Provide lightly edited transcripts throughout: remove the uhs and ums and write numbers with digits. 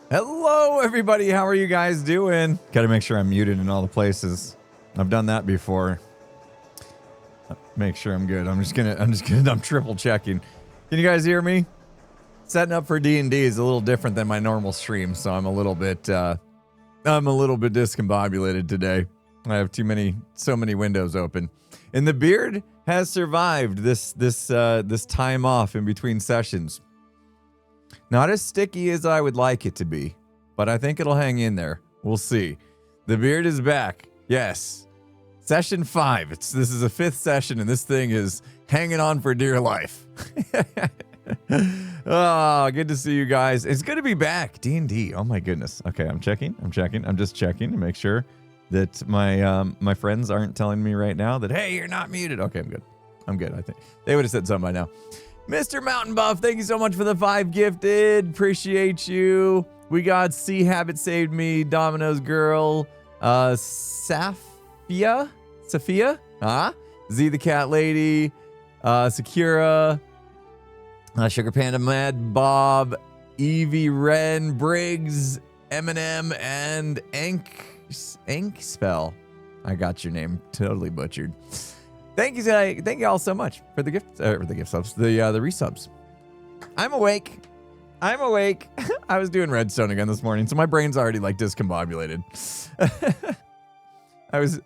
Hello, everybody. How are you guys doing? Got to make sure I'm muted in all the places. I've done that before. Make sure I'm good. I'm triple checking. Can you guys hear me? Setting up for D&D is a little different than my normal stream, so I'm a little bit discombobulated today. I have so many windows open, and the beard has survived this time off in between sessions. Not as sticky as I would like it to be, but I think it'll hang in there. We'll see. The beard is back. Yes. Session 5. This is the 5th session, and this thing is hanging on for dear life. Oh, good to see you guys. It's good to be back. D&D. Oh my goodness. Okay, I'm checking. I'm just checking to make sure that my friends aren't telling me right now that, hey, you're not muted. Okay, I'm good. I think they would have said something by now. Mr. Mountain Buff, thank you so much for the 5 gifted. Appreciate you. We got C Habit Saved Me, Domino's Girl, Sophia, Z the Cat Lady, Sakura, Sugar Panda Mad Bob, Evie Wren, Briggs, Eminem, and Ank Spell. I got your name totally butchered. Thank you all so much for the gift subs, the resubs. I'm awake. I was doing Redstone again this morning, so my brain's already like discombobulated. I was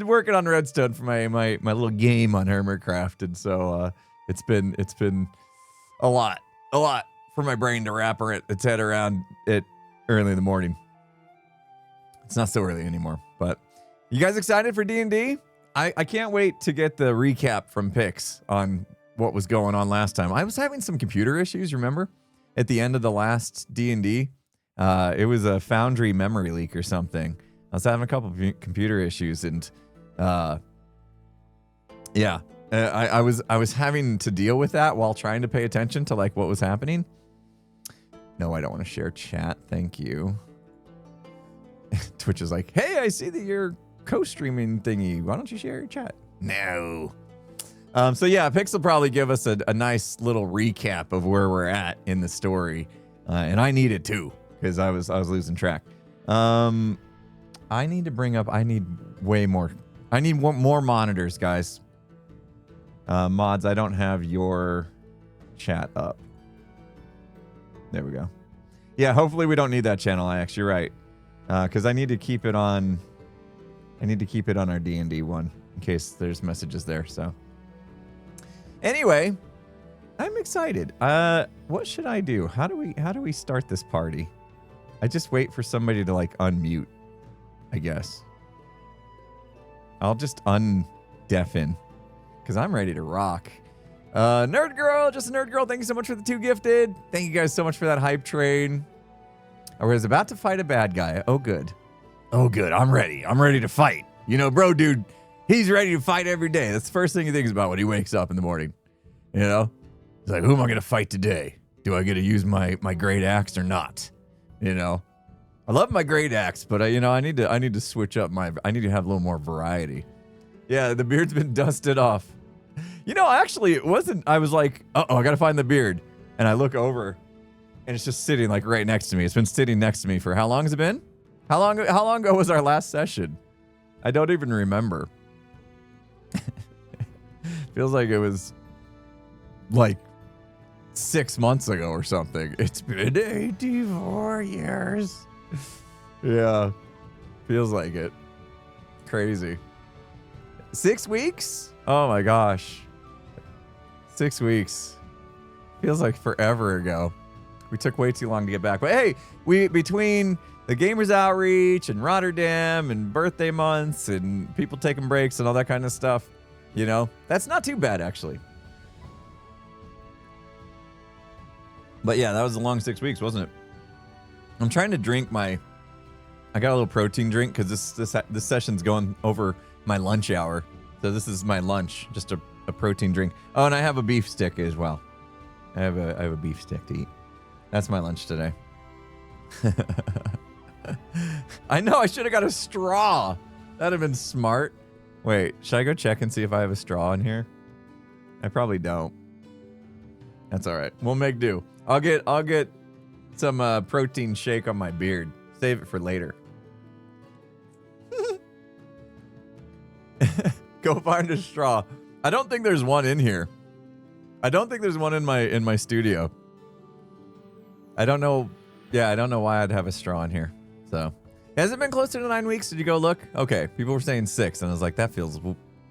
working on Redstone for my little game on Hermitcraft, and so it's been a lot for my brain to wrap its head around it early in the morning. It's not so early anymore, but you guys excited for D&D? I can't wait to get the recap from Pix on what was going on last time. I was having some computer issues, remember? At the end of the last D&D. It was a Foundry memory leak or something. I was having a couple of computer issues, and I was having to deal with that while trying to pay attention to like what was happening. No, I don't want to share chat. Thank you. Twitch is like, hey, I see that you're co-streaming thingy. Why don't you share your chat? No. So yeah, Pix will probably give us a nice little recap of where we're at in the story, and I need it too because I was losing track. I need way more. I need more monitors, guys. Mods, I don't have your chat up. There we go. Yeah, hopefully we don't need that channel IX. You're right, because I need to keep it on. I need to keep it on our D&D one in case there's messages there. So anyway, I'm excited. What should I do? How do we start this party? I just wait for somebody to like unmute, I guess. I'll just undeafen because I'm ready to rock. Nerd Girl, just a Nerd Girl. Thank you so much for the 2 gifted. Thank you guys so much for that hype train. I was about to fight a bad guy. Oh, good. Oh, good. I'm ready. I'm ready to fight. You know, bro, dude, he's ready to fight every day. That's the first thing he thinks about when he wakes up in the morning. You know? He's like, who am I going to fight today? Do I get to use my great axe or not? You know? I love my great axe, but I need to switch up I need to have a little more variety. Yeah, the beard's been dusted off. You know, actually, it wasn't. I was like, uh-oh, I got to find the beard. And I look over, and it's just sitting like right next to me. It's been sitting next to me for how long has it been? How long ago was our last session? I don't even remember. Feels like it was like 6 months ago or something. It's been 84 years. Yeah. Feels like it. Crazy. 6 weeks? Oh my gosh. 6 weeks. Feels like forever ago. We took way too long to get back. But hey, between the Gamers Outreach and Rotterdam and birthday months and people taking breaks and all that kind of stuff, you know, that's not too bad, actually. But yeah, that was a long 6 weeks, wasn't it? I'm trying to drink I got a little protein drink because this session's going over my lunch hour. So this is my lunch, just a protein drink. Oh, and I have a beef stick as well. I have a beef stick to eat. That's my lunch today. I know, I should have got a straw. That'd have been smart. Wait, should I go check and see if I have a straw in here? I probably don't. That's all right. We'll make do. I'll get some protein shake on my beard. Save it for later. Go find a straw. I don't think there's one in here. I don't think there's one in my studio. I don't know. Yeah, I don't know why I'd have a straw in here. So, has it been closer to 9 weeks? Did you go look? Okay, people were saying 6, and I was like, that feels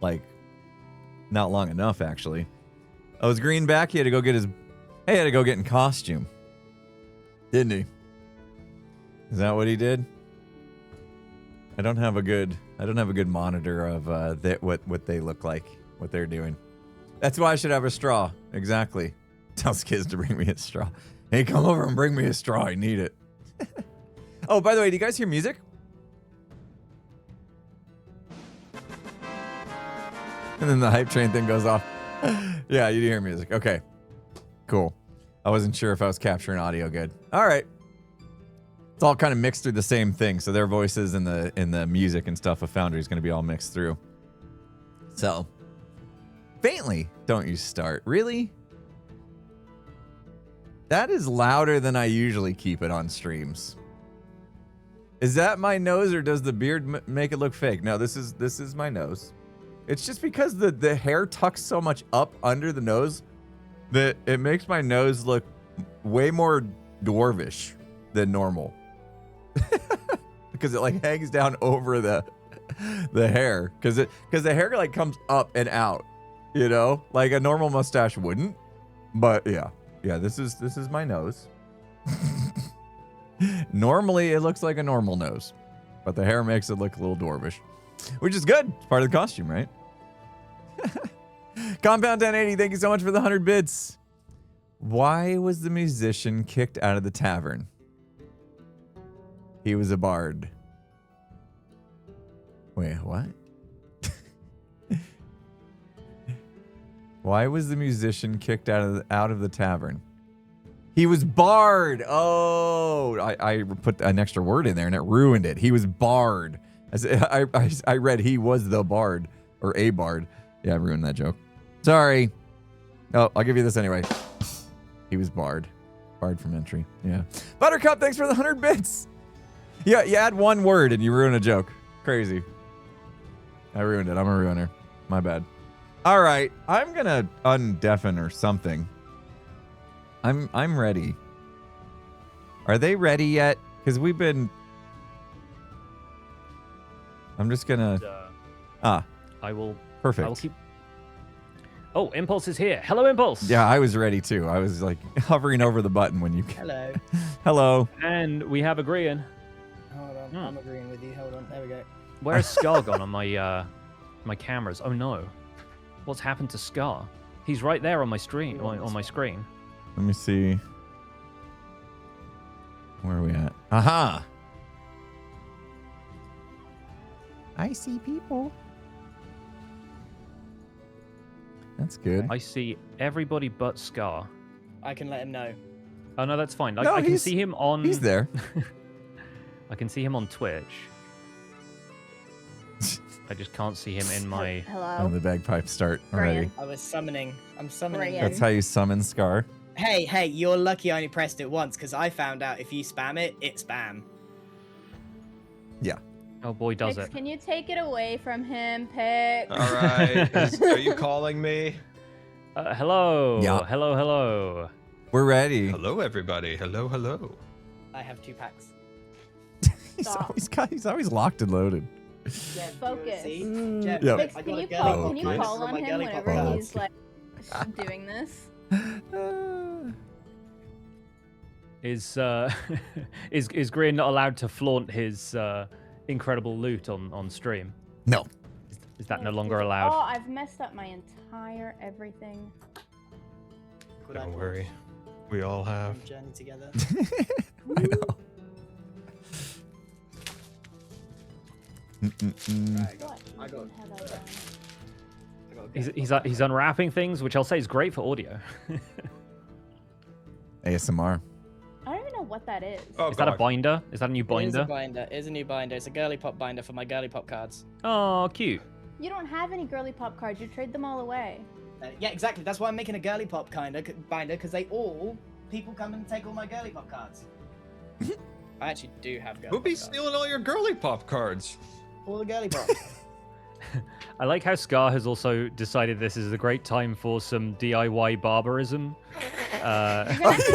like not long enough, actually. Oh, was Grian back? He had to go get his. Hey, he had to go get in costume, didn't he? Is that what he did? I don't have a good monitor of what they look like, what they're doing. That's why I should have a straw. Exactly. Tells kids to bring me a straw. Hey, come over and bring me a straw. I need it. Oh, by the way, do you guys hear music? And then the hype train thing goes off. Yeah, you do hear music. Okay, cool. I wasn't sure if I was capturing audio good. All right. It's all kind of mixed through the same thing. So their voices and the music and stuff of Foundry is going to be all mixed through. So, faintly, don't you start. Really? That is louder than I usually keep it on streams. Is that my nose, or does the beard make it look fake? No, this is my nose. It's just because the hair tucks so much up under the nose that it makes my nose look way more dwarvish than normal. Because it like hangs down over the hair, because the hair like comes up and out, you know, like a normal mustache wouldn't. But yeah, this is my nose. Normally it looks like a normal nose, but the hair makes it look a little dwarvish, which is good. It's part of the costume, right? Compound 1080, thank you so much for the 100 bits. Why was the musician kicked out of the tavern? He was a bard. Wait, what? Why was the musician kicked out of the tavern? He was barred. Oh, I put an extra word in there and it ruined it. He was barred. I read he was the bard or a bard. Yeah, I ruined that joke. Sorry. Oh, I'll give you this anyway. He was barred. Barred from entry. Yeah. Buttercup, thanks for the 100 bits. Yeah, you add one word and you ruin a joke. Crazy. I ruined it. I'm a ruiner. My bad. All right, I'm gonna undeafen or something. I'm ready. Are they ready yet? Because we've been. I'm just gonna. I will. Perfect. I will keep. Oh, Impulse is here. Hello, Impulse. Yeah, I was ready too. I was like hovering over the button when you. Hello. Hello. And we have a Grian. Hold on, I'm agreeing with you. Hold on, there we go. Where's Scar gone on my my cameras? Oh no, what's happened to Scar? He's right there on my screen. On my screen. Let me see. Where are we at? Aha! I see people. That's good. I see everybody but Scar. I can let him know. Oh no, that's fine. No, I can see him on. He's there. I can see him on Twitch. I just can't see him in my. Hello. Oh, the bagpipes start already. I was summoning. I'm summoning. Grian. That's how you summon Scar. Hey, you're lucky I only pressed it once, because I found out if you spam it, it's spam. Yeah. Oh boy, does Pix, it. can you take it away from him, Pix? All right. Are you calling me? Hello. Yeah. Hello. We're ready. Hello, everybody. Hello. I have 2 packs. He's always locked and loaded. Jeff, Focus. see? Mm, Jeff, yep. Pix, I can got you a call? girly Can you pop call from on my him girly pop whenever cards. he's like doing this? Is Grian not allowed to flaunt his incredible loot on stream? No. Is that no longer allowed? Oh, I've messed up my entire everything. Could Don't I worry. We all have. journey together? I know. Right, What? I got. Have I done? He's unwrapping things, which I'll say is great for audio. ASMR. I don't even know what that is. Oh, Is that a God. binder? Is that a new It is a binder? binder. It is a new binder. It's a girly pop binder for my girly pop cards. Oh, cute. You don't have any girly pop cards. You trade them all away. Yeah, exactly. That's why I'm making a girly pop binder, because people come and take all my girly pop cards. I actually do have girly Who be pop cards. stealing all your girly pop cards? All the girly pop. I like how Scar has also decided this is a great time for some DIY barbarism. You're gonna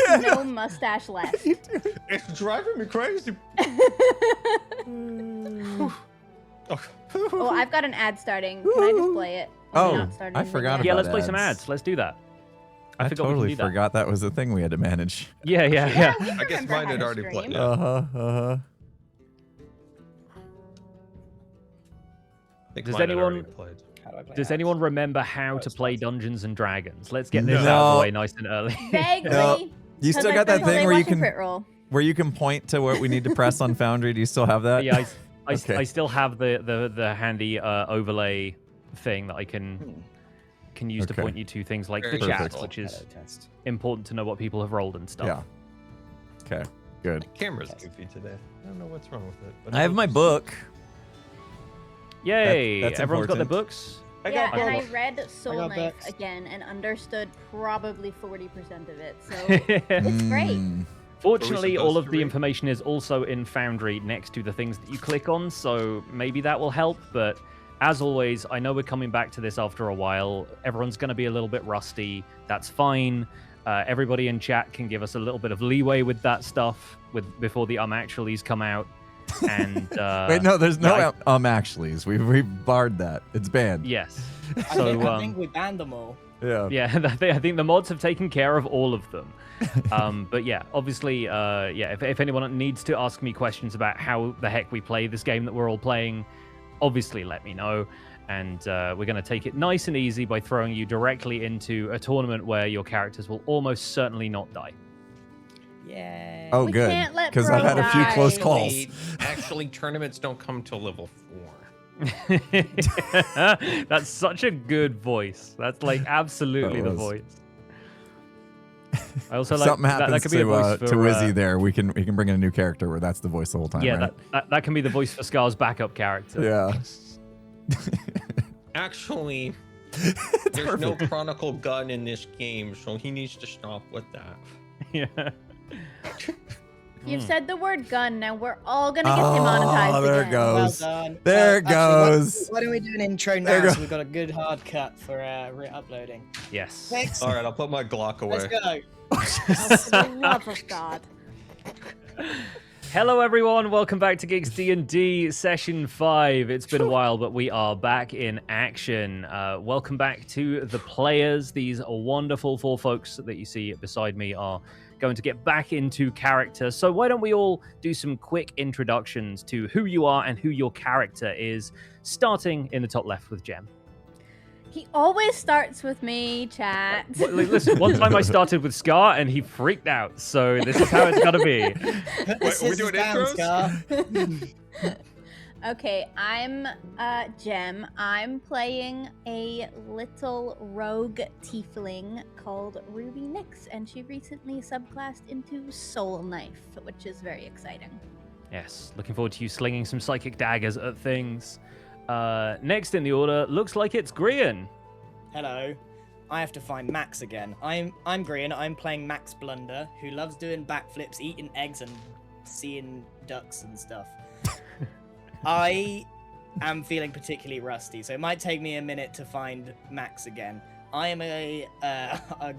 have no mustache left. It's driving me crazy. Oh, I've got an ad starting. Can I just play it? Or Oh, not starting I anything forgot yet? Yeah, about let's play some ads. ads. Let's do that. I forgot we can totally do that. forgot that was a thing we had to manage. Yeah. We I guess remember mine how had to already stream. played. Yeah. Uh-huh. I think Does mine had already anyone- played. How do I play Does ads? anyone remember how to play Dungeons and Dragons? Let's get this No. out of the way nice and early. Vaguely. No. You 'cause still my got that friends say thing where you watching can crit roll. point to what we need to press on Foundry? Do you still have that? Yeah, I Okay. still have the handy overlay thing that I can use to Okay. point you to things like the Very chat, Perfect. which is Hello, test. important to know what people have rolled and stuff. Yeah. Okay. Good. My camera's goofy today. I don't know what's wrong with it. but I have it my looks- book. Yay! That's Everyone's got their important. books. Yeah, got and I books. read Soul got Knife books. again and understood probably 40% of it. So it's great. Mm. Fortunately, all supposed of to the read? information is also in Foundry next to the things that you click on, so maybe that will help. But as always, I know we're coming back to this after a while. Everyone's going to be a little bit rusty. That's fine. Everybody in chat can give us a little bit of leeway with that stuff before the actuallys come out. And Wait, no, there's no yeah, actuallys. We've barred that. It's banned. yes. I So think, I think we banned them all. Yeah. yeah, I think the mods have taken care of all of them. But yeah, obviously, yeah. If anyone needs to ask me questions about how the heck we play this game that we're all playing, obviously let me know. And we're going to take it nice and easy by throwing you directly into a tournament where your characters will almost certainly not die. Yay. Oh, We good. can't let Because I've bro had a few die. close calls. Actually, tournaments don't come till level 4. That's such a good voice. That's like absolutely the was. voice. I also like Something that happens could be a voice to for, Wizzy there. We can bring in a new character where that's the voice the whole time. yeah, right? that can be the voice for Scar's backup character. Yeah. Actually, there's no chronicle gun in this game, so he needs to stop with that. Yeah. You've said the word gun, now we're all gonna get demonetized Oh, there it again. goes. Well done. There it Actually, goes. why don't we do an intro There you now go. so we've got a good hard cut for re-uploading? Yes. Thanks. All right, I'll put my Glock away. Let's go. Oh, for the love of God. Hello, everyone. Welcome back to Geeks D&D Session 5. It's been a while, but we are back in action. Welcome back to the players. These wonderful four folks that you see beside me are going to get back into character. So why don't we all do some quick introductions to who you are and who your character is, starting in the top left with Jem. He always starts with me, chat. Listen, one time I started with Scar and he freaked out, so this is how it's gonna be. Put the Wait, are we scissors doing down, intros? Scar. Okay, I'm Jem. I'm playing a little rogue tiefling called Ruby Nyx, and she recently subclassed into Soul Knife, which is very exciting. Yes, looking forward to you slinging some psychic daggers at things. Next in the order, looks like it's Grian. Hello. I have to find Max again. I'm Grian. I'm playing Max Blunder, who loves doing backflips, eating eggs, and seeing ducks and stuff. I am feeling particularly rusty, so it might take me a minute to find Max again. I am a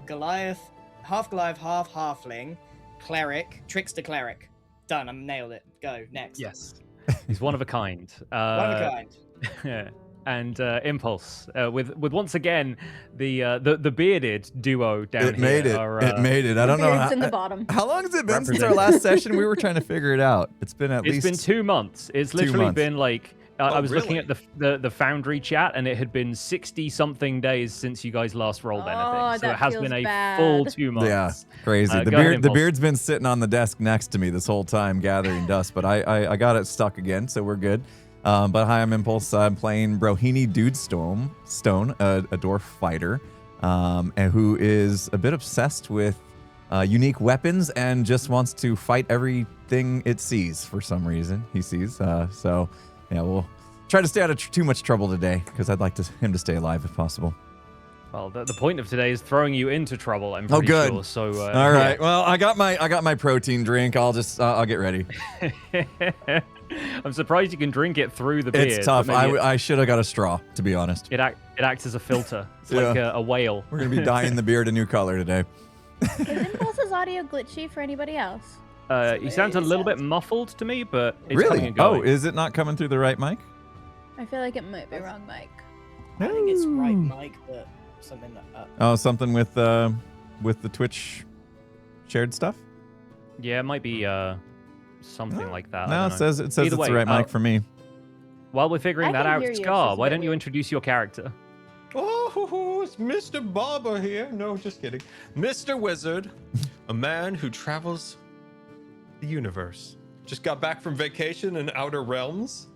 Goliath, half halfling, cleric, trickster cleric. Done. I'm nailed it. Go next. Yes, he's one of a kind. One of a kind. And Impulse with once again the bearded duo down It made here. it. Are, It made it. I don't know. Beards in the bottom. How long has it been since our Represent. last session? We were trying to figure it out. It's been at It's least been 2 months. It's 2 literally months. been like I Oh, was looking really? at the Foundry chat, and it had been 60-something days since you guys last rolled Oh, anything. So that it has feels been a bad. full 2 months. Yeah, crazy. Go The ahead, beard, the Impulse. beard's been sitting on the desk next to me this whole time, gathering dust. But I got it stuck again, so we're good. But hi, I'm Impulse. I'm playing Brohini Stone, a dwarf fighter, and who is a bit obsessed with unique weapons and just wants to fight everything it sees for some reason. He sees. So yeah, we'll try to stay out of too much trouble today because I'd like him to stay alive if possible. Well, the point of today is throwing you into trouble. I'm pretty good. sure. So All right. Well, I got my protein drink. I'll get ready. I'm surprised you can drink it through the beard. It's tough. I should have got a straw, to be honest. It acts as a filter. It's Yeah. like a whale. We're gonna be dyeing the beard a new color today. Is Impulse's audio glitchy for anybody else? He sounds a little bit muffled to me, but it's coming Really? and going. Oh, is it not coming through the right mic? I feel like it might be wrong, Mike. I think it's right, Mike, but something that. Oh, something with the Twitch shared stuff. Yeah, it might be something like that. I No, don't it know. says it's Either the way, right mic for me. While we're figuring I that can out, hear you, it's Scar, just a why bit don't you weird. introduce your character? Oh, it's Mr. Barber here. No, just kidding. Mr. Wizard, a man who travels the universe. Just got back from vacation in Outer Realms.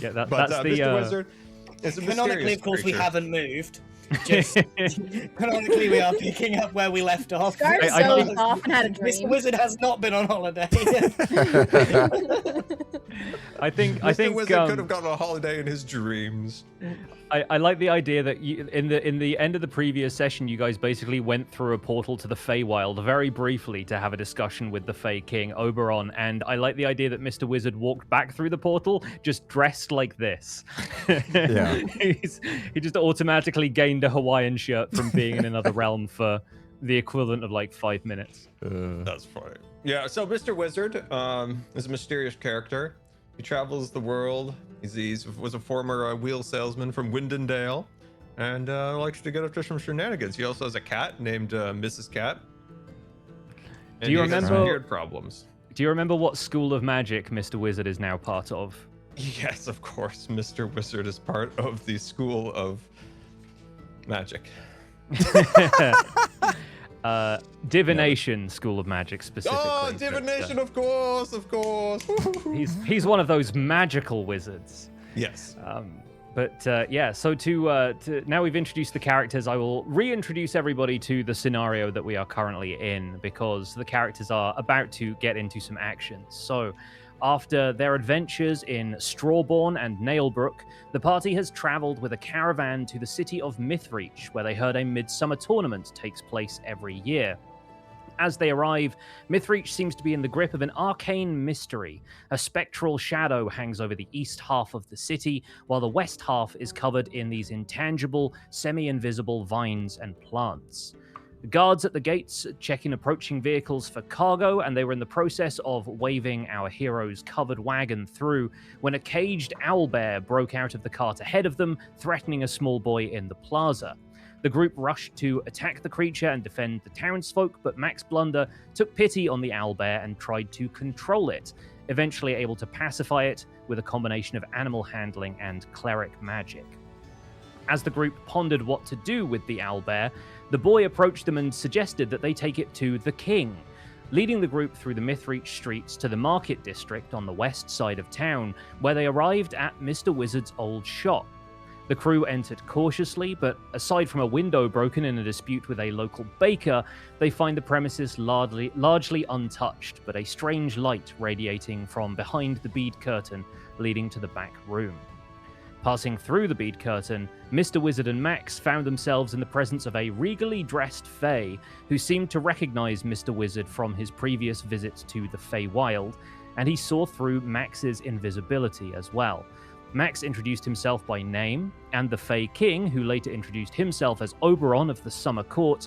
Yeah, But that's the. Mr. Wizard is a Canonically, mysterious of course, we creature. haven't moved. Just canonically, we are picking up where we left off. Scar I dozed think- off and had a Mr. dream. Wizard has not been on holiday. I think Mr. Wizard could have gone on a holiday in his dreams. I like the idea that you, in the end of the previous session, you guys basically went through a portal to the Feywild very briefly to have a discussion with the Fey King Oberon, and I like the idea that Mr. Wizard walked back through the portal just dressed like this. Yeah. He just automatically gained a Hawaiian shirt from being in another realm for the equivalent of like 5 minutes. That's funny. Yeah, so Mr. Wizard is a mysterious character. He travels the world. He was a former wheel salesman from Windendale and likes to get up to some shenanigans. He also has a cat named Mrs. Cat. And Do you he has some remember- beard problems? Do you remember what school of magic Mr. Wizard is now part of? Yes, of course. Mr. Wizard is part of the School of Magic. Divination School of Magic specifically. Oh, but, divination, of course, of course. he's one of those magical wizards. Yes. Yeah, so to now we've introduced the characters, I will reintroduce everybody to the scenario that we are currently in because the characters are about to get into some action. So, after their adventures in Strawborn and Nailbrook, the party has traveled with a caravan to the city of Mythreach, where they heard a midsummer tournament takes place every year. As they arrive, Mythreach seems to be in the grip of an arcane mystery. A spectral shadow hangs over the east half of the city, while the west half is covered in these intangible, semi-invisible vines and plants. The guards at the gates checking approaching vehicles for cargo, and they were in the process of waving our hero's covered wagon through when a caged owlbear broke out of the cart ahead of them, threatening a small boy in the plaza. The group rushed to attack the creature and defend the townsfolk, but Max Blunder took pity on the owlbear and tried to control it, eventually able to pacify it with a combination of animal handling and cleric magic. As the group pondered what to do with the owlbear, the boy approached them and suggested that they take it to the king, leading the group through the Mythreach streets to the market district on the west side of town, where they arrived at Mr. Wizard's old shop. The crew entered cautiously, but aside from a window broken in a dispute with a local baker, they find the premises largely untouched, but a strange light radiating from behind the bead curtain leading to the back room. Passing through the bead curtain, Mr. Wizard and Max found themselves in the presence of a regally dressed Fey who seemed to recognize Mr. Wizard from his previous visits to the Feywild, and he saw through Max's invisibility as well. Max introduced himself by name, and the Fey King, who later introduced himself as Oberon of the Summer Court,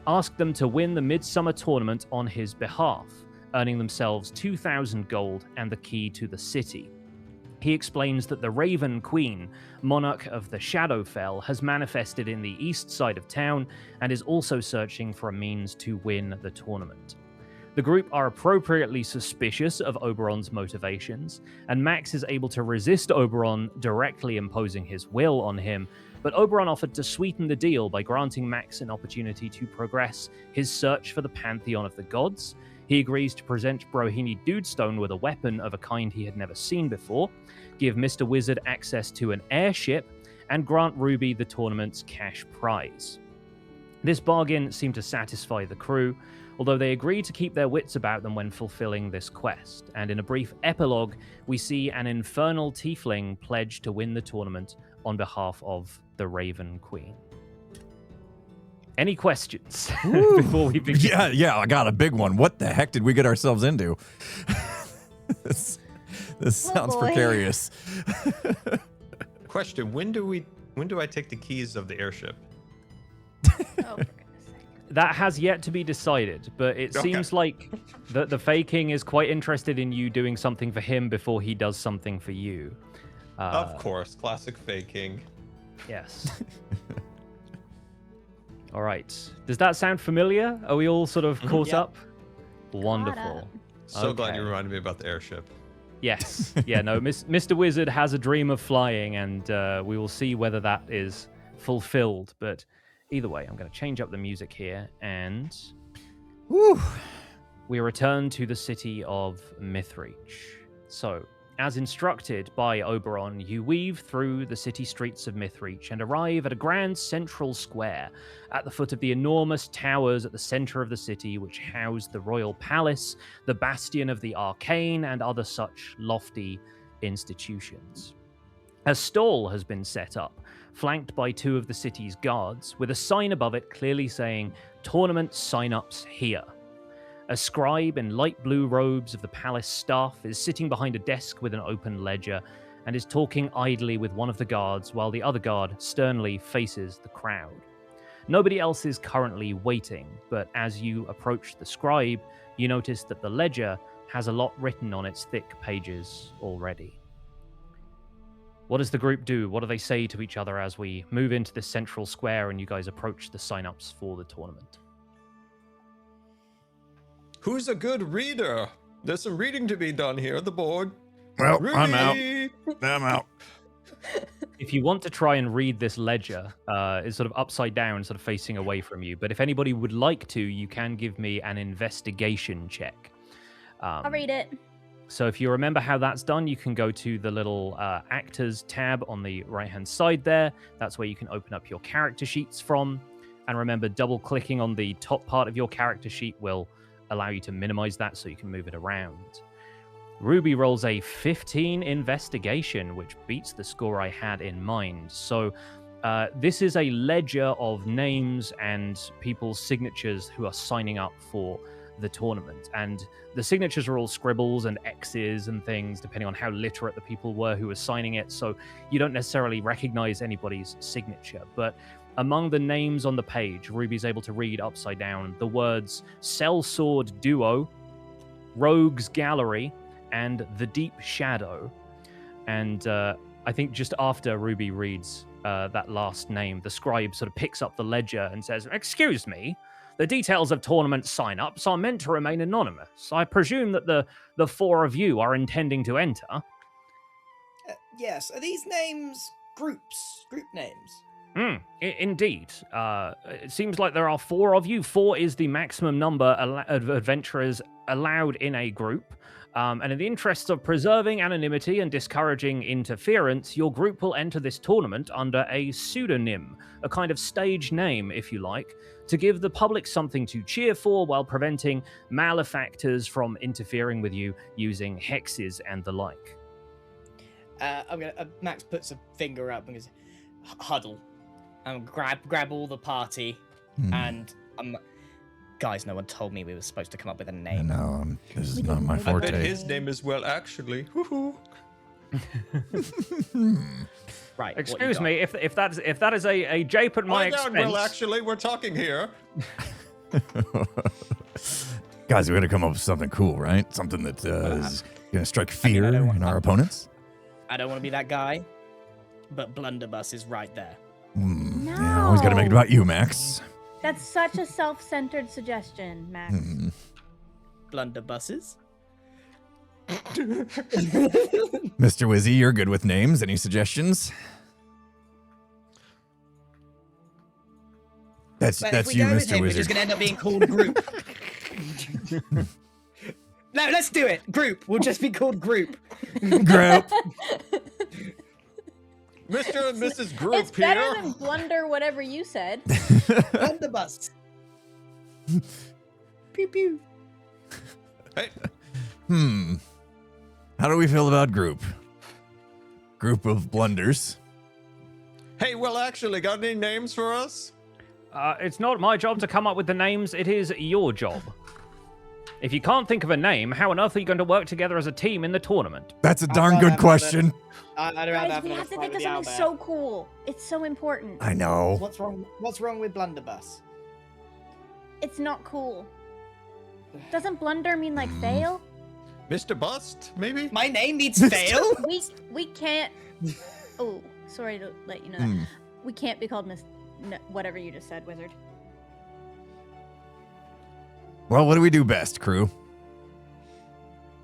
asked them to win the Midsummer Tournament on his behalf, earning themselves 2,000 gold and the key to the city. He explains that the Raven Queen, monarch of the Shadowfell, has manifested in the east side of town and is also searching for a means to win the tournament. The group are appropriately suspicious of Oberon's motivations, and Max is able to resist Oberon directly imposing his will on him, but Oberon offered to sweeten the deal by granting Max an opportunity to progress his search for the Pantheon of the Gods. He agrees to present Brohini Dudestone with a weapon of a kind he had never seen before, give Mr. Wizard access to an airship, and grant Ruby the tournament's cash prize. This bargain seemed to satisfy the crew, although they agreed to keep their wits about them when fulfilling this quest, and in a brief epilogue, we see an infernal tiefling pledge to win the tournament on behalf of the Raven Queen. Any questions before we begin? Yeah, I got a big one. What the heck did we get ourselves into? this sounds boy. precarious. Question: When do I take the keys of the airship? Oh, for goodness sake. That has yet to be decided, but it Okay. seems like the Fey King is quite interested in you doing something for him before he does something for you. Of course, classic Fey King. Yes. All right. Does that sound familiar? Are we all sort of caught Yep. up? Wonderful. up. So glad you Okay. reminded me about the airship. Yes. Yeah, no, Mr. Wizard has a dream of flying, and we will see whether that is fulfilled. But either way, I'm going to change up the music here, and Whew. we return to the city of Mythreach. So, as instructed by Oberon, you weave through the city streets of Mythreach and arrive at a grand central square at the foot of the enormous towers at the center of the city, which house the royal palace, the bastion of the arcane, and other such lofty institutions. A stall has been set up, flanked by two of the city's guards, with a sign above it clearly saying, "Tournament sign-ups here." A scribe in light blue robes of the palace staff is sitting behind a desk with an open ledger and is talking idly with one of the guards while the other guard sternly faces the crowd. Nobody else is currently waiting, but as you approach the scribe, you notice that the ledger has a lot written on its thick pages already. What does the group do? What do they say to each other as we move into the central square and you guys approach the sign-ups for the tournament? Who's a good reader? There's some reading to be done here at the board. Well, I'm out. Ruby! I'm out. If you want to try and read this ledger, it's sort of upside down, sort of facing away from you. But if anybody would like to, you can give me an investigation check. I'll read it. So if you remember how that's done, you can go to the little actors tab on the right-hand side there. That's where you can open up your character sheets from. And remember, double-clicking on the top part of your character sheet will allow you to minimize that so you can move it around. Ruby rolls a 15 investigation, which beats the score I had in mind. So this is a ledger of names and people's signatures who are signing up for the tournament. And the signatures are all scribbles and X's and things, depending on how literate the people were who were signing it. So you don't necessarily recognize anybody's signature. But among the names on the page, Ruby's able to read upside down the words Sellsword Duo, Rogues Gallery, and The Deep Shadow. And I think just after Ruby reads that last name, the scribe sort of picks up the ledger and says, "Excuse me, the details of tournament sign-ups are meant to remain anonymous. I presume that the four of you are intending to enter." Yes, are these names group names? Indeed. It seems like there are four of you. 4 is the maximum number of adventurers allowed in a group. And in the interests of preserving anonymity and discouraging interference, your group will enter this tournament under a pseudonym, a kind of stage name, if you like, to give the public something to cheer for while preventing malefactors from interfering with you using hexes and the like. I'm gonna. Max puts a finger up and goes, "Huddle," and grab all the party, and guys, no one told me we were supposed to come up with a name. No, this is We not didn't my know I bet forte. his name is well, actually. Woohoo! Right. what you Excuse got? me, if that is a jape at my Oh, yeah, expense. well, actually, we're talking here. Guys, we got to come up with something cool, right? Something that is going to strike fear don't want in our that. opponents. I don't want to be that guy, but Blunderbuss is right there. Yeah, always got to make it about you, Max. That's such a self-centered suggestion, Max. Blunderbusses. Mr. Wizzy, you're good with names. Any suggestions? That's But if we you, go with Mr. him, we're just Wizard. gonna end up being called Group. No, let's do it. Group. We'll just be called Group. Group. Mr. and Mrs. Group It's better here. than blunder whatever you said. Blunderbus. Pew pew. Hey, How do we feel about group? Group of blunders. hey, well, actually, got any names for us? It's not my job to come up with the names. It is your job. If you can't think of a name, how on earth are you going to work together as a team in the tournament? That's a darn good question. I'd rather Guys, have we another have to fight think with of the something owlbear. so cool. It's so important. I know. What's wrong? What's wrong with Blunderbuss? It's not cool. Doesn't blunder mean like fail? Mr. Bust, maybe? My name needs fail. We can't. Oh, sorry to let you know that. We can't be called Miss. No, whatever you just said, wizard. Well, what do we do best, crew?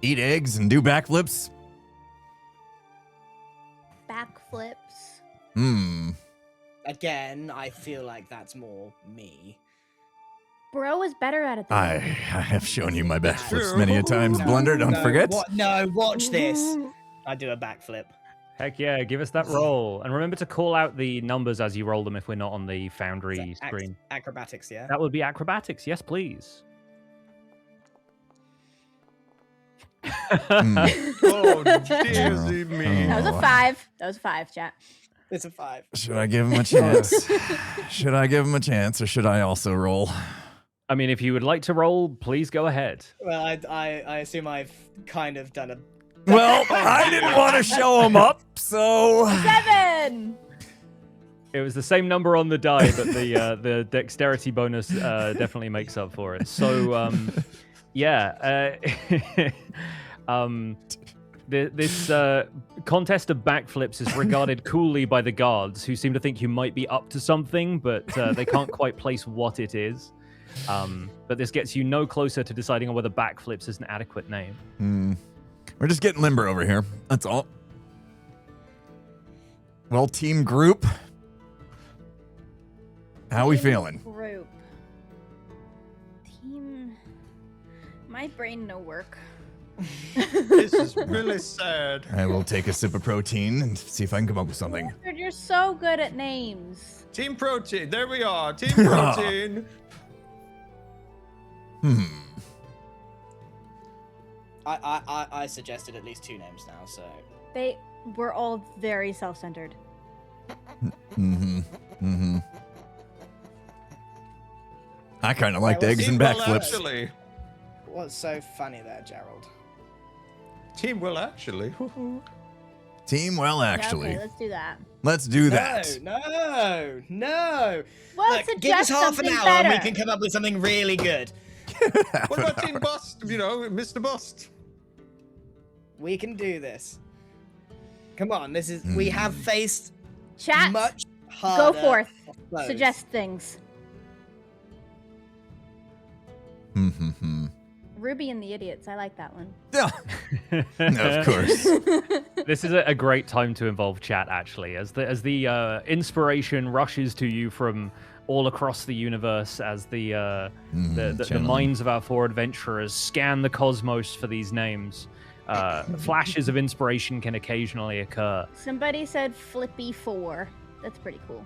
Eat eggs and do backflips? Backflips. Again, I feel like that's more me. Bro is better at it than I me. have shown you my backflips True. many a times, Blunder. Don't forget. No, watch this. I do a backflip. Heck yeah, give us that roll. And remember to call out the numbers as you roll them if we're not on the Foundry screen. Acrobatics, yeah. That would be acrobatics. Yes, please. Oh, dearsy me. That was a 5. That was a 5, chat. It's a 5. Should I give him a chance? Should I give him a chance, or should I also roll? I mean, if you would like to roll, please go ahead. Well, I assume I've kind of done a. Well, I didn't want to show him up, so 7. It was the same number on the die, but the dexterity bonus definitely makes up for it. So, yeah. This contest of backflips is regarded coolly by the guards, who seem to think you might be up to something, but they can't quite place what it is. But this gets you no closer to deciding on whether backflips is an adequate name. We're just getting limber over here. That's all. Well, team group, how we feeling? Group. Team. My brain no work. This is really sad. I will take a sip of protein and see if I can come up with something. Wizard, you're so good at names. Team Protein, there we are. Team Protein. I suggested at least 2 names now, so. They were all very self-centered. I kind of like the well, eggs and Well, backflips. actually. What's so funny there, Gerald? Team will actually. Team, well, actually. Okay, let's do that. Let's do that. No. Well, Look, give us suggest half an something hour better. and we can come up with something really good. What about Team Bust? You know, Mr. Bust. We can do this. Come on, this is. We have faced Chat, much harder. go forth. foes. Suggest things. Ruby and the Idiots. I like that one. Yeah. Of course. This is a great time to involve chat, actually, as the inspiration rushes to you from all across the universe, as the minds of our 4 adventurers scan the cosmos for these names. Flashes of inspiration can occasionally occur. Somebody said Flippy 4. That's pretty cool.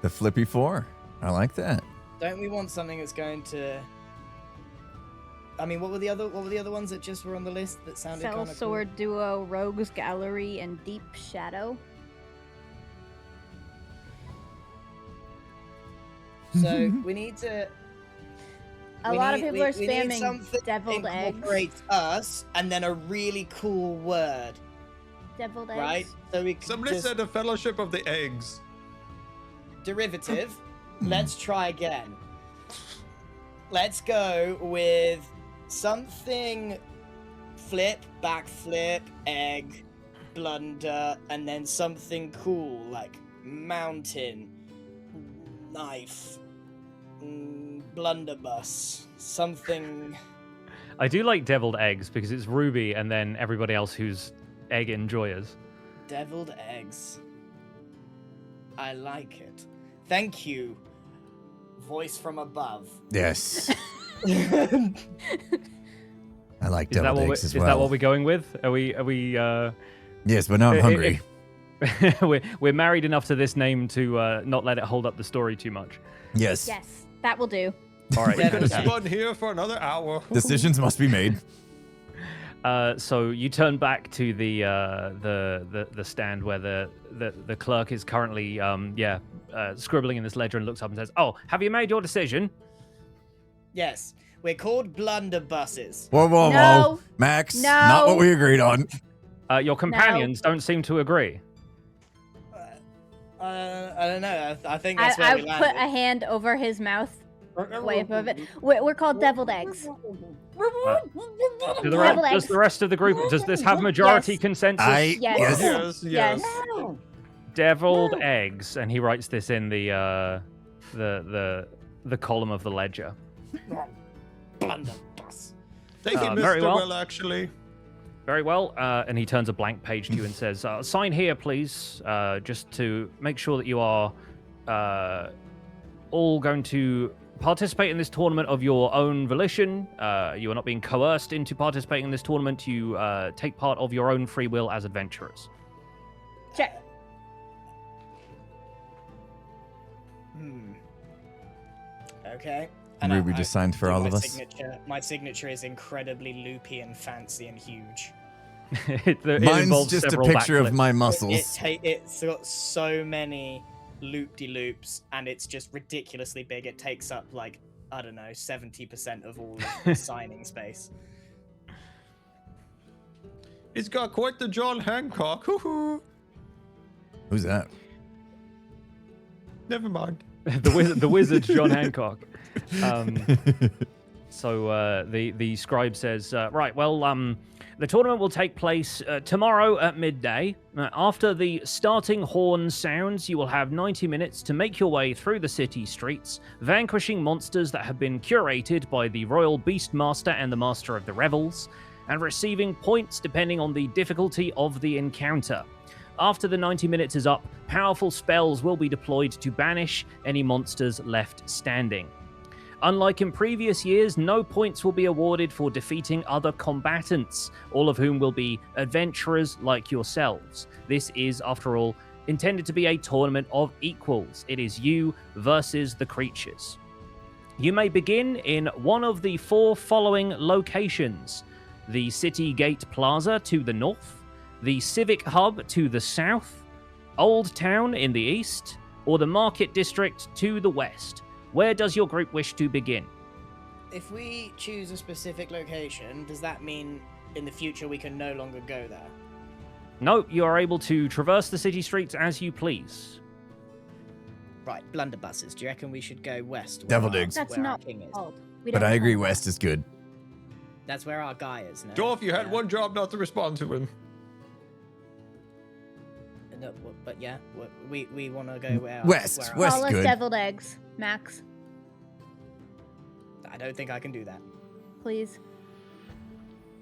The Flippy 4. I like that. Don't we want something that's going to? I mean, what were the other ones that just were on the list that sounded kind Cell of cool? Sword Duo, Rogues Gallery, and Deep Shadow. So we need to. A lot of people are we need spamming something deviled that eggs. incorporates us, and then a really cool word, Deviled eggs. right? So we can Somebody just said the Fellowship of the Eggs. derivative. Let's try again. Let's go with something flip, backflip, egg, blunder, and then something cool like mountain, knife, blunderbuss, something. I do like deviled eggs because it's Ruby and then everybody else who's egg enjoyers. Deviled eggs. I like it. Thank you, voice from above. Yes. I like Is that deviled what eggs as is well. that what we're going with? Are we Yes, but now I'm hungry. we're married enough to this name to not let it hold up the story too much. Yes. Yes, that will do. All right. Deviled It's egg. fun here for another hour. Decisions must be made. So you turn back to the stand where the clerk is currently scribbling in this ledger and looks up and says, "Oh, have you made your decision?" Yes, we're called blunderbusses. Whoa, whoa, No. whoa. Max, not what No. we agreed on. Your companions don't seem to agree. I don't know. I think that's where I we put landed. a hand over his mouth, way above it. We're called deviled eggs. Does the rest of the group, does this have majority Yes. consensus? Yes. Yes. Deviled eggs, and he writes this in the column of the ledger. Blunderbuss. Thank you, Mr. Very well. Will, actually. Very well, and he turns a blank page to you and says, "Sign here, please, just to make sure that you are all going to participate in this tournament of your own volition. You are not being coerced into participating in this tournament. You take part of your own free will as adventurers." Check. Okay. Ruby just signed for do all my of us. My signature is incredibly loopy and fancy and huge. It Mine's involves just a several picture of backflips. my muscles. It's got so many loop-de-loops, and it's just ridiculously big. It takes up, like, I don't know, 70% of all the signing space. He's got quite the John Hancock. Hoo-hoo. Who's that? Never mind. the wizard John Hancock. So the scribe says, right, well, the tournament will take place tomorrow at midday. After the starting horn sounds, you will have 90 minutes to make your way through the city streets, vanquishing monsters that have been curated by the Royal Beast Master and the Master of the Revels, and receiving points depending on the difficulty of the encounter. After the 90 minutes is up, powerful spells will be deployed to banish any monsters left standing. Unlike in previous years, no points will be awarded for defeating other combatants, all of whom will be adventurers like yourselves. This is, after all, intended to be a tournament of equals. It is you versus the creatures. You may begin in one of the 4 following locations: the City Gate Plaza to the north, the Civic Hub to the south, Old Town in the east, or the Market District to the west. Where does your group wish to begin? If we choose a specific location, does that mean in the future we can no longer go there? No, you are able to traverse the city streets as you please. Right, blunderbusses. Do you reckon we should go west? Devil where our- digs. That's where our not king is? called. We But don't I agree, call West is good. That's where our guy is. No? Dorf, you had Yeah. one job not to respond to him. No, but yeah, we want to go where West, where our- west. Call us good. deviled eggs, Max, I don't think I can do that. please.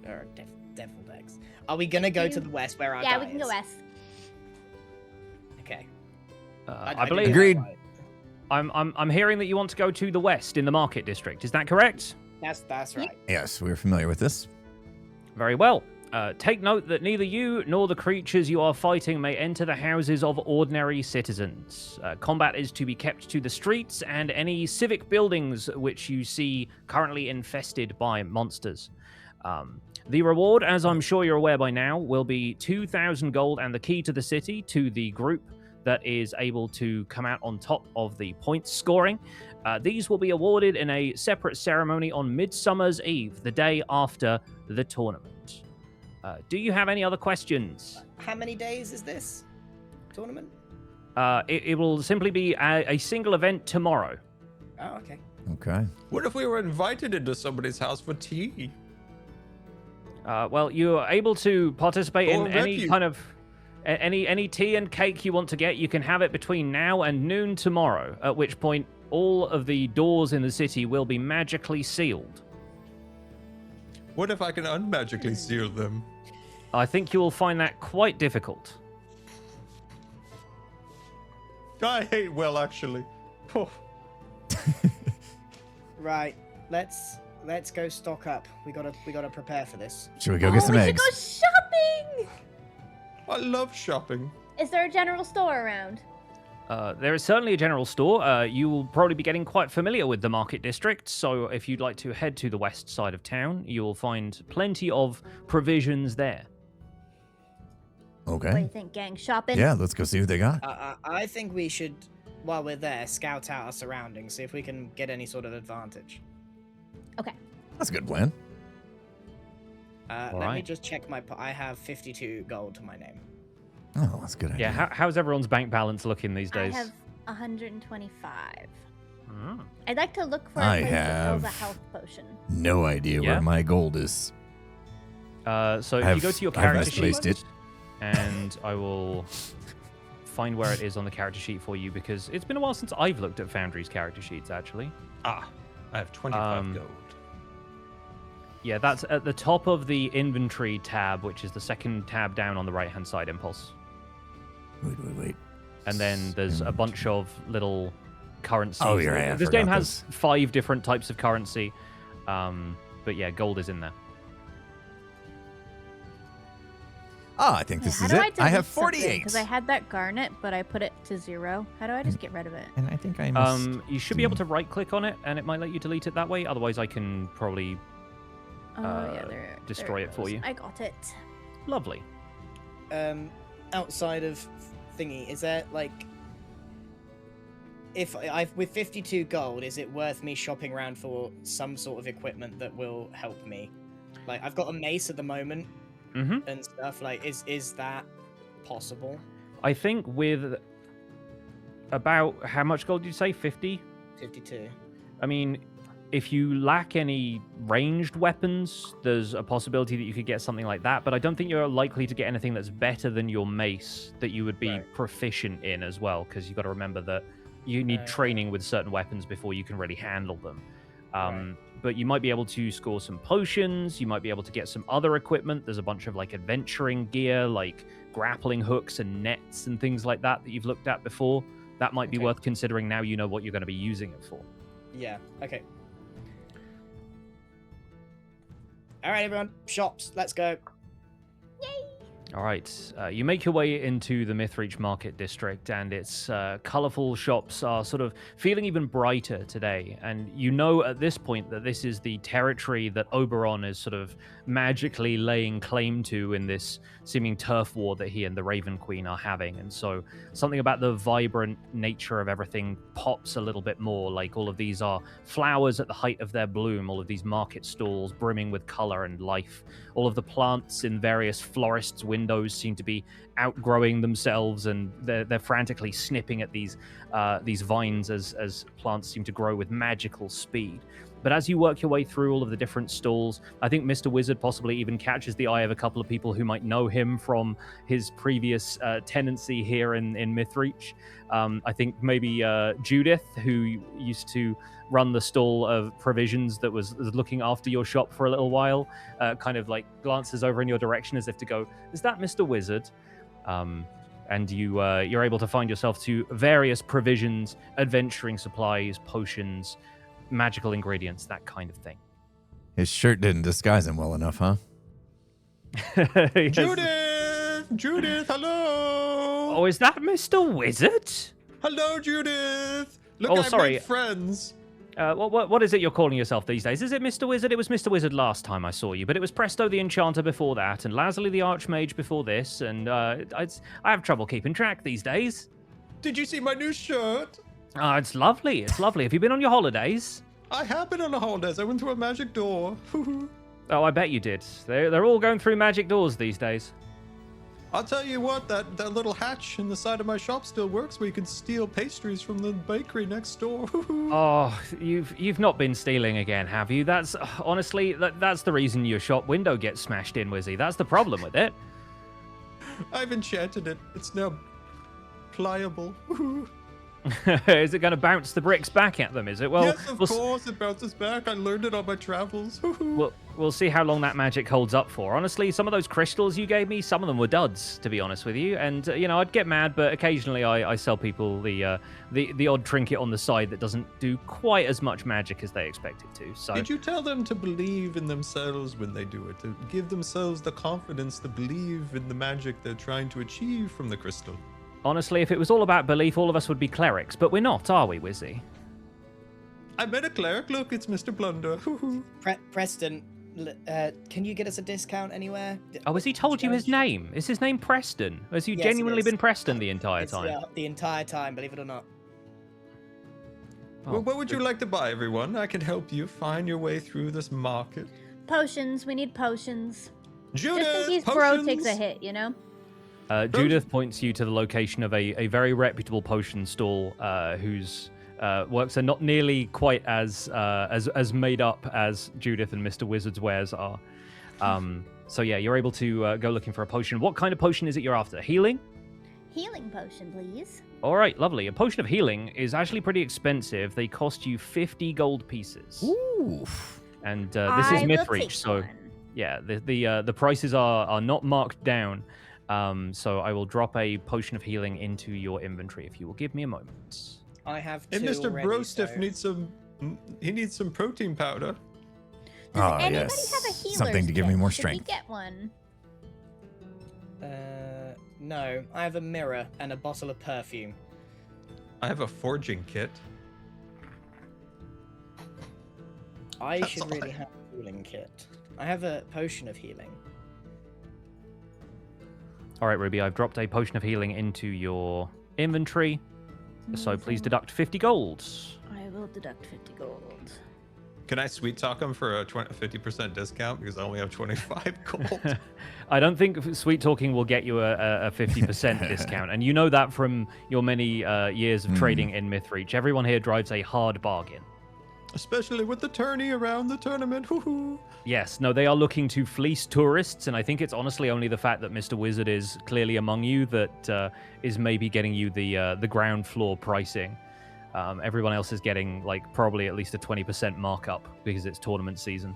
Or deviled eggs. Are we gonna go to the west where our Yeah, guy we can is? go west. Okay. I believe Agreed. I'm hearing that you want to go to the west in the Market District. Is that correct? That's right. Yes, we're familiar with this. Very well. Take note that neither you nor the creatures you are fighting may enter the houses of ordinary citizens. Combat is to be kept to the streets and any civic buildings which you see currently infested by monsters. The reward, as I'm sure you're aware by now, will be 2,000 gold and the key to the city to the group that is able to come out on top of the points scoring. These will be awarded in a separate ceremony on Midsummer's Eve, the day after the tournament. Do you have any other questions? How many days is this tournament? It will simply be a single event tomorrow. Oh, okay. Okay. What if we were invited into somebody's house for tea? Well, you are able to participate Or in any refuge. kind of any tea and cake you want to get. You can have it between now and noon tomorrow, at which point all of the doors in the city will be magically sealed. What if I can unmagically seal them? I think you will find that quite difficult. I hate Will, actually. Oh. Right. Let's go stock up. We gotta prepare for this. Should we go get some we eggs? should go shopping. I love shopping. Is there a general store around? There is certainly a general store. You will probably be getting quite familiar with the market district, so if you'd like to head to the west side of town, you will find plenty of provisions there. What do Okay. you think, gang? Shopping? Yeah, let's go see what they got. I think we should, while we're there, scout out our surroundings, see if we can get any sort of advantage. Okay. That's a good plan. Let me Alright. just check I have 52 gold to my name. Oh, that's a good idea. Yeah, how's everyone's bank balance looking these I days? have 125. Mm. I'd like to look for I a place that sells a have- health potion. No idea Yeah? where my gold is. So if you go to your I've character misplaced sheet, it. and I will find where it is on the character sheet for you, because it's been a while since I've looked at Foundry's character sheets, actually. I have 25 Um, gold. Yeah, that's at the top of the inventory tab, which is the second tab down on the right-hand side, Impulse. Wait. And then there's a bunch of little currencies. Oh, you're right, I This game forgot has 5 different types of currency, but yeah, gold is in there. Oh, I think this How is do it. I have 48. Because I had that garnet, but I put it to 0. How do I just get rid of it? And I think I missed. You should be able to right-click on it, and it might let you delete it that way. Otherwise, I can probably... Oh, yeah, there. destroy there it for goes. you. I got it. Lovely. Outside of thingy, is there like, if I've with 52 gold, is it worth me shopping around for some sort of equipment that will help me? Like, I've got a mace at the moment Mm-hmm. and stuff. Like, is that possible? I think with about... How much gold did you say? 50? 52. I mean, if you lack any ranged weapons, there's a possibility that you could get something like that, but I don't think you're likely to get anything that's better than your mace that you would be Right. proficient in as well, because you've got to remember that you need Right. training with certain weapons before you can really handle them. Right. But you might be able to score some potions, you might be able to get some other equipment. There's a bunch of like adventuring gear, like grappling hooks and nets and things like that that you've looked at before. That might be Okay. worth considering now you know what you're going to be using it for. Yeah. Okay. All right, everyone. Shops. Let's go. All right, you make your way into the Mythreach Market District, and its colorful shops are sort of feeling even brighter today. And you know at this point that this is the territory that Oberon is sort of magically laying claim to in this seeming turf war that he and the Raven Queen are having. And so something about the vibrant nature of everything pops a little bit more. Like all of these are flowers at the height of their bloom, all of these market stalls brimming with color and life. All of the plants in various florists' windows seem to be outgrowing themselves, and they're frantically snipping at these vines as plants seem to grow with magical speed. But as you work your way through all of the different stalls, I think Mr. Wizard possibly even catches the eye of a couple of people who might know him from his previous tenancy here in Mythreach. I think maybe Judith, who used to run the stall of provisions that was looking after your shop for a little while, kind of like glances over in your direction as if to go, is that Mr. Wizard? And you're able to find yourself to various provisions, adventuring supplies, potions, magical ingredients, that kind of thing. His shirt didn't disguise him well enough, huh? Yes. Judith, hello. Oh, is that Mr. Wizard? Hello, Judith. Look, Oh, I sorry. made friends. What is it you're calling yourself these days? Is it Mr. Wizard? It was Mr. Wizard last time I saw you, but it was Presto the Enchanter before that, and Lazuli the Archmage before this, and I have trouble keeping track these days. Did you see my new shirt? Oh, it's lovely. It's lovely. Have you been on your holidays? I have been on a holidays. I went through a magic door. Oh, I bet you did. They're all going through magic doors these days. I'll tell you what, that little hatch in the side of my shop still works, where you can steal pastries from the bakery next door. Oh, you've not been stealing again, have you? That's honestly that's the reason your shop window gets smashed in, Wizzy. That's the problem with it. I've enchanted it. It's now pliable. Is it going to bounce the bricks back at them? Is it? Well, Yes, of course, it bounces back. I learned it on my travels. We'll see how long that magic holds up for. Honestly, some of those crystals you gave me, some of them were duds, to be honest with you. And I'd get mad, but occasionally I sell people the odd trinket on the side that doesn't do quite as much magic as they expect it to. So Did you tell them to believe in themselves when they do it? To give themselves the confidence to believe in the magic they're trying to achieve from the crystal? Honestly, if it was all about belief, all of us would be clerics, but we're not, are we, Wizzy? I met a cleric. Look, it's Mr. Blunder. Preston, can you get us a discount anywhere? Oh, has he told you his name? Is his name Preston? Has he Yes, it genuinely is. been Preston the entire It's, time? the entire time, believe it or not. Oh, Well, what would you like to buy, everyone? I can help you find your way through this market. Potions. We need potions. Judith, Just in case potions! Bro takes a hit, you know? Judith points you to the location of a very reputable potion stall whose works are not nearly quite as made up as Judith and Mr. Wizard's wares are. So yeah, you're able to go looking for a potion. What kind of potion is it you're after? Healing? Healing potion, please. All right, lovely. A potion of healing is actually pretty expensive. They cost you 50 gold pieces. Ooh. And this is I will Mythreach, take so one. yeah, the prices are not marked down. So I will drop a potion of healing into your inventory if you will give me a moment. I have two And Mr. already, Brostiff so- needs some. He needs some protein powder. Does Ah, anybody yes. have a healer's Something to give me kit? more Should strength. we get one? No, I have a mirror and a bottle of perfume. I have a forging kit. I That's should all really I- have a healing kit. I have a potion of healing. All right, Ruby, I've dropped a potion of healing into your inventory. So please Amazing. deduct 50 gold. I will deduct 50 gold. Can I sweet talk him for a 50% discount because I only have 25 gold? I don't think sweet talking will get you a 50% discount, and you know that from your many years of trading in Mythreach. Everyone here drives a hard bargain. Especially with the tourney around the tournament. Woohoo! Yes, no, they are looking to fleece tourists, and I think it's honestly only the fact that Mr. Wizard is clearly among you that is maybe getting you the ground floor pricing. Everyone else is getting like probably at least a 20% markup because it's tournament season.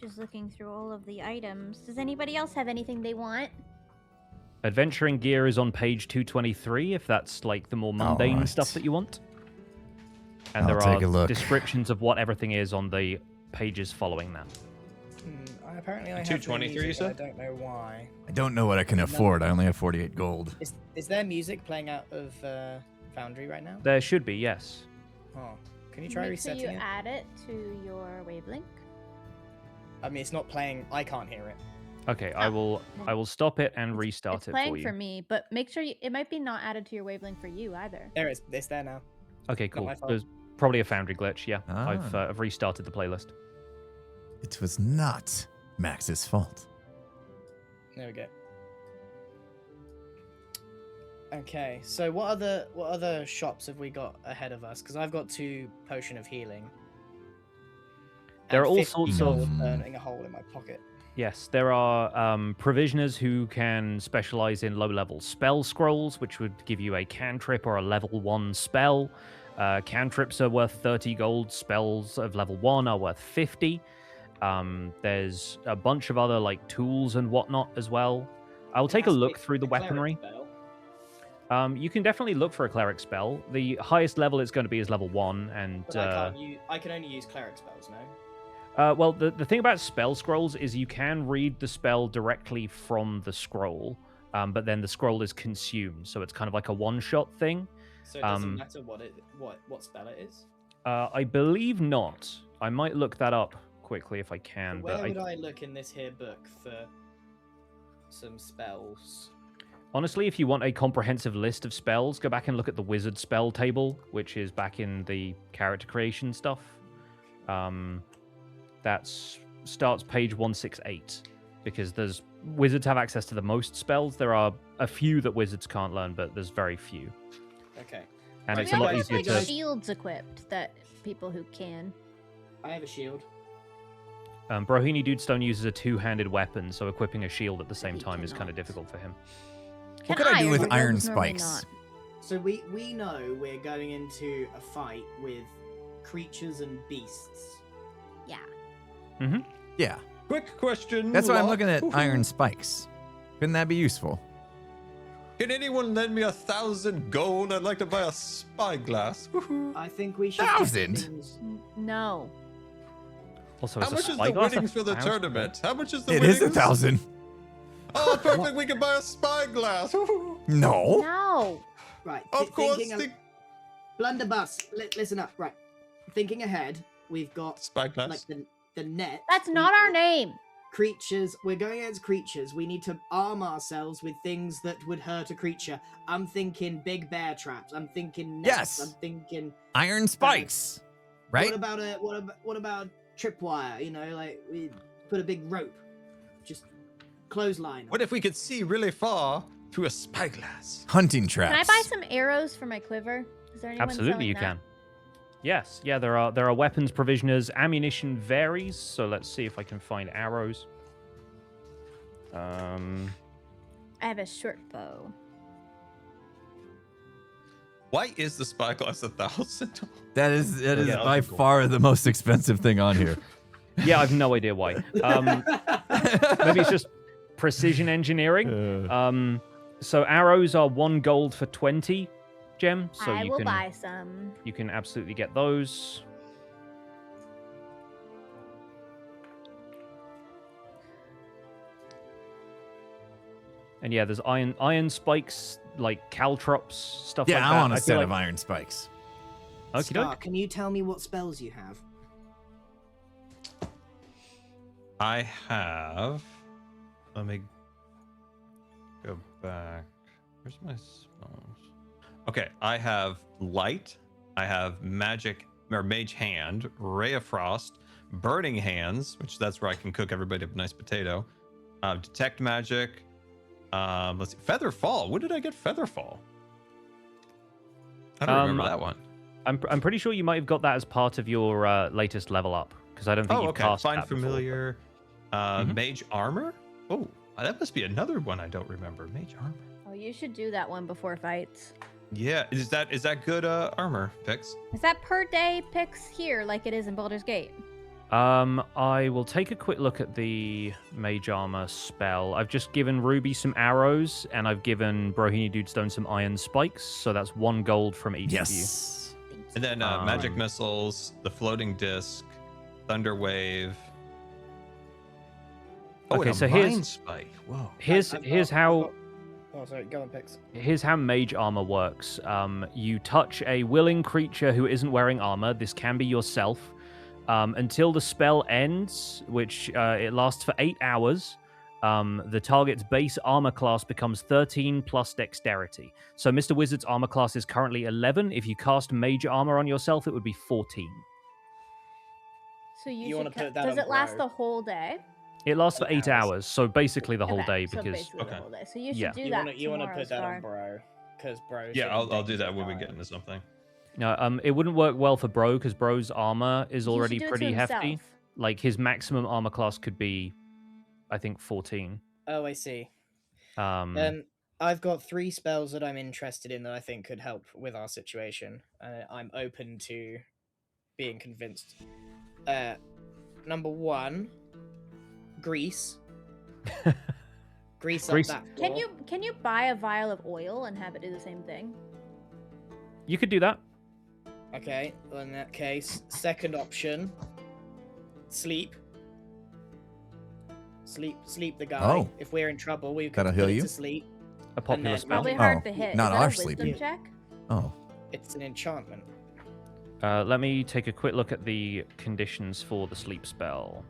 Just looking through all of the items. Does anybody else have anything they want? Adventuring gear is on page 223 if that's like the more mundane Alright. stuff that you want. And I'll there take a are look. descriptions of what everything is on the pages following that. Apparently I have 223, no you music, said? but I don't know why. I don't know what I can afford. I only have 48 gold. Is there music playing out of Foundry right now? There should be, yes. Oh, can you try Make sure resetting you it? add it to your wavelink. I mean, it's not playing. I can't hear it. Okay, I will stop it and restart It's it playing for you. for me, but make sure it might be not added to your wavelength for you either. There it is. It's there now. Okay, Not cool. my fault. There's probably a Foundry glitch, yeah. Ah. I've restarted the playlist. It was not Max's fault. There we go. Okay, so what other shops have we got ahead of us? Because I've got 2 potion of healing. There and are all 50 sorts gold of- burning a hole in my pocket. Yes, there are provisioners who can specialize in low-level spell scrolls, which would give you a cantrip or a level 1 spell. Cantrips are worth 30 gold. Spells of level 1 are worth 50. There's a bunch of other like tools and whatnot as well. I'll take a look through the weaponry. You can definitely look for a cleric spell. The highest level it's going to be is level 1, and But I can only use cleric spells, no? well, the thing about spell scrolls is you can read the spell directly from the scroll, but then the scroll is consumed, so it's kind of like a one-shot thing. So it doesn't matter what spell it is. I believe not. I might look that up quickly if I can. Where But would I look in this here book for some spells? honestly, if you want a comprehensive list of spells, go back and look at the wizard spell table, which is back in the character creation stuff. That starts page 168, because wizards have access to the most spells. There are a few that wizards can't learn, but there's very few. Okay. And Right, it's We a lot also easier have to... like shields equipped that people who can. I have a shield. Brohini Dudestone uses a two-handed weapon, so equipping a shield at the same He time is kind of cannot. difficult for him. What could I do with but iron those normally spikes? not. So we know we're going into a fight with creatures and beasts. Yeah. Yeah, Quick question. that's why I'm Locke. looking at Woohoo. iron spikes. Couldn't that be useful? Can anyone lend me 1,000 gold? I'd like to buy a spyglass. Woohoo. I think we should. 1,000? No. Also, How is a much is the spyglass winnings for the 1,000? tournament? How much is the It winnings? is 1,000. Oh, perfect. We can buy a spyglass. No. No. Right. Of course. Blunderbuss. Listen up. Right. Thinking ahead, we've got Spyglass. like the net. That's not our name. Creatures. We're going against creatures. We need to arm ourselves with things that would hurt a creature. I'm thinking big bear traps. I'm thinking nets. Yes. I'm thinking Iron spikes. Right? What about tripwire? You know, like we put a big rope, just clothesline. What if we could see really far through a spyglass? Hunting traps. Can I buy some arrows for my quiver? Is there anyone Absolutely, selling you that? can. Yes, yeah, there are weapons provisioners. Ammunition varies, so let's see if I can find arrows. I have a short bow. Why is the spyglass 1,000? That is Yeah, by cool. far the most expensive thing on here. Yeah, I've no idea why. Maybe it's just precision engineering. So arrows are 1 gold for 20 gem. So I you will can buy some. you can absolutely get those. And yeah, there's iron spikes, like caltrops, stuff Yeah, like I that. want a feel set like... of iron spikes. Okey Scar, doke. can you tell me what spells you have? I have. Let me go back. Where's my spells? Okay, I have light. I have magic or mage hand, ray of frost, burning hands, which that's where I can cook everybody a nice potato. Detect magic. Let's see, feather fall. When did I get feather fall? I don't remember that one. I'm pretty sure you might have got that as part of your latest level up, because I don't think Oh, you've okay. cast Find that before. familiar. Mage armor. Oh, that must be another one I don't remember. Mage armor. Oh, you should do that one before fights. Yeah, is that good armor, Pix? Is that per day picks here like it is in Baldur's Gate? I will take a quick look at the mage armor spell. I've just given Ruby some arrows, and I've given Brohini Dudestone some iron spikes, so that's 1 gold from each of you. Yes. And then magic missiles, the floating disc, thunder wave. Oh, Okay, and a so mind spike. Whoa. Here's how Oh, sorry. Go on, Pix. Here's how mage armor works. You touch a willing creature who isn't wearing armor. This can be yourself. Until the spell ends, which it lasts for 8 hours, the target's base armor class becomes 13 plus dexterity. So Mr. Wizard's armor class is currently 11. If you cast mage armor on yourself, it would be 14. So you You should wanna put that does on it last Bro? the whole day? It lasts for 8 hours. hours, so basically the whole Okay, day, so because basically the Okay. whole day. So you should Yeah. do You that want to tomorrow, put that Scar. on Bro, because Bro. Yeah, I'll do that when we get into something. it wouldn't work well for Bro, because Bro's armor is He should already do it to pretty hefty. himself. Like, his maximum armor class could be, I think, 14. Oh, I see. Um, I've got 3 spells that I'm interested in that I think could help with our situation. I'm open to being convinced. Number 1, grease. Grease up Grease. that Can floor. you buy a vial of oil and have it do the same thing? you could do that. Okay, well, in that case, second option, sleep. Sleep the guy. Oh. If we're in trouble, we That'll can heal put it you? to sleep. A popular then- spell. Probably Oh, hard to hit. not Is that our a wisdom sleeping. check? Oh. It's an enchantment. Let me take a quick look at the conditions for the sleep spell.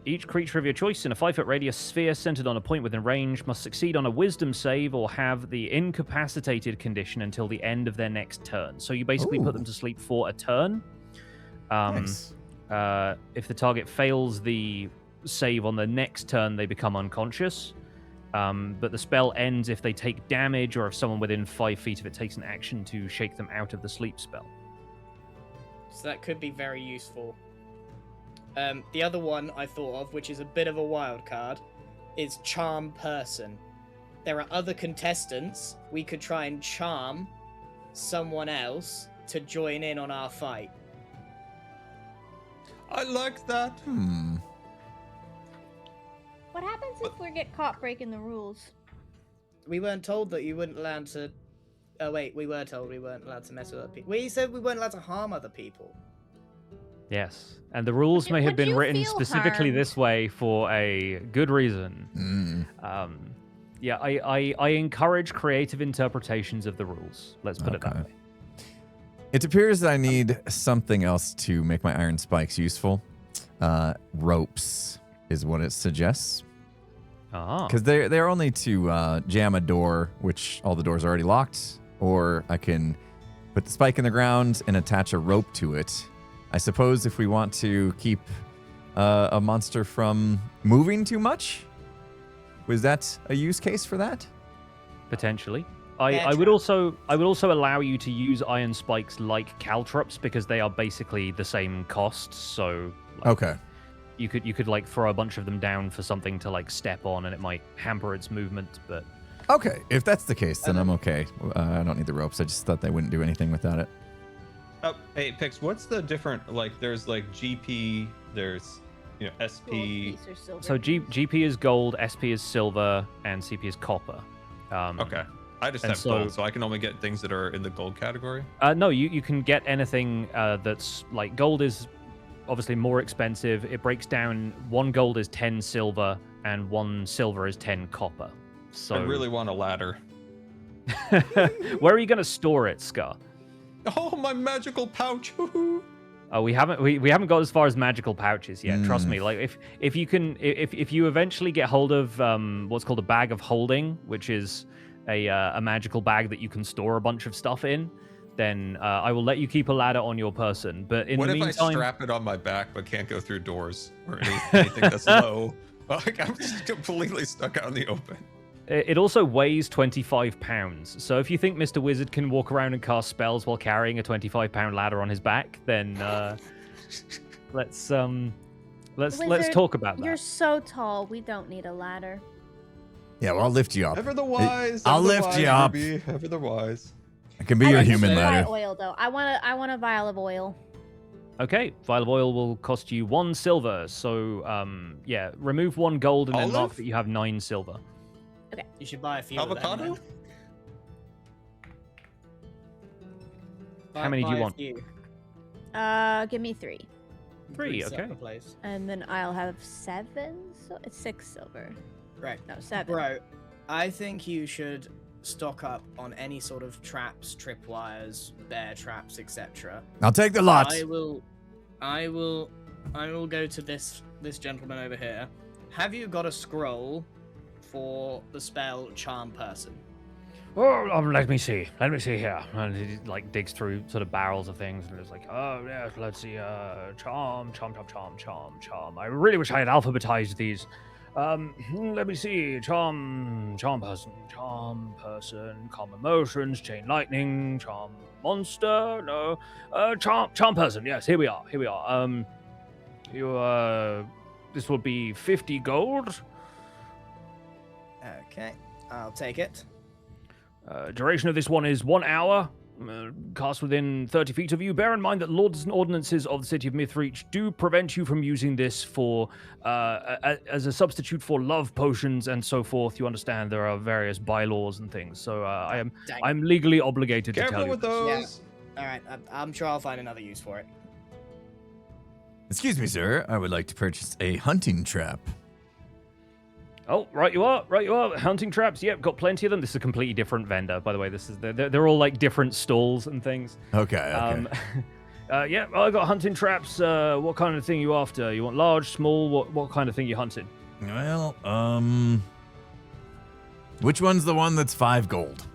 Each creature of your choice in a 5-foot radius sphere centered on a point within range must succeed on a wisdom save or have the incapacitated condition until the end of their next turn. So you basically put them Ooh. to sleep for a turn. Nice. If the target fails the save on the next turn, they become unconscious. But the spell ends if they take damage or if someone within 5 feet of it takes an action to shake them out of the sleep spell. So that could be very useful. The other one I thought of, which is a bit of a wild card, is charm person. There are other contestants. We could try and charm someone else to join in on our fight. I like that. What happens if we get caught breaking the rules? We weren't told that you weren't allowed to. Oh wait, we were told we weren't allowed to mess with other people. We said we weren't allowed to harm other people. Yes, and the rules may have Would been you written feel specifically harmed? this way for a good reason. Mm. Yeah, I encourage creative interpretations of the rules. Let's put it that Okay. way. It appears that I need something else to make my iron spikes useful. Ropes is what it suggests. Ah, Because they're only to jam a door, which all the doors are already locked, or I can put the spike in the ground and attach a rope to it. I suppose if we want to keep a monster from moving too much, was that a use case for that? potentially. Bear I would trap. also allow you to use iron spikes like caltrops because they are basically the same cost. So like, Okay. you could like throw a bunch of them down for something to like step on, and it might hamper its movement. But Okay. If that's the case, then I'm okay. I don't need the ropes. I just thought they wouldn't do anything without it. Hey, Pix, what's the different, like, there's, like, GP, there's, SP. so GP is gold, SP is silver, and CP is copper. Okay. I just And have so- gold, so I can only get things that are in the gold category. No, you can get anything that's like gold is obviously more expensive. It breaks down 1 gold is 10 silver and 1 silver is 10 copper. So I really want a ladder. where are you going to store it, Scar? Oh, my magical pouch. Woohoo. Oh, we haven't got as far as magical pouches yet. Trust me. Like if you eventually get hold of what's called a bag of holding, which is a magical bag that you can store a bunch of stuff in, then I will let you keep a ladder on your person. But in What the if I meantime, strap it on my back but can't go through doors or anything that's low? Like, I'm just completely stuck out in the open. it also weighs 25 pounds. So if you think Mr. Wizard can walk around and cast spells while carrying a 25-pound ladder on his back, then let's Wizard, talk about that. You're so tall. We don't need a ladder. Yeah, well, I'll lift you up. Ever the wise. I'll ever the lift wise, you up. Ruby, Ever the wise. I can be I your want human to try ladder. oil though. I want a vial of oil. Okay, vial of oil will cost you 1 silver. So yeah, remove 1 gold and then mark Olive? that you have 9 silver. You should buy a few Avocado? of them. then. How many do you Buy a want? few. Give me 3, 3, Grease up okay. the place. and then I'll have 7. So it's 6 silver. Right. No, 7. Bro, I think you should stock up on any sort of traps, tripwires, bear traps, etc. I'll take the lot. I will go to this gentleman over here. Have you got a scroll for the spell Charm Person? Oh, let me see here. And he like digs through sort of barrels of things, and it's like, oh yeah, let's see, charm. I really wish I had alphabetized these. Let me see, charm person, calm emotions, chain lightning, charm monster, no, charm person. Yes, here we are. This will be 50 gold. Okay, I'll take it. Duration of this one is 1 hour. Cast within 30 feet of you. Bear in mind that laws and ordinances of the city of Mythreach do prevent you from using this for as a substitute for love potions and so forth. You understand there are various bylaws and things. So Dang. I'm legally obligated to tell Careful you. with this. those. All right, I'm sure I'll find another use for it. Excuse me, sir. I would like to purchase a hunting trap. Oh, right you are. Hunting traps. Yep, got plenty of them. This is a completely different vendor, by the way. This is they're all like different stalls and things. Okay. Yeah, I got hunting traps. What kind of thing you after? You want large, small? What kind of thing you hunting? Well, which one's the one that's 5 gold?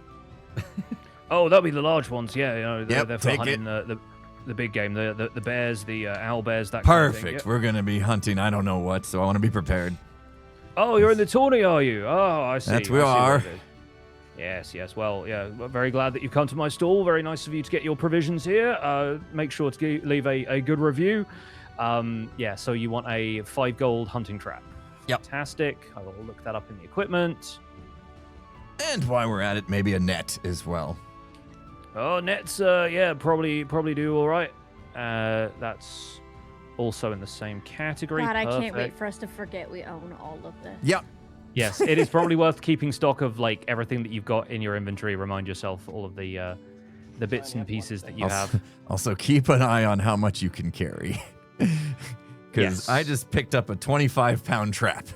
Oh, that'll be the large ones. Yeah, you know, Yep, they're for take hunting the big game, the bears, the owl bears. That kind of thing. Perfect. Yep. We're gonna be hunting. I don't know what, so I want to be prepared. Oh, you're in the tourney, are you? Oh, I see. That we I see what are. it is. Yes. Well, yeah. We're very glad that you've come to my stall. Very nice of you to get your provisions here. Make sure to leave a good review. Yeah. So you want a 5 gold hunting trap? Yep. Fantastic. I will look that up in the equipment. And while we're at it, maybe a net as well. Oh, nets. Yeah, probably do all right. That's also in the same category. God, I can't wait Perfect. for us to forget we own all of this. Yep. Yes, it is probably worth keeping stock of like everything that you've got in your inventory. Remind yourself all of the bits and pieces that you have. Also, keep an eye on how much you can carry. Because I just picked up a 25-pound trap.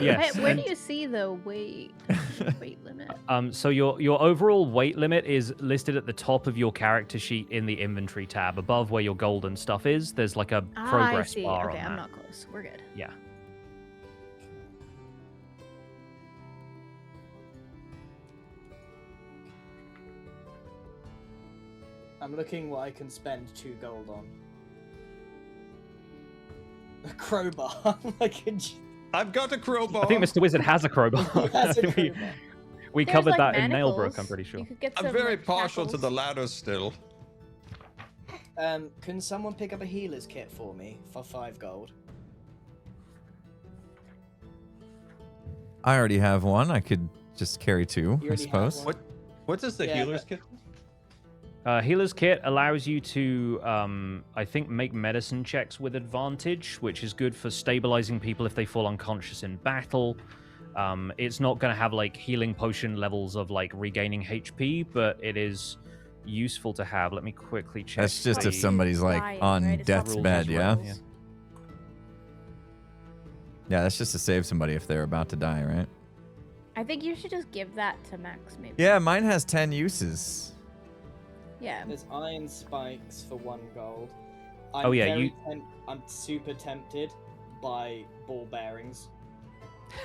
Yes. Where do you see the weight limit? So your overall weight limit is listed at the top of your character sheet in the inventory tab, above where your gold and stuff is. There's like a progress I see. bar Okay, on I'm that. not close. We're good. Yeah. I'm looking what I can spend 2 gold on. A crowbar. I've got a crowbar. I think Mr. Wizard has a crowbar. He has a we crowbar. we There's, covered like, that in manacles. Nailbrook, I'm pretty sure. You could get I'm some, very like, partial to shackles. the ladder still. Can someone pick up a healer's kit for me for 5 gold? I already have one. I could just carry 2, You I already have suppose. one? What does the Yeah, healer's but- kit? Healer's Kit allows you to, I think, make medicine checks with advantage, which is good for stabilizing people if they fall unconscious in battle. It's not going to have, like, healing potion levels of, like, regaining HP, but it is useful to have. Let me quickly check. That's just the- if somebody's like Dying, on right? It's not death's rules bed, as yeah? well, yeah. Yeah, that's just to save somebody if they're about to die, right? I think you should just give that to Max, maybe. Yeah, mine has 10 uses. Yeah. There's iron spikes for 1 gold. Oh, yeah, I'm super tempted by ball bearings.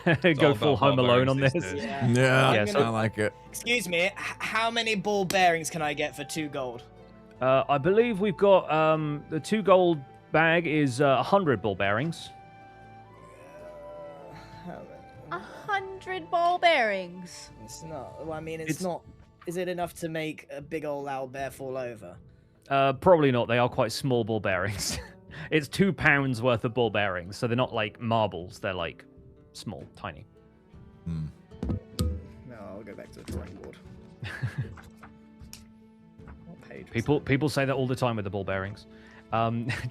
Go all full about Home Alone on barbarians this. these days. Yeah, Yes, I like it. Excuse me, how many ball bearings can I get for 2 gold? I believe we've got the 2 gold bag is 100 ball bearings. How many? 100 ball bearings. It's not. Well, I mean, it's It's- not. Is it enough to make a big old owlbear fall over? Probably not. They are quite small ball bearings. It's 2 pounds worth of ball bearings, so they're not like marbles. They're like small, tiny. Hmm. No, I'll go back to the drawing board. What page was People say that all the time with the ball bearings.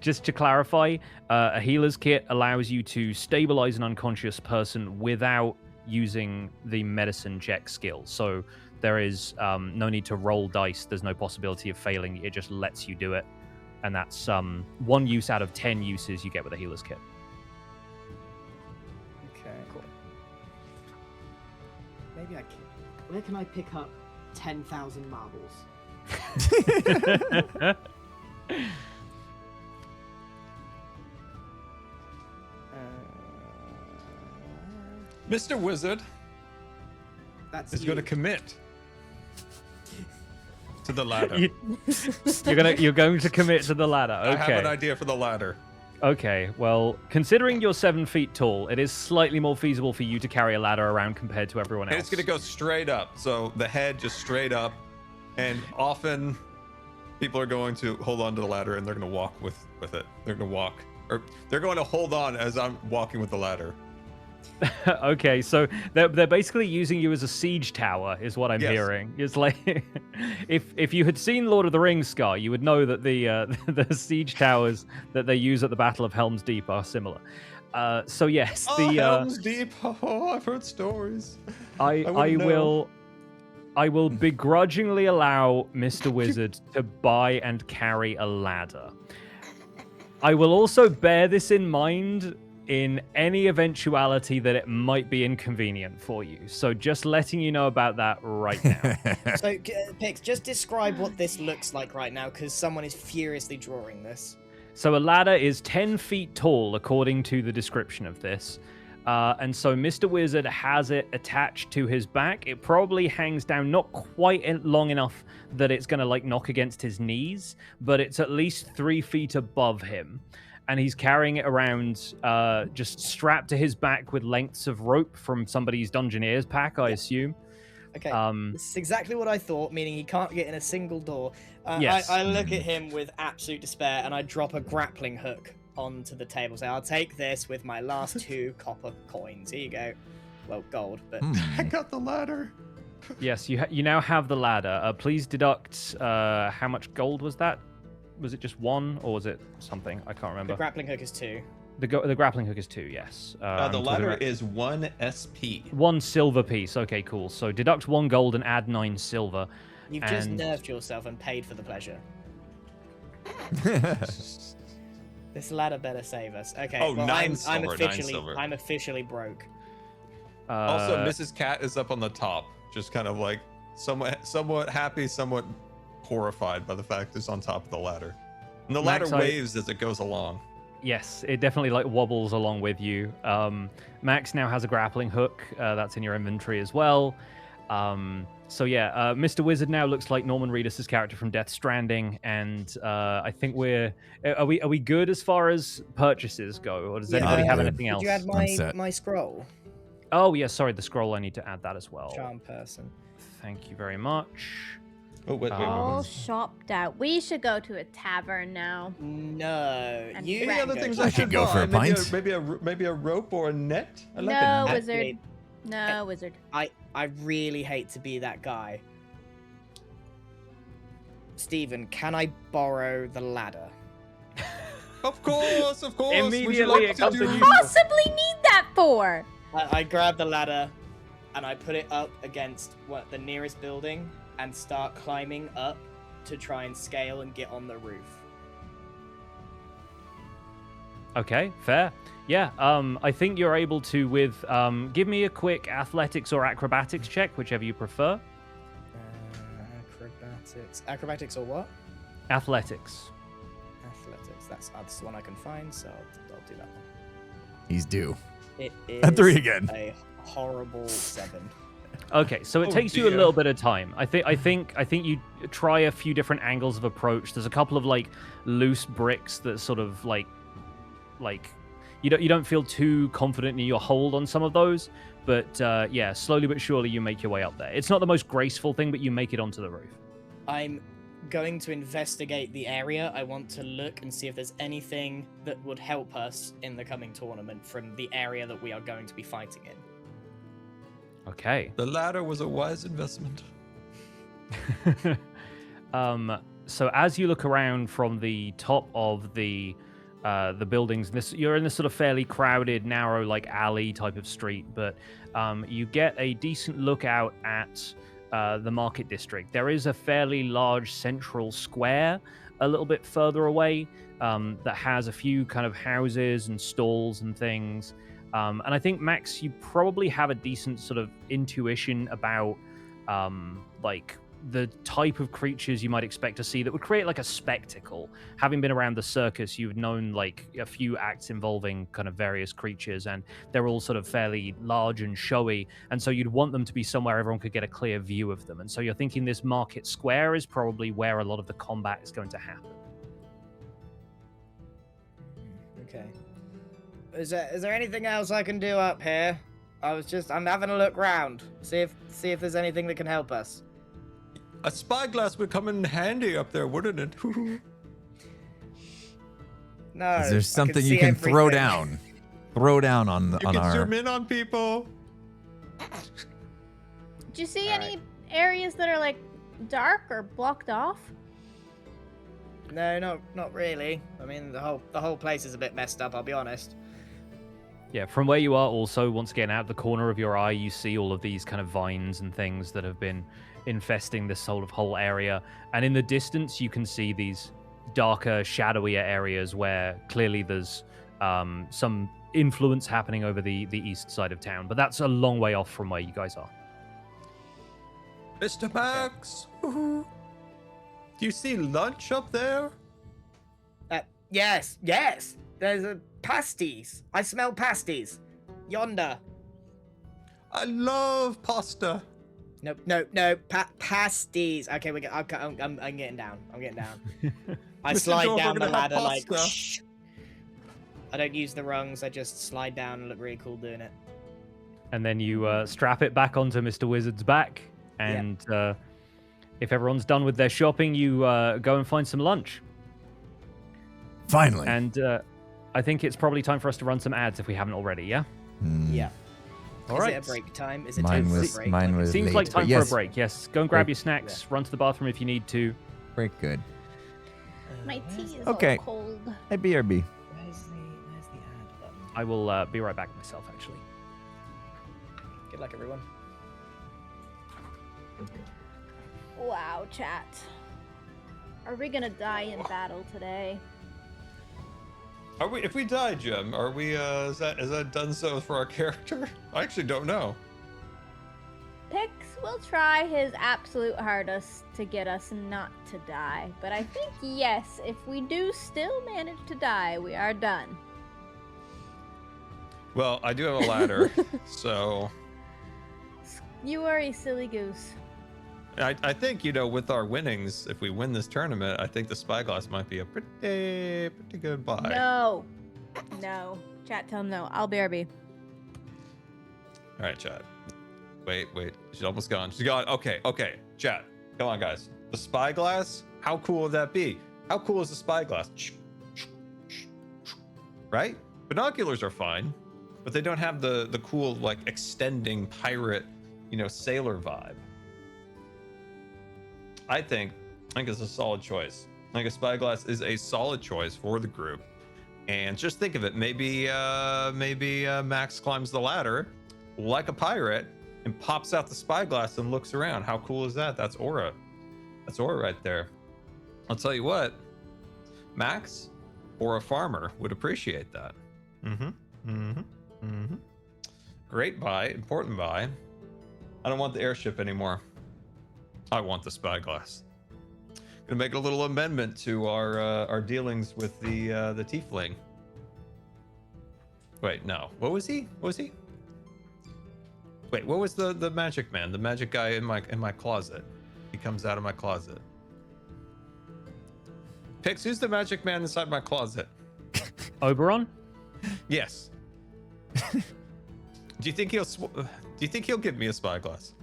Just to clarify, a healer's kit allows you to stabilize an unconscious person without using the medicine check skill. So there is no need to roll dice. There's no possibility of failing. It just lets you do it. And that's 1 use out of 10 uses you get with a healer's kit. Okay, cool. Maybe I can. Where can I pick up 10,000 marbles? Mr. Wizard That's is you. going to commit to the ladder. You're going to commit to the ladder. I have Okay. an idea for the ladder. Okay, well, considering you're 7 feet tall, it is slightly more feasible for you to carry a ladder around compared to everyone else. And it's going to go straight up. So the head just straight up. And often people are going to hold on to the ladder and they're going to walk with it. They're going to walk. Or they're going to hold on as I'm walking with the ladder. Okay, so they're basically using you as a siege tower, is what I'm Yes. hearing. It's like if you had seen Lord of the Rings, Scar, you would know that the the siege towers that they use at the Battle of Helm's Deep are similar. So yes, Oh, Helm's Deep. Oh, I've heard stories. I wouldn't know. will begrudgingly allow Mr. Wizard to buy and carry a ladder. I will also bear this in mind in any eventuality that it might be inconvenient for you. So just letting you know about that right now. So, Pix, just describe what this looks like right now, because someone is furiously drawing this. So a ladder is 10 feet tall, according to the description of this. And so Mr. Wizard has it attached to his back. It probably hangs down not quite long enough that it's going to like knock against his knees, but it's at least 3 feet above him. And he's carrying it around just strapped to his back with lengths of rope from somebody's Dungeoneer's pack, I assume. Okay, Um, this is exactly what I thought, meaning he can't get in a single door. Yes. I look at him with absolute despair, and I drop a grappling hook onto the table. So I'll take this with my last 2 copper coins. Here you go. Well, gold, but I got the ladder. Yes, you now have the ladder. Please deduct how much gold was that? Was it just 1 or was it something? I can't the remember. grappling hook is 2. The grappling hook is 2, yes. The I'm talking ladder about is 1 SP. 1 silver piece. Okay, cool. So deduct 1 gold and add 9 silver. You've just And- nerfed yourself and paid for the pleasure. This ladder better save us. Okay. Oh, well, 9 I'm silver, 9 officially silver. I'm officially broke. Also, Mrs. Cat is up on the top, just kind of like somewhat happy, somewhat horrified by the fact it's on top of the ladder. And the Max, ladder waves as it goes along. Yes, it definitely like wobbles along with you. Max now has a grappling hook that's in your inventory as well. So yeah, Mr. Wizard now looks like Norman Reedus' character from Death Stranding, and I think are we good as far as purchases go, or does anybody have anything else? Did you add I'm set. my scroll? Oh yeah, sorry, the scroll. I need to add that as well. Charm person. Thank you very much. Oh, wait. All shopped out. We should go to a tavern now. No, And you. Any other go things to I I should should go for a buy? pint. Maybe a rope or a net? I like No, a net. wizard. Actually, No, wizard. I really hate to be that guy. Steven, can I borrow the ladder? Of course. Would you Immediately like it to comes do- in Possibly need that for. I grab the ladder and I put it up against the nearest building and start climbing up to try and scale and get on the roof. Okay, fair. Yeah, I think you're able to with give me a quick athletics or acrobatics check, whichever you prefer. Acrobatics or what? Athletics. Athletics. That's the one I can find, so I'll do that one. He's due. It A 3 is again. a horrible 7. Okay, so it Oh, takes you a dear. little bit of time. I think you try a few different angles of approach. There's a couple of like loose bricks that sort of like you don't feel too confident in your hold on some of those, but yeah, slowly but surely you make your way up there. It's not the most graceful thing, but you make it onto the roof. I'm going to investigate the area. I want to look and see if there's anything that would help us in the coming tournament from the area that we are going to be fighting in. Okay. The ladder was a wise investment. So as you look around from the top of the buildings, you're in this sort of fairly crowded, narrow, like alley type of street, but you get a decent look out at the market district. There is a fairly large central square a little bit further away that has a few kind of houses and stalls and things. And I think, Max, you probably have a decent sort of intuition about like the type of creatures you might expect to see that would create like a spectacle. Having been around the circus, you've known like a few acts involving kind of various creatures, and they're all sort of fairly large and showy, and so you'd want them to be somewhere everyone could get a clear view of them. And so you're thinking this market square is probably where a lot of the combat is going to happen. Okay. Is there anything else I can do up here? I'm having a look round. See if there's anything that can help us. A spyglass would come in handy up there, wouldn't it? No. Is there something see you can throw everything. down? Throw down on You on can our. zoom in on people. Did you see All any areas that are like dark or blocked off? No, not really. I mean, the whole place is a bit messed up, I'll be honest. Yeah, from where you are also, once again, out the corner of your eye, you see all of these kind of vines and things that have been infesting this sort of whole area. And in the distance, you can see these darker, shadowier areas where clearly there's some influence happening over the east side of town. But that's a long way off from where you guys are. Mr. Max. Do you see lunch up there? Yes. There's a pasties. I smell pasties. Yonder. I love pasta. No. Pasties. Okay, I'm getting down. I Mr. slide Dwarf, down we're the gonna have ladder like. pasta. Shh. I don't use the rungs. I just slide down and look really cool doing it. And then you strap it back onto Mr. Wizard's back. And if everyone's done with their shopping, you go and find some lunch. Finally. And I think it's probably time for us to run some ads if we haven't already, yeah? Yeah. All Is right. it a break time? Is it Mine time for was a break? mine was Seems late, like but time for yes, a break. Yes, go and grab Break. your snacks, run to the bathroom if you need to. Break good. My tea is Okay. all cold. Hey, BRB. Where's the ad button? I will be right back myself, actually. Good luck, everyone. Wow, chat. Are we gonna die in battle today? Are we? If we die, Jim, are we? Is that done so for our character? I actually don't know. Pix will try his absolute hardest to get us not to die, but I think yes, if we do still manage to die, we are done. Well, I do have a ladder, so You are a silly goose. I think, you know, with our winnings, if we win this tournament, I think the spyglass might be a pretty good buy. No. No. Chat, tell him no. I'll BRB. All right, chat. Wait. She's almost gone. She's gone. Okay. Chat. Come on, guys. The spyglass. How cool would that be? How cool is the spyglass? Right? Binoculars are fine, but they don't have the cool, like, extending pirate, you know, sailor vibe. I think it's a solid choice. I think a spyglass is a solid choice for the group. And just think of it. Maybe Max climbs the ladder like a pirate and pops out the spyglass and looks around. How cool is that? That's aura. That's aura right there. I'll tell you what, Max or a farmer would appreciate that. Great buy, important buy. I don't want the airship anymore. I want the spyglass. Gonna make a little amendment to our dealings with the tiefling. Wait, no. What was he? Wait, what was the magic man? The magic guy in my closet. He comes out of my closet. Pix, who's the magic man inside my closet? Oberon? Yes. Do you think he'll give me a spyglass?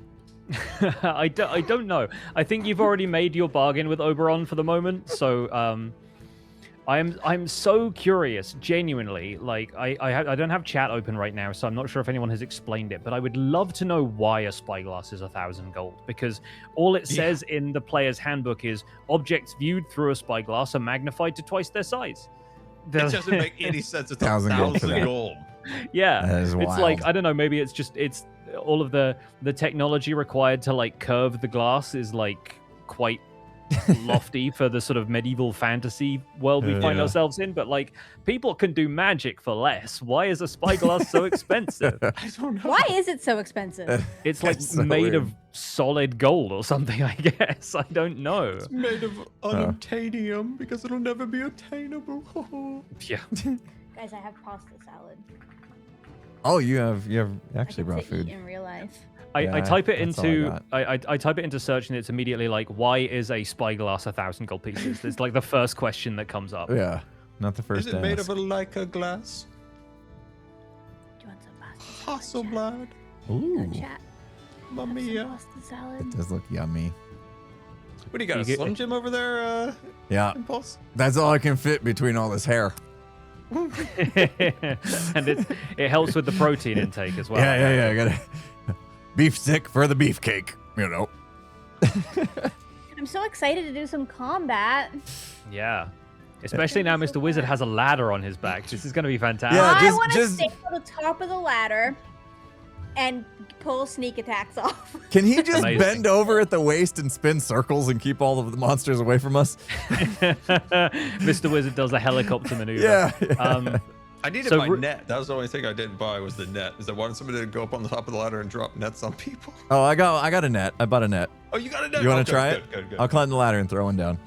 I don't know. I think you've already made your bargain with Oberon for the moment. So I'm so curious, genuinely. Like I don't have chat open right now, so I'm not sure if anyone has explained it. But I would love to know why a spyglass is 1,000 gold, because all it says in the player's handbook is objects viewed through a spyglass are magnified to twice their size. It doesn't make any sense. It's 1,000 gold for 1,000 that. gold. Yeah, That is it's wild. like, I don't know, maybe it's all of the technology required to like curve the glass is like quite lofty for the sort of medieval fantasy world we find Yeah. ourselves in, but like people can do magic for less. Why is a spyglass so expensive? I don't know. Why is it so expensive? It's like That's so made weird. of solid gold or something, I guess. I don't know. It's made of unobtainium because it'll never be attainable. Yeah. Guys, I have pasta salad. Oh, you have actually I brought get to food. eat in real life. I Yeah, type it that's all into I I type it into search and it's immediately like, why is a spyglass 1,000 gold pieces? It's like the first question that comes up. Yeah, not the first. Is it made ask. of a Leica glass? Do you want some pasta salad? Hasselblad? Ooh, Chat? Have Mamma some mia. pasta salad. it does look yummy. What do you got? You A get- Slim Jim over there, Yeah, Impulse? that's all I can fit between all this hair. And it helps with the protein intake as well. Yeah. I got to beef stick for the beefcake. You know. I'm so excited to do some combat. Yeah. Especially now That'd be so Mr. Wizard fun. has a ladder on his back. This is going to be fantastic. Yeah, I want to just- stay on the top of the ladder and pull sneak attacks off. Can he just Amazing. bend over at the waist and spin circles and keep all of the monsters away from us? Mr. Wizard does a helicopter maneuver. Yeah. I needed So my Ru- net. That was the only thing I didn't buy was the net. Is I wanted somebody to go up on the top of the ladder and drop nets on people. Oh, I got a net. I bought a net. Oh, you got a net? You want Oh, to try good, it? Good. I'll climb the ladder and throw one down.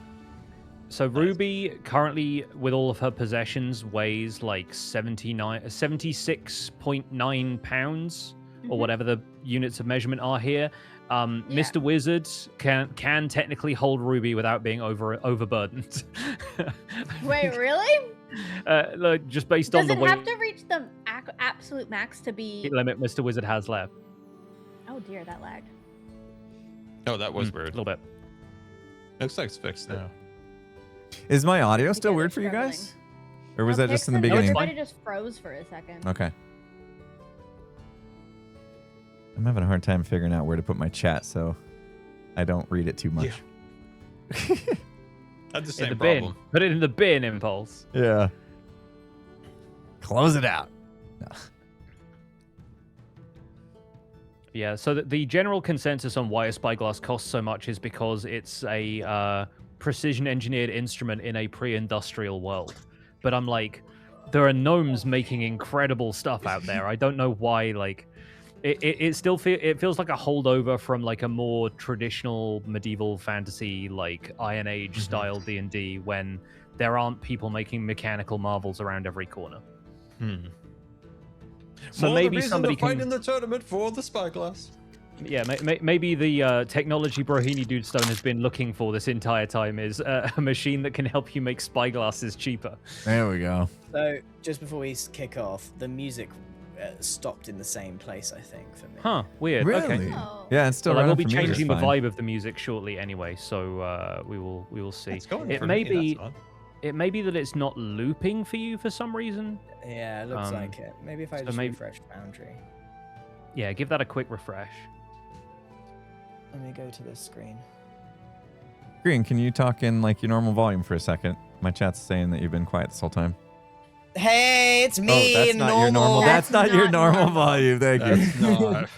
So Ruby currently, with all of her possessions, weighs like 76.9 pounds, or whatever the units of measurement are here. Mr. Wizard can technically hold Ruby without being overburdened. Wait, really? Like, just based Does on the it weight have to reach the absolute max to be... limit Mr. Wizard has left. Oh dear, that lagged. Oh, that was A weird. little bit. Looks like it's fixed now. Is my audio still Yeah, weird they're for you struggling. guys? Or was that just in the Pixar, beginning? Everybody just froze for a second. Okay. I'm having a hard time figuring out where to put my chat so I don't read it too much. That's the In same the problem. bin. Put it in the bin, Impulse. Yeah. Close it out. No. Yeah, so the general consensus on why a spyglass costs so much is because it's a precision engineered instrument in a pre-industrial world. But I'm like, there are gnomes making incredible stuff out there. I don't know why, like, it still feels like a holdover from like a more traditional medieval fantasy, like Iron Age style D&D, when there aren't people making mechanical marvels around every corner. So maybe somebody can fight can in the tournament for the spyglass. Yeah, maybe the technology Brohini Dudestone has been looking for this entire time is a machine that can help you make spyglasses cheaper. There we go. So, just before we kick off, the music stopped in the same place, I think, for me. Huh, weird. Really? Okay. Oh. Yeah, it's still Well, I will running be for me, changing the it's fine. vibe of the music shortly anyway, so we will see. It's going It for may me, be that's odd. it may be that it's not looping for you for some reason. Yeah, it looks like it. Maybe if I so just maybe- refresh Foundry. Yeah, give that a quick refresh. Let me go to this screen. Grian, can you talk in like your normal volume for a second? My chat's saying that you've been quiet this whole time. Hey, it's me. Oh, that's not your normal. That's That's not your not normal normal. volume. Thank you. That's not.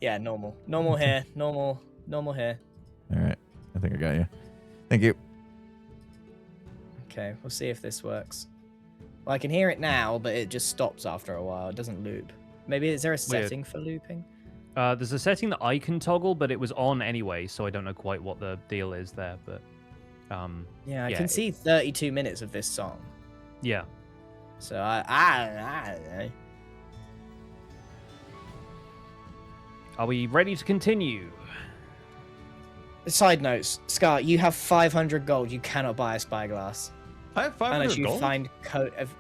Yeah, normal. Normal here. Normal here. All right. I think I got you. Thank you. Okay, we'll see if this works. Well, I can hear it now, but it just stops after a while. It doesn't loop. Maybe is there a setting for looping? There's a setting that I can toggle, but it was on anyway, so I don't know quite what the deal is there. But Yeah, I Yeah, can see 32 minutes of this song. yeah. So I don't know. Are we ready to continue? Side notes, Scar, you have 500 gold. You cannot buy a spyglass I have unless 500 you gold. find code of.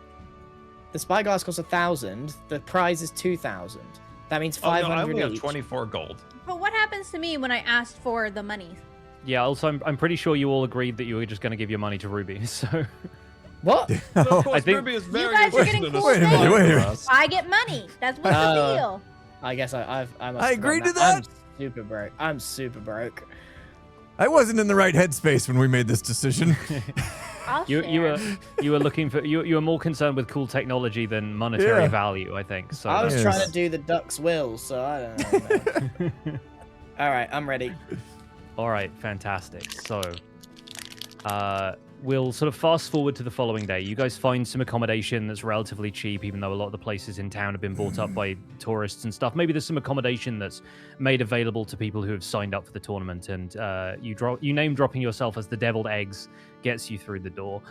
The spyglass costs 1,000. The prize is 2,000. That means Oh, no, 500 I only have each. 24 gold. But what happens to me when I asked for the money? Yeah. Also, I'm pretty sure you all agreed that you were just going to give your money to Ruby. So What? But of course, think- Ruby is You very guys are interested getting in a cool Wait a minute, things. wait a minute. spyglass. I get money. That's what's the deal. I guess I must I have agreed to forgotten that. I'm super broke. I'm super broke. I wasn't in the right headspace when we made this decision. I'll you share. were looking for you were more concerned with cool technology than monetary Yeah. value, I think. So I was Yes. trying to do the duck's will, so I don't know. Man. All right, I'm ready. all right, fantastic. So we'll sort of fast forward to the following day. You guys find some accommodation that's relatively cheap, even though a lot of the places in town have been bought up by tourists and stuff. Maybe there's some accommodation that's made available to people who have signed up for the tournament, and you name dropping yourself as the deviled eggs gets you through the door.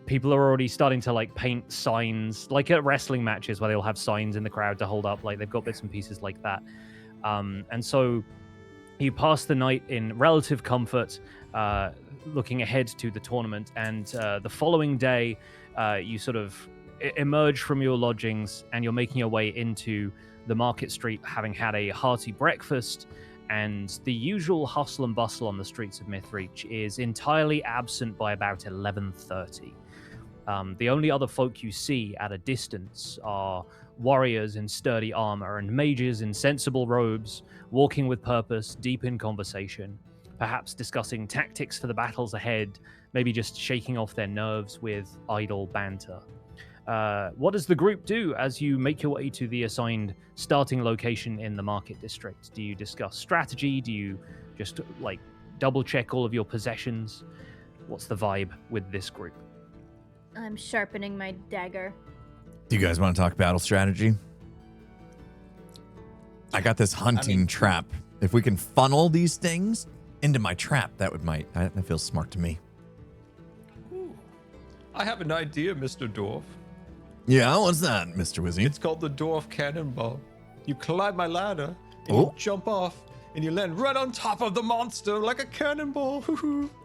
People are already starting to like paint signs, like at wrestling matches where they'll have signs in the crowd to hold up, like they've got bits and pieces like that. And so you pass the night in relative comfort, looking ahead to the tournament, and the following day you sort of emerge from your lodgings and you're making your way into the market street, having had a hearty breakfast, and the usual hustle and bustle on the streets of Mythreach is entirely absent by about 11:30. The only other folk you see at a distance are warriors in sturdy armor and mages in sensible robes, walking with purpose, deep in conversation, perhaps discussing tactics for the battles ahead, maybe just shaking off their nerves with idle banter. What does the group do as you make your way to the assigned starting location in the market district? Do you discuss strategy? Do you just like double check all of your possessions? What's the vibe with this group? I'm sharpening my dagger. Do you guys want to talk battle strategy? I got this hunting trap. If we can funnel these things into my trap, that feels smart to me. I have an idea, Mr. Dwarf. Yeah, what's that, Mr. Wizzy? It's called the Dwarf Cannonball. You climb my ladder, and Oh. you jump off, and you land right on top of the monster like a cannonball.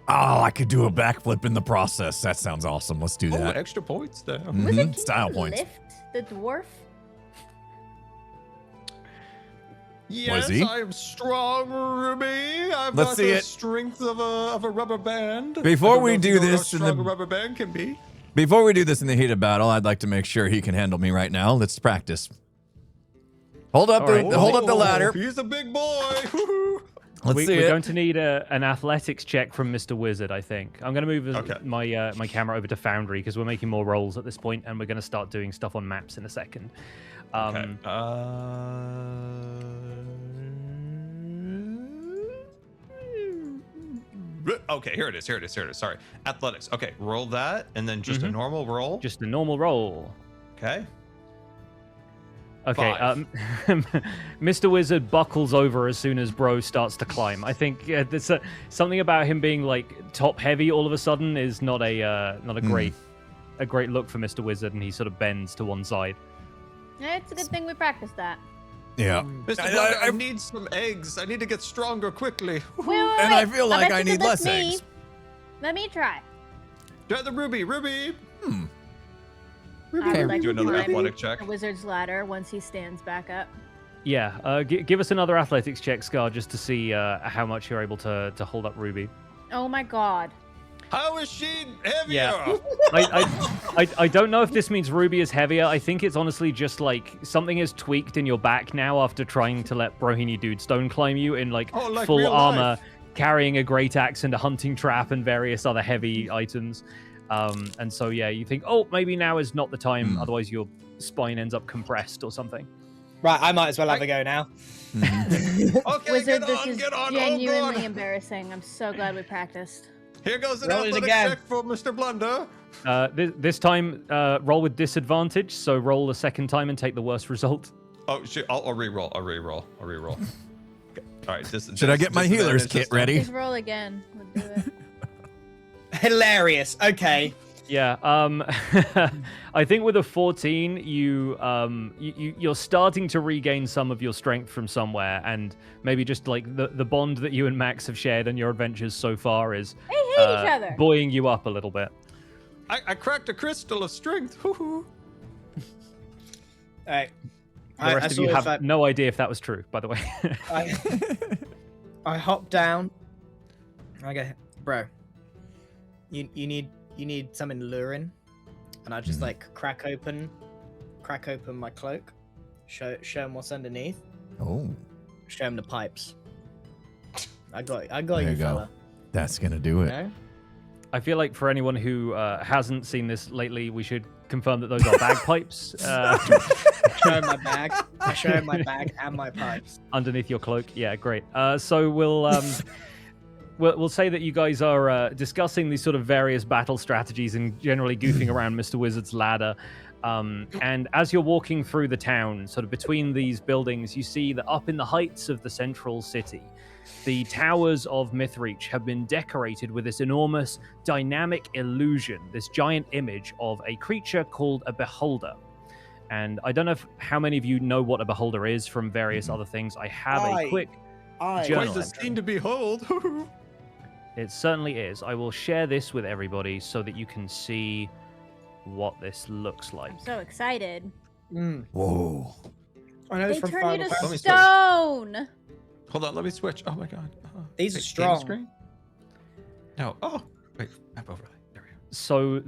Oh, I could do a backflip in the process. That sounds awesome. Let's do Oh, that. extra points there. Wizard, can Style you points. lift the dwarf? Yes, Wizzy? I am strong, Ruby. I've Let's got see the it. strength of a rubber band. Before I don't we know if do you know this how in strong the- a rubber band can be. Before we do this in the heat of battle, I'd like to make sure he can handle me right now. Let's practice. Hold up, All right. hold up the Oh, ladder. He's a big boy. Woohoo. Let's see We're it. going to need an athletics check from Mr. Wizard, I think. I'm going to move Okay. my camera over to Foundry because we're making more rolls at this point, and we're going to start doing stuff on maps in a second. Okay. Okay, here it is. Sorry. Athletics. Okay, roll that, and then just a normal roll. Just a normal roll. Okay. Okay, Mr. Wizard buckles over as soon as Bro starts to climb. I think there's something about him being like top heavy all of a sudden is not a great look for Mr. Wizard, and he sort of bends to one side. Yeah, it's a good thing we practiced that. Yeah. Mr. Blanca, I need some eggs. I need to get stronger quickly. Wait, And I feel like I need less eggs. Let me try. Try the Ruby. I would like Do to another climb athletic check. the wizard's ladder once he stands back up. Yeah, give us another athletics check, Scar, just to see how much you're able to hold up Ruby. Oh my god. How is she heavier? Yeah. I don't know if this means Ruby is heavier. I think it's honestly just like something is tweaked in your back now after trying to let Brohini Dude stone climb you in like full real armor, life. carrying a great axe and a hunting trap and various other heavy items. And so yeah, you think, oh, maybe now is not the time, otherwise your spine ends up compressed or something. Right, I might as well have a go now. Okay, Wizard, get this on, is get on. genuinely Oh, God. embarrassing. I'm so glad we practiced. Here goes an Roll it athletic again. check for Mr. Blunder. This time, roll with disadvantage, so roll a second time and take the worst result. Oh, shit. I'll re-roll. I'll re-roll. Okay. All right. Should I get my healer's kit ready? Just roll again. We'll do it. Hilarious. Okay. Yeah, I think with a 14, you're starting to regain some of your strength from somewhere, and maybe just like the bond that you and Max have shared on your adventures so far is They hate each other. buoying you up a little bit. I cracked a crystal of strength. Hoo-hoo. All right. The rest of you sort have no idea if that was true, by the way. I hop down. I go, bro. You need something luring, and I just like crack open my cloak, show him what's underneath, Oh, show him the pipes. I got there you, you go. fella. That's gonna do it. No? I feel like for anyone who hasn't seen this lately, we should confirm that those are bagpipes Show him my bag. I show him my bag and my pipes. underneath your cloak. Yeah, great. So we'll say that you guys are discussing these sort of various battle strategies and generally goofing around Mr. Wizard's ladder. And as you're walking through the town, sort of between these buildings, you see that up in the heights of the central city, the towers of Mythreach have been decorated with this enormous dynamic illusion, this giant image of a creature called a beholder. And I don't know how many of you know what a beholder is from various other things. I have a quick journal Quite the entry. scene to behold. Hoo-hoo. It certainly is. I will share this with everybody so that you can see what this looks like. I'm so excited. Whoa. I know They it's from turn you to Final me Fantasy. stone. Hold on. Let me switch. Oh my god. These are Wait, strong. game screen? No. Oh. Wait. Map overlay. There we go. So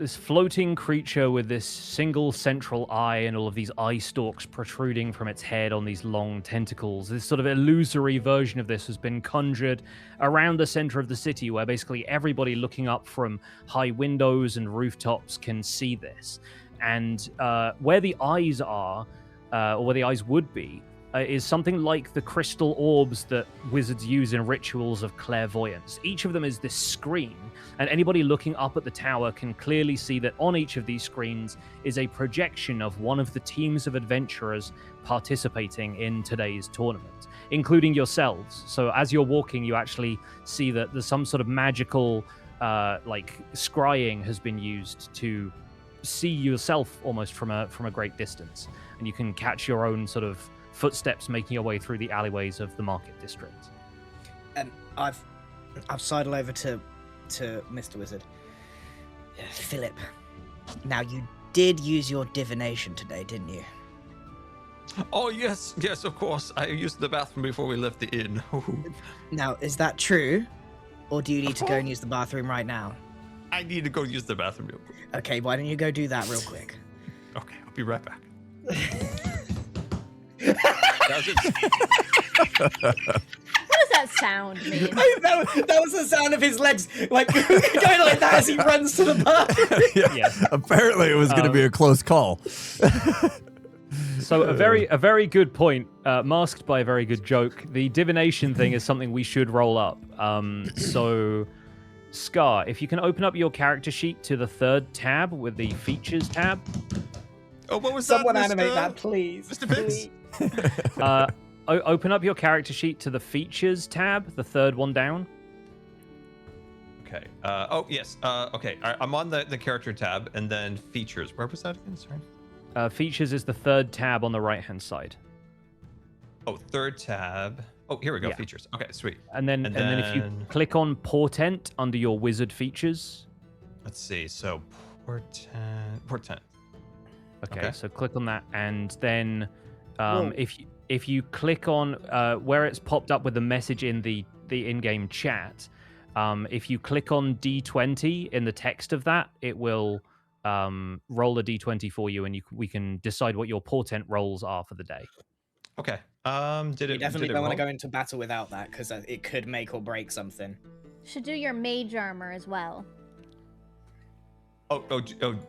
this floating creature with this single central eye and all of these eye stalks protruding from its head on these long tentacles, this sort of illusory version of this has been conjured around the center of the city, where basically everybody looking up from high windows and rooftops can see this. And where the eyes are, or where the eyes would be, is something like the crystal orbs that wizards use in rituals of clairvoyance. Each of them is this screen, and anybody looking up at the tower can clearly see that on each of these screens is a projection of one of the teams of adventurers participating in today's tournament, including yourselves. So as you're walking, you actually see that there's some sort of magical scrying has been used to see yourself almost from a great distance, and you can catch your own sort of footsteps making your way through the alleyways of the market district. And I've sidled over to Mr. Wizard. Philip, now you did use your divination today, didn't you? Oh yes, of course. I used the bathroom before we left the inn. Now, is that true? Or do you need to go and use the bathroom right now? I need to go use the bathroom real quick. Okay, why don't you go do that real quick? Okay, I'll be right back. What does that sound mean? that was the sound of his legs, like going like that as he runs to the bathroom. Yeah. Apparently, it was going to be a close call. So a very good point, masked by a very good joke. The divination thing is something we should roll up. So, Scar, if you can open up your character sheet to the 3rd tab with the features tab. Oh, what was Someone that, animate that, please. Mr. Fix? Please. Open up your character sheet to the features tab, the 3rd one down. Okay. Oh, yes. Okay. I'm on the character tab and then features. Where was that again? Sorry. Features is the 3rd tab on the right-hand side. Oh, 3rd tab. Oh, here we go. Yeah. Features. Okay, sweet. And then if you click on Portent under your wizard features. Let's see. So, Portent. Okay, so click on that, and then if you click on where it's popped up with the message in the in-game chat, if you click on D20 in the text of that, it will roll a D20 for you, and we can decide what your portent rolls are for the day. Okay. You definitely don't want to go into battle without that, because it could make or break something. Should do your mage armor as well. Oh,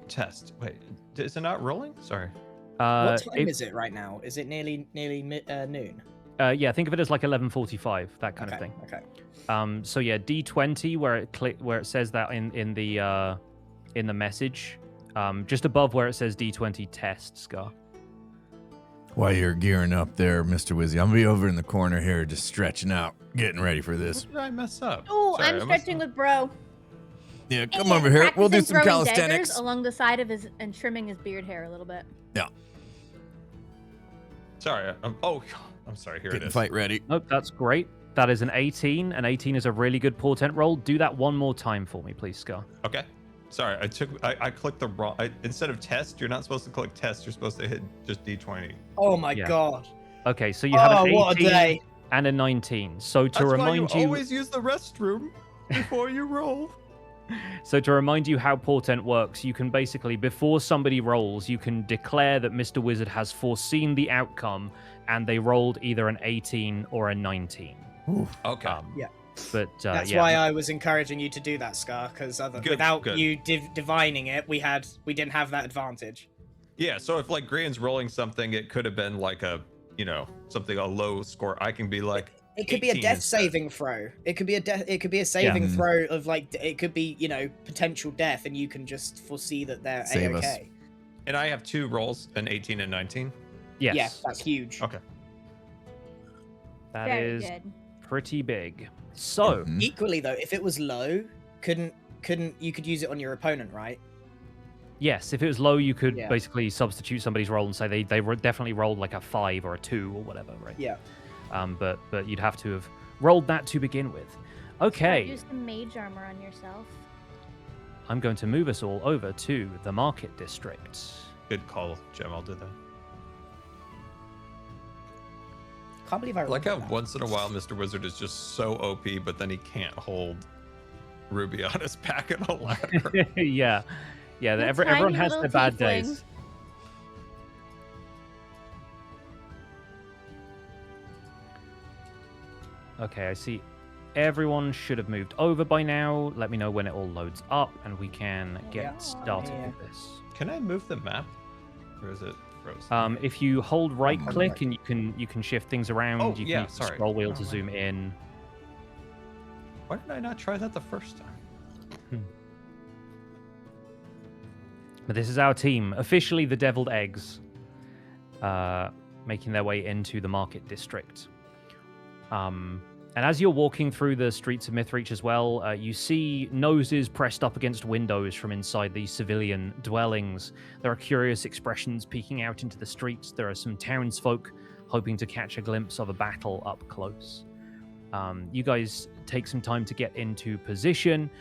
test. Wait, is it not rolling? Sorry. What time is it right now? Is it nearly noon? Yeah, think of it as like 11:45, that kind of thing. Okay. So yeah, D20 where it says that in the message, just above where it says D20 test, Scar. While you're gearing up there, Mr. Wizzy, I'm gonna be over in the corner here, just stretching out, getting ready for this. What did I mess up? Oh, Sorry, I'm stretching with bro. Yeah, come And over here. We'll do practicing some throwing calisthenics. daggers along the side of his and trimming his beard hair a little bit. Yeah, Sorry. I'm sorry. Here it getting is. fight ready. Nope, that's great. That is an 18. An 18 is a really good portent roll. Do that one more time for me, please, Scar. Okay. Sorry, I clicked the wrong. Instead of test, you're not supposed to click test. You're supposed to hit just D20. Oh my Yeah. god. Okay, so you have an 18 what a day. and a 19. So to That's why remind you, always use the restroom before you roll. so to remind you how portent works, you can basically, before somebody rolls, you can declare that Mr. Wizard has foreseen the outcome, and they rolled either an 18 or a 19. Okay. Yeah. But That's yeah. why I was encouraging you to do that, Scar, because without you divining it, we didn't have that advantage. Yeah. So if like Grian's rolling something, it could have been like a something a low score. I can be like. It could be a 18 death instead. saving throw. It could be a saving throw of like it could be potential death, and you can just foresee that they're Save us. A-okay. And I have 2 rolls, an 18 and 19. Yes. Yeah, that's huge. Okay. That Very is good. pretty big. So Mhm. Equally though, if it was low, couldn't you could use it on your opponent, right? yes, if it was low, you could Yeah. basically substitute somebody's roll and say they definitely rolled like a 5 or a 2 or whatever, right? Yeah. But you'd have to have rolled that to begin with. Okay, Use the mage armor on yourself. I'm going to move us all over to the market district. Good call, Jim. I'll do that. Can't believe I Like how remembered that. once in a while Mr. Wizard is just so OP, but then he can't hold Ruby on his back in a ladder. yeah, The everyone tiny has little their bad tiefling. days. Okay, I see everyone should have moved over by now. Let me know when it all loads up and we can get Yeah. started Yeah. with this. Can I move the map? Or is it frozen? If you hold right Right. click and you can shift things around, Oh, you can yeah, use the sorry. scroll wheel Oh, to right. zoom in. Why did I not try that the first time? But this is our team, officially the Deviled Eggs, making their way into the market district. And as you're walking through the streets of Mythreach as well, you see noses pressed up against windows from inside these civilian dwellings. There are curious expressions peeking out into the streets. There are some townsfolk hoping to catch a glimpse of a battle up close. You guys take some time to get into position.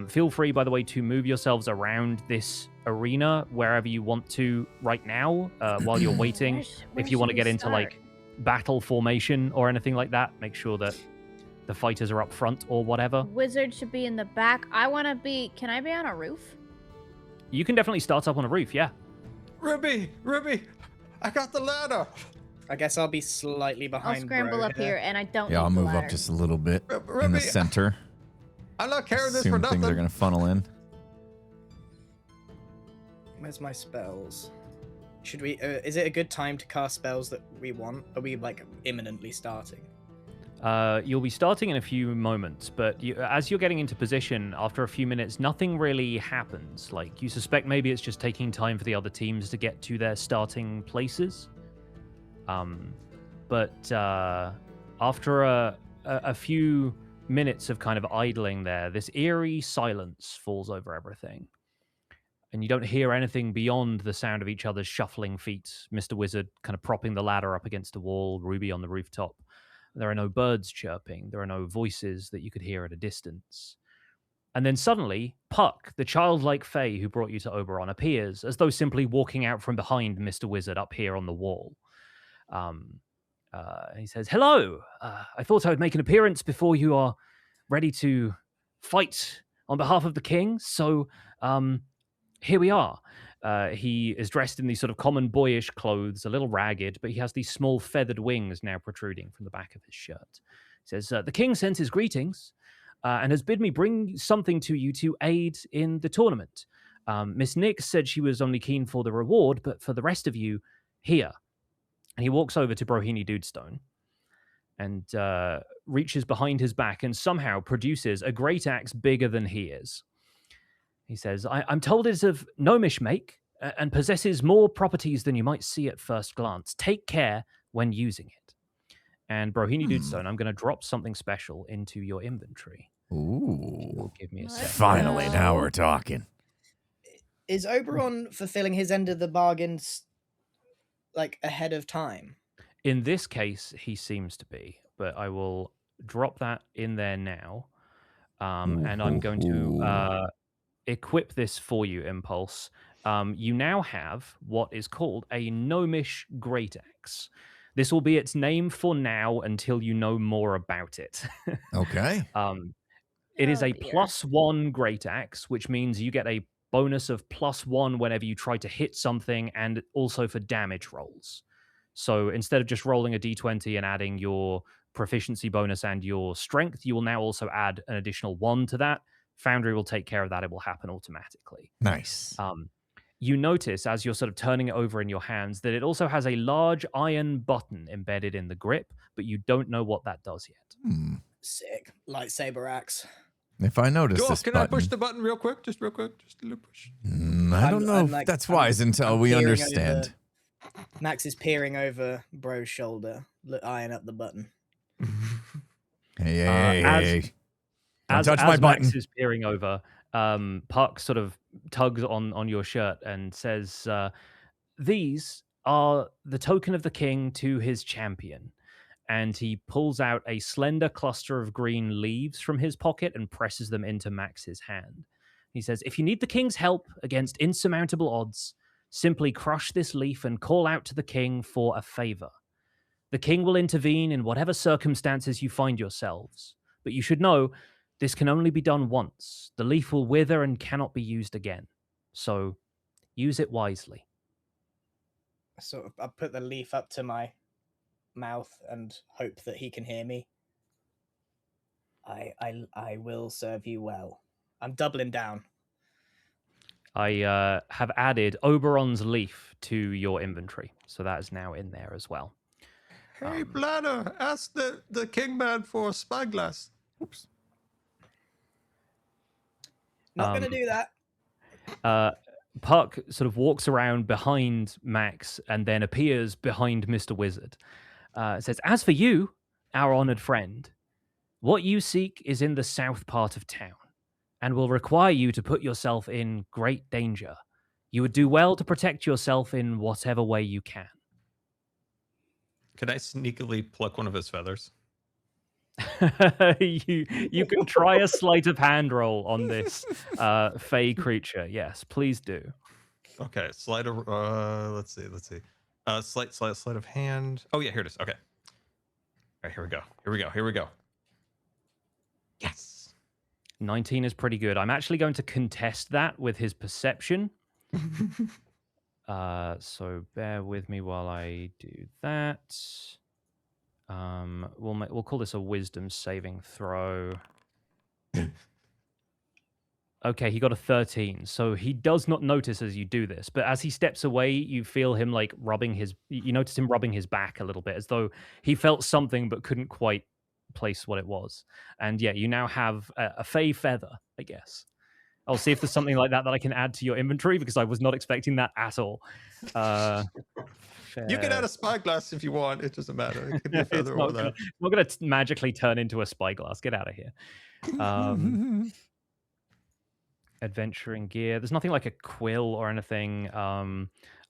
Feel free, by the way, to move yourselves around this arena wherever you want to right now while you're waiting. If you want to get into like battle formation or anything like that, make sure that the fighters are up front or whatever. Wizard should be in the back. Can I be on a roof? You can definitely start up on a roof, yeah. Ruby! I got the ladder! I guess I'll be slightly behind. I'll scramble bro up here, and I don't. Yeah, I'll need the move up ladder. just a little bit in Ruby, the center. I'm not carrying this for Assume nothing. things are gonna funnel in. Where's my spells? Should we? Is it a good time to cast spells that we want? Are we like imminently starting? You'll be starting in a few moments, but as you're getting into position, after a few minutes, nothing really happens. Like, you suspect maybe it's just taking time for the other teams to get to their starting places. But after a few minutes of kind of idling there, this eerie silence falls over everything. And you don't hear anything beyond the sound of each other's shuffling feet. Mr. Wizard kind of propping the ladder up against a wall, Ruby on the rooftop. There are no birds chirping. There are no voices that you could hear at a distance. And then suddenly, Puck, the childlike fae who brought you to Oberon, appears, as though simply walking out from behind Mr. Wizard up here on the wall. He says, "Hello! I thought I would make an appearance before you are ready to fight on behalf of the king. So, here we are." He is dressed in these sort of common boyish clothes, a little ragged, but he has these small feathered wings now protruding from the back of his shirt. He says, "The king sends his greetings and has bid me bring something to you to aid in the tournament. Miss Nix said she was only keen for the reward, but for the rest of you, here." And he walks over to Brohini Dudestone and reaches behind his back and somehow produces a great axe bigger than he is. He says, I'm told it's of gnomish make and possesses more properties than you might see at first glance. Take care when using it." And Brohini Dudestone, I'm going to drop something special into your inventory. Ooh. Give me a Let's second. Finally, now we're talking. Is Oberon fulfilling his end of the bargain like ahead of time? In this case, he seems to be, but I will drop that in there now. And I'm going to equip this for you, Impulse. You now have what is called a gnomish great axe. This will be its name for now until you know more about it. Okay. It is Oh, a dear. +1 great axe, which means you get a bonus of +1 whenever you try to hit something, and also for damage rolls. So instead of just rolling a d20 and adding your proficiency bonus and your strength, you will now also add an additional 1 to that. Foundry will take care of that. It will happen automatically. Nice. You notice as you're sort of turning it over in your hands that it also has a large iron button embedded in the grip, but you don't know what that does yet. Sick. Lightsaber axe. If I notice Go this off. Can button, I push the button real quick? Just real quick. Just a little push. I don't know I'm if like- that's I'm- wise until I'm we peering understand. Max is peering over Bro's shoulder, eyeing up the button. Hey. Don't touch as my button. Max is peering over, Puck sort of tugs on your shirt and says, "These are the token of the king to his champion." And he pulls out a slender cluster of green leaves from his pocket and presses them into Max's hand. He says, "If you need the king's help against insurmountable odds, simply crush this leaf and call out to the king for a favor. The king will intervene in whatever circumstances you find yourselves. But you should know, this can only be done once. The leaf will wither and cannot be used again. So use it wisely." So I put the leaf up to my mouth and hope that he can hear me. I will serve you well. I'm doubling down. I have added Oberon's leaf to your inventory, so that is now in there as well. Hey, Bladder, ask the king man for a spyglass. Oops. Not gonna do that. Puck sort of walks around behind Max and then appears behind Mr. Wizard. Says, "As for you, our honored friend, what you seek is in the south part of town and will require you to put yourself in great danger. You would do well to protect yourself in whatever way you can." Could I sneakily pluck one of his feathers? you can try a sleight of hand roll on this fey creature. Yes, please do. Okay, sleight of let's see. Sleight of hand. Oh yeah, here it is. Okay. All right, here we go. Yes. 19 is pretty good. I'm actually going to contest that with his perception. So bear with me while I do that. We'll call this a wisdom saving throw. Okay, he got a 13. So he does not notice as you do this, but as he steps away, you feel him like you notice him rubbing his back a little bit as though he felt something but couldn't quite place what it was. And yeah, you now have a fey feather, I guess. I'll see if there's something like that I can add to your inventory because I was not expecting that at all. You can add a spyglass if you want. It doesn't matter. It could be a It's feather or that. not going to magically turn into a spyglass. Get out of here. Adventuring gear. There's nothing like a quill or anything.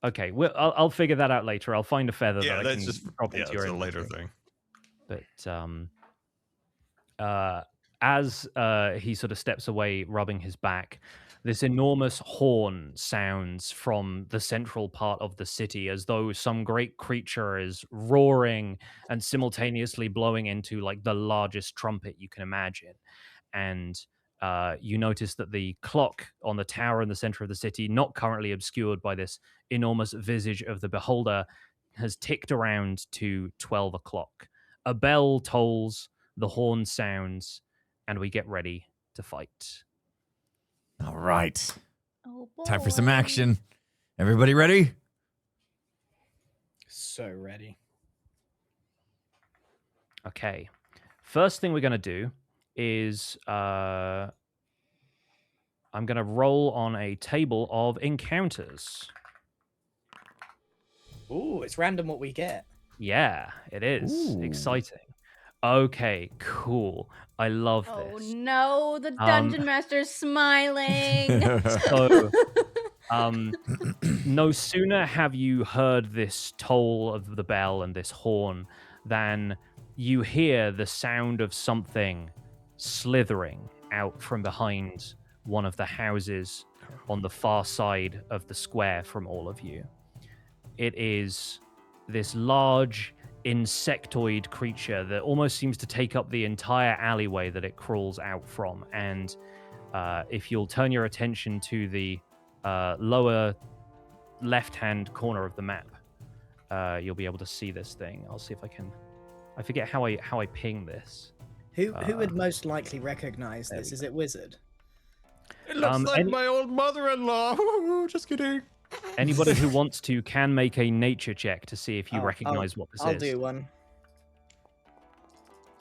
Okay, I'll figure that out later. I'll find a feather that I can drop into your a later inventory. thing. But as he sort of steps away, rubbing his back, this enormous horn sounds from the central part of the city as though some great creature is roaring and simultaneously blowing into like the largest trumpet you can imagine. And you notice that the clock on the tower in the center of the city, not currently obscured by this enormous visage of the beholder, has ticked around to 12 o'clock. A bell tolls, the horn sounds, and we get ready to fight. All right. Oh boy. Time for some action. Everybody ready? So ready. Okay. First thing we're going to do is I'm going to roll on a table of encounters. Ooh, it's random what we get. Yeah, it is. Ooh. Exciting. Okay, cool. I love Oh this. no, the Dungeon Master's smiling. So, no sooner have you heard this toll of the bell and this horn than you hear the sound of something slithering out from behind one of the houses on the far side of the square from all of you. It is this large insectoid creature that almost seems to take up the entire alleyway that it crawls out from. And if you'll turn your attention to the lower left-hand corner of the map, you'll be able to see this thing. I'll see if I can. I forget how I ping this. Who would most likely recognize this? Is it Wizard? It looks like my old mother-in-law. Just kidding. Anybody who wants to can make a nature check to see if you recognize what this is. I'll do one.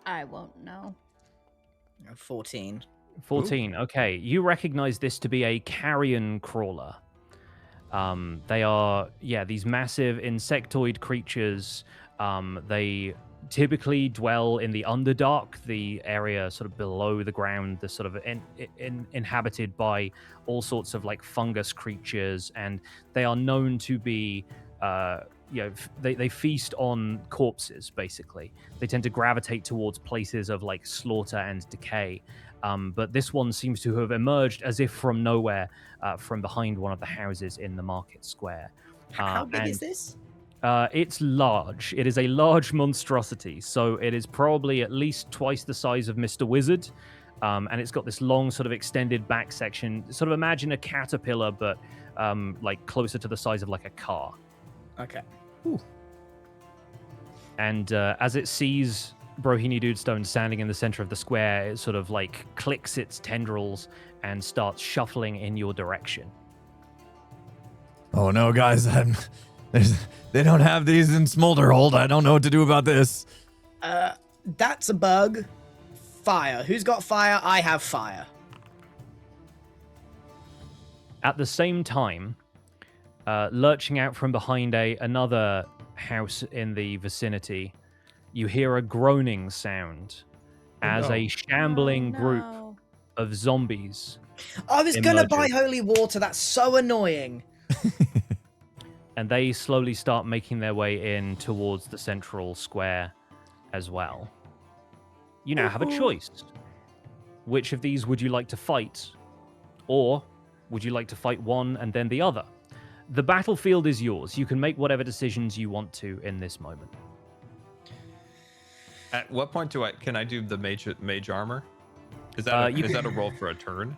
I won't know. 14. 14. Okay, you recognize this to be a carrion crawler. They are, these massive insectoid creatures. They typically dwell in the Underdark, the area sort of below the ground, the sort of inhabited by all sorts of like fungus creatures, and they are known to be, they feast on corpses. Basically, they tend to gravitate towards places of like slaughter and decay. But this one seems to have emerged as if from nowhere, from behind one of the houses in the market square. How big is this? It's large. It is a large monstrosity, so it is probably at least twice the size of Mr. Wizard, and it's got this long sort of extended back section. Sort of imagine a caterpillar, but like closer to the size of like a car. Okay. Ooh. And as it sees Brohini Dudestone standing in the center of the square, it sort of like clicks its tendrils and starts shuffling in your direction. Oh no, guys, they don't have these in Smolderhold. I don't know what to do about this. That's a bug. Fire. Who's got fire? I have fire. At the same time, lurching out from behind another house in the vicinity, you hear a groaning sound as a shambling group of zombies. I was gonna buy holy water. That's so annoying. And they slowly start making their way in towards the central square as well. You now have a choice. Which of these would you like to fight? Or would you like to fight one and then the other? The battlefield is yours. You can make whatever decisions you want to in this moment. At what point can I do the mage armor? Is that a roll for a turn?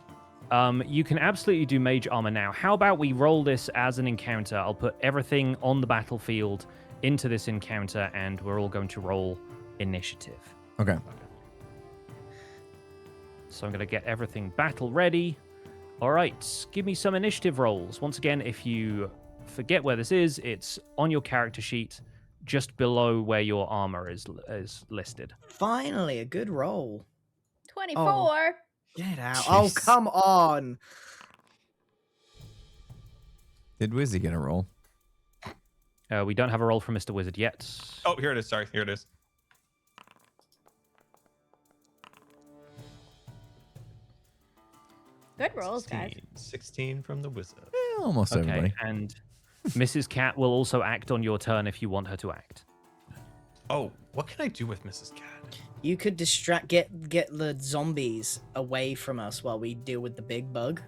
You can absolutely do mage armor now. How about we roll this as an encounter? I'll put everything on the battlefield into this encounter, and we're all going to roll initiative. Okay. So I'm going to get everything battle ready. All right, give me some initiative rolls. Once again, if you forget where this is, it's on your character sheet, just below where your armor is listed. Finally, a good roll. 24. Get out. Oh, Jeez. come on. Did Wizzy get a roll? We don't have a roll from Mr. Wizard yet. Oh, here it is. Sorry, here it is. Good rolls, guys. 16 from the wizard. Almost Okay, everybody. and Mrs. Cat will also act on your turn if you want her to act. Oh, what can I do with Mrs. Cat? You could get the zombies away from us while we deal with the big bug.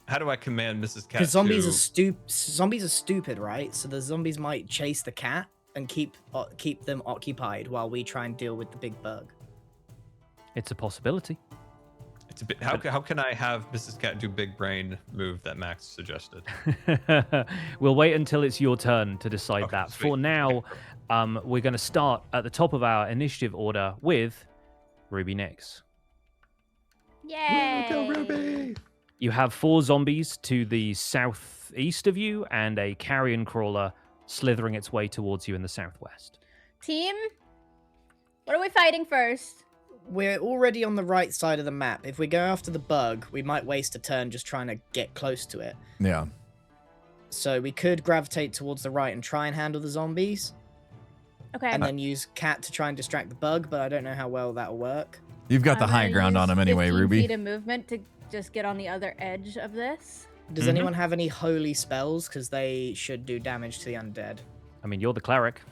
How do I command Mrs. Cat? Because zombies to... are stupid, right? So the zombies might chase the cat and keep them occupied while we try and deal with the big bug. It's a possibility. It's a bit. How can I have Mrs. Cat do big brain move that Max suggested? We'll wait until it's your turn to decide Okay, that. sweet. For now, we're going to start at the top of our initiative order with Ruby Nix. Yay! Go Ruby! You have 4 zombies to the southeast of you and a carrion crawler slithering its way towards you in the southwest. Team, what are we fighting first? We're already on the right side of the map. If we go after the bug, we might waste a turn just trying to get close to it. Yeah. So we could gravitate towards the right and try and handle the zombies, Okay. and then use cat to try and distract the bug, but I don't know how well that'll work. You've got the I'm high gonna ground on use him anyway, 15 Ruby. feet of movement to just get on the other edge of this. Does Mhm. anyone have any holy spells? Because they should do damage to the undead. I mean, you're the cleric.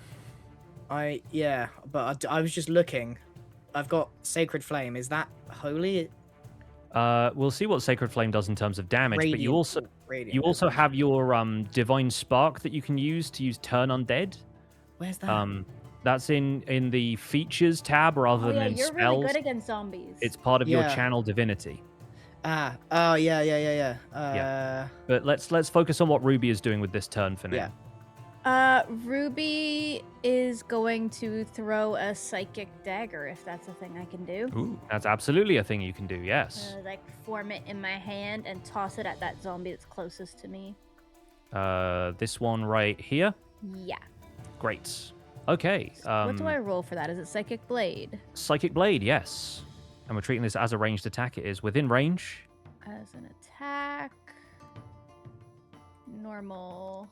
Yeah, but I was just looking. I've got Sacred Flame. Is that holy? We'll see what Sacred Flame does in terms of damage, but you Radiant. you also have your Divine Spark that you can use Turn Undead. Where's that? That's in the features tab rather Oh than yeah, in you're spells. really good against zombies. It's part of your Yeah. channel divinity. Oh yeah. But let's focus on what Ruby is doing with this turn for now. Yeah. Ruby is going to throw a psychic dagger if that's a thing I can do. Ooh. That's absolutely a thing you can do. Yes. Like form it in my hand and toss it at that zombie that's closest to me. This one right here. Yeah. Great. Okay. What do I roll for that? Is it psychic blade? Psychic Blade, yes. And we're treating this as a ranged attack. It is within range. As an attack. Normal.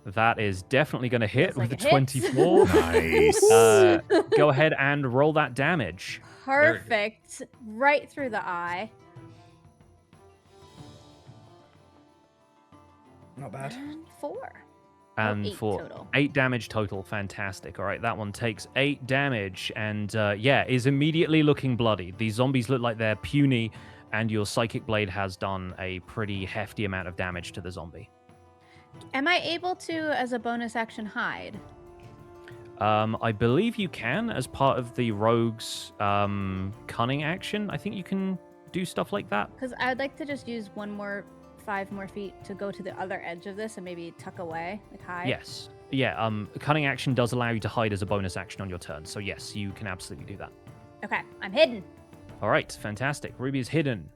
That is definitely going to hit Feels with like a it hits. 24. Nice. Go ahead and roll that damage. Perfect. Right through the eye. Not bad. And 4. And 8 for total. 8 damage total. Fantastic. All right, that one takes 8 damage and is immediately looking bloody. These zombies look like they're puny, and your Psychic Blade has done a pretty hefty amount of damage to the zombie. Am I able to, as a bonus action, hide? I believe you can as part of the rogue's cunning action. I think you can do stuff like that. Because I would like to just use 5 more feet to go to the other edge of this and maybe tuck away, like hide. Yes. Yeah, cunning action does allow you to hide as a bonus action on your turn. So yes, you can absolutely do that. Okay, I'm hidden. All right, fantastic. Ruby is hidden.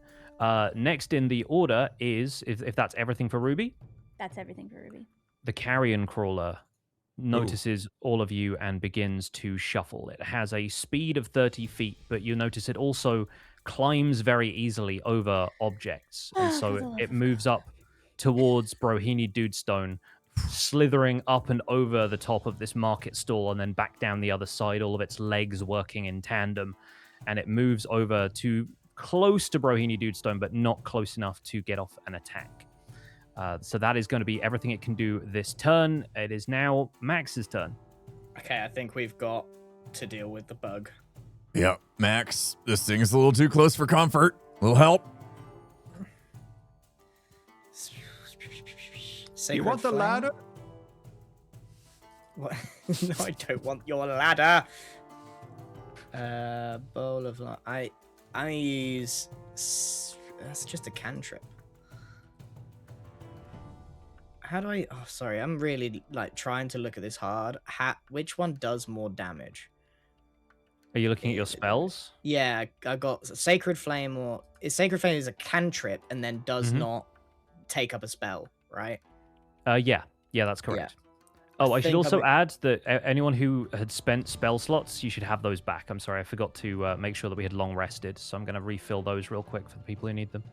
Next in the order is, if that's everything for Ruby, That's everything for Ruby. the carrion crawler notices all of you and begins to shuffle. It has a speed of 30 feet, but you notice it also climbs very easily over objects. And so it moves up towards Brohini Dudestone, slithering up and over the top of this market stall and then back down the other side, all of its legs working in tandem. And it moves over to close to Brohini Dudestone, but not close enough to get off an attack. So that is going to be everything it can do this turn. It is now Max's turn. Okay, I think we've got to deal with the bug. Yep, Max, this thing's a little too close for comfort. Little help. You want the ladder? What? No, I don't want your ladder. Bowl of light. I use. That's just a cantrip. How do I? Oh, sorry. I'm really trying to look at this hard. Which one does more damage? Are you looking at your spells? Yeah, I got Sacred Flame, or Sacred Flame is a cantrip and then does not take up a spell, right? Yeah, that's correct. Oh, I should also add that anyone who had spent spell slots, you should have those back. I'm sorry, I forgot to make sure that we had long rested, so I'm going to refill those real quick for the people who need them.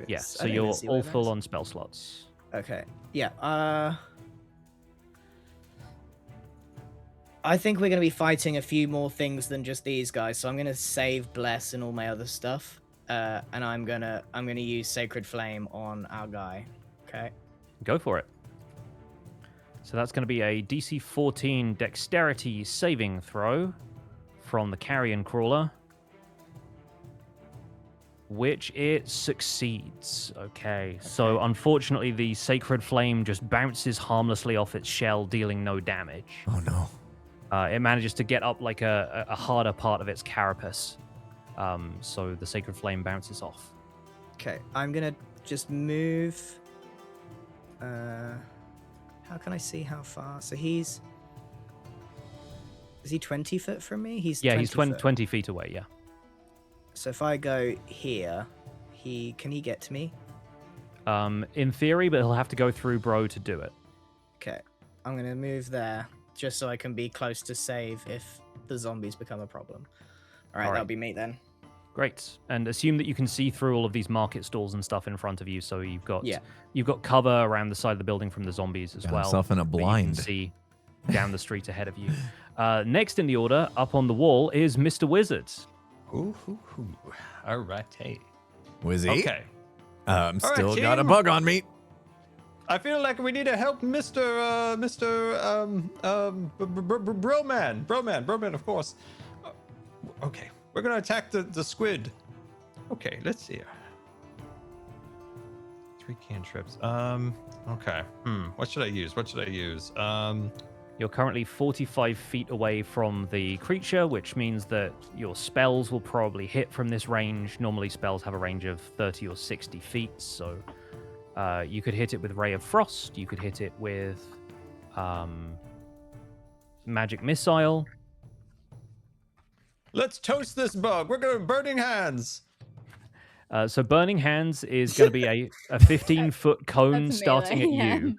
Yeah, so you're all full on spell slots. Okay. Yeah. I think we're going to be fighting a few more things than just these guys, so I'm going to save Bless and all my other stuff, and I'm gonna use Sacred Flame on our guy. Okay. Go for it. So that's going to be a DC 14 Dexterity saving throw from the Carrion Crawler, which it succeeds. Okay, so unfortunately the Sacred Flame just bounces harmlessly off its shell, dealing no damage. Oh no. It manages to get up like a harder part of its carapace, so the Sacred Flame bounces off. Okay, I'm gonna just move. How can I see how far? So is he 20 foot from me? He's 20 feet away. Yeah. So if I go here, can he get to me? In theory, but he'll have to go through Bro to do it. Okay, I'm gonna move there just so I can be close to save if the zombies become a problem. All right, that'll be me then. Great, and assume that you can see through all of these market stalls and stuff in front of you. So you've got cover around the side of the building from the zombies as well. Yourself in a blind. You can see down the street ahead of you. Next in the order, up on the wall, is Mr. Wizard. Ooh. All right, hey. Wizzy? Okay. Still got a bug on me. I feel like we need to help Broman, of course. Okay, we're gonna attack the squid. Okay, let's see. 3 cantrips. Okay. What should I use? You're currently 45 feet away from the creature, which means that your spells will probably hit from this range. Normally, spells have a range of 30 or 60 feet, so you could hit it with Ray of Frost. You could hit it with Magic Missile. Let's toast this bug. We're going Burning Hands. So Burning Hands is going to be a 15-foot cone starting at you.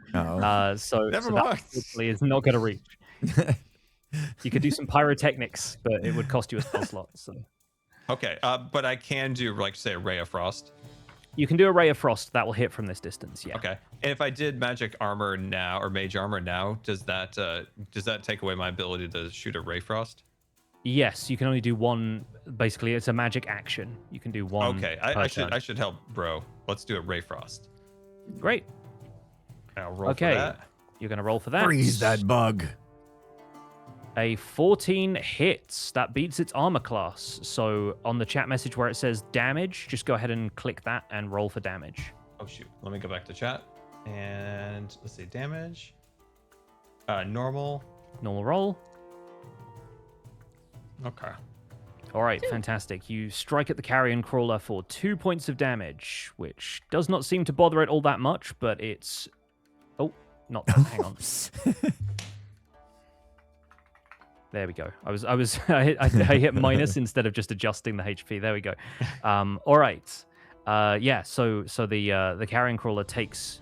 So that hopefully is not going to reach. You could do some pyrotechnics, but it would cost you a spell slot. So. Okay, but I can do, like, say, a Ray of Frost. You can do a Ray of Frost. That will hit from this distance, yeah. Okay. And if I did Magic Armor now, or Mage Armor now, does that take away my ability to shoot a Ray Frost? Yes, you can only do one. Basically, it's a magic action. You can do one. Okay, I should help, bro. Let's do a Ray Frost. Great. I'll roll for that. You're going to roll for that. Freeze that bug. A 14 hits. That beats its armor class. So on the chat message where it says damage, just go ahead and click that and roll for damage. Oh, shoot. Let me go back to chat. And let's see, damage. Normal. Normal roll. Okay. All right, fantastic. You strike at the Carrion Crawler for 2 points of damage, which does not seem to bother it all that much, but it's... Oh, not that. Hang on. There we go. I hit minus instead of just adjusting the HP. There we go. All right. Yeah, so the Carrion Crawler takes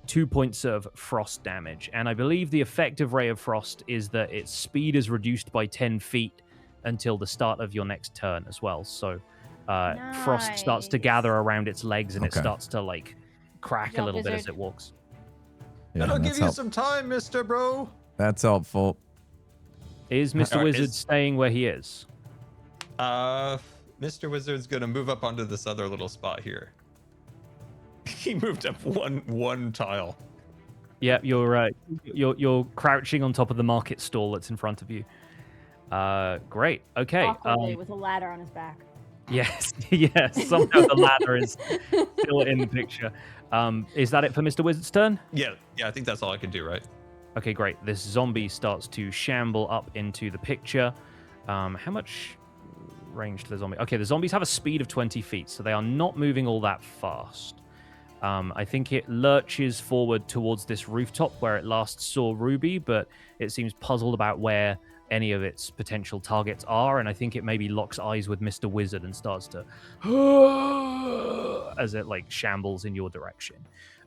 2 points of frost damage, and I believe the effect of Ray of Frost is that its speed is reduced by 10 feet until the start of your next turn as well. So frost starts to gather around its legs, and it starts to like crack a little bit as it walks. Yeah, that'll give you some time, Mr. Bro. That's helpful. Is Mr. Wizard staying where he is? Mr. Wizard's gonna move up onto this other little spot here. He moved up one tile. Yeah, you're crouching on top of the market stall that's in front of you. Great. Okay. Awkwardly, with a ladder on his back. Yes. Yes. Somehow the ladder is still in the picture. Is that it for Mr. Wizard's turn? Yeah. I think that's all I can do, right? Okay, great. This zombie starts to shamble up into the picture. How much range to the zombie? Okay, the zombies have a speed of 20 feet, so they are not moving all that fast. I think it lurches forward towards this rooftop where it last saw Ruby, but it seems puzzled about where any of its potential targets are, and I think it maybe locks eyes with Mr. Wizard and starts to as it like shambles in your direction.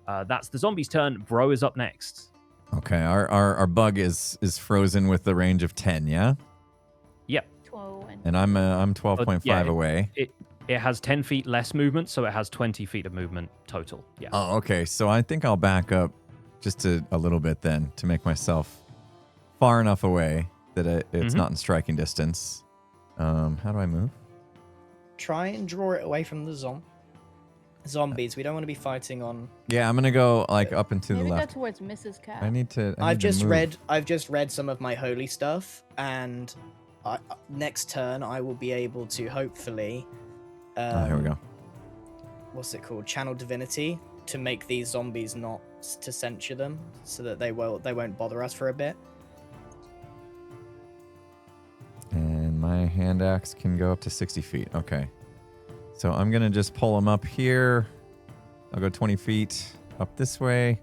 That's the zombie's turn. Bro is up next. Okay, our bug is frozen with the range of 10, yeah? Yep. And I'm 12.5 away. It has 10 feet less movement, so it has 20 feet of movement total. Yeah. Oh, okay. So I think I'll back up just a little bit then to make myself far enough away that it's not in striking distance. How do I move? Try and draw it away from the zombies. We don't want to be fighting on. Yeah, I'm gonna go like up and to Maybe the go left. towards Mrs. Cat. I've just read some of my holy stuff, and next turn I will be able to hopefully. Here we go. What's it called? Channel divinity to make these zombies not to censure them, so that they won't bother us for a bit. And my hand axe can go up to 60 feet. Okay. So I'm going to just pull them up here. I'll go 20 feet up this way.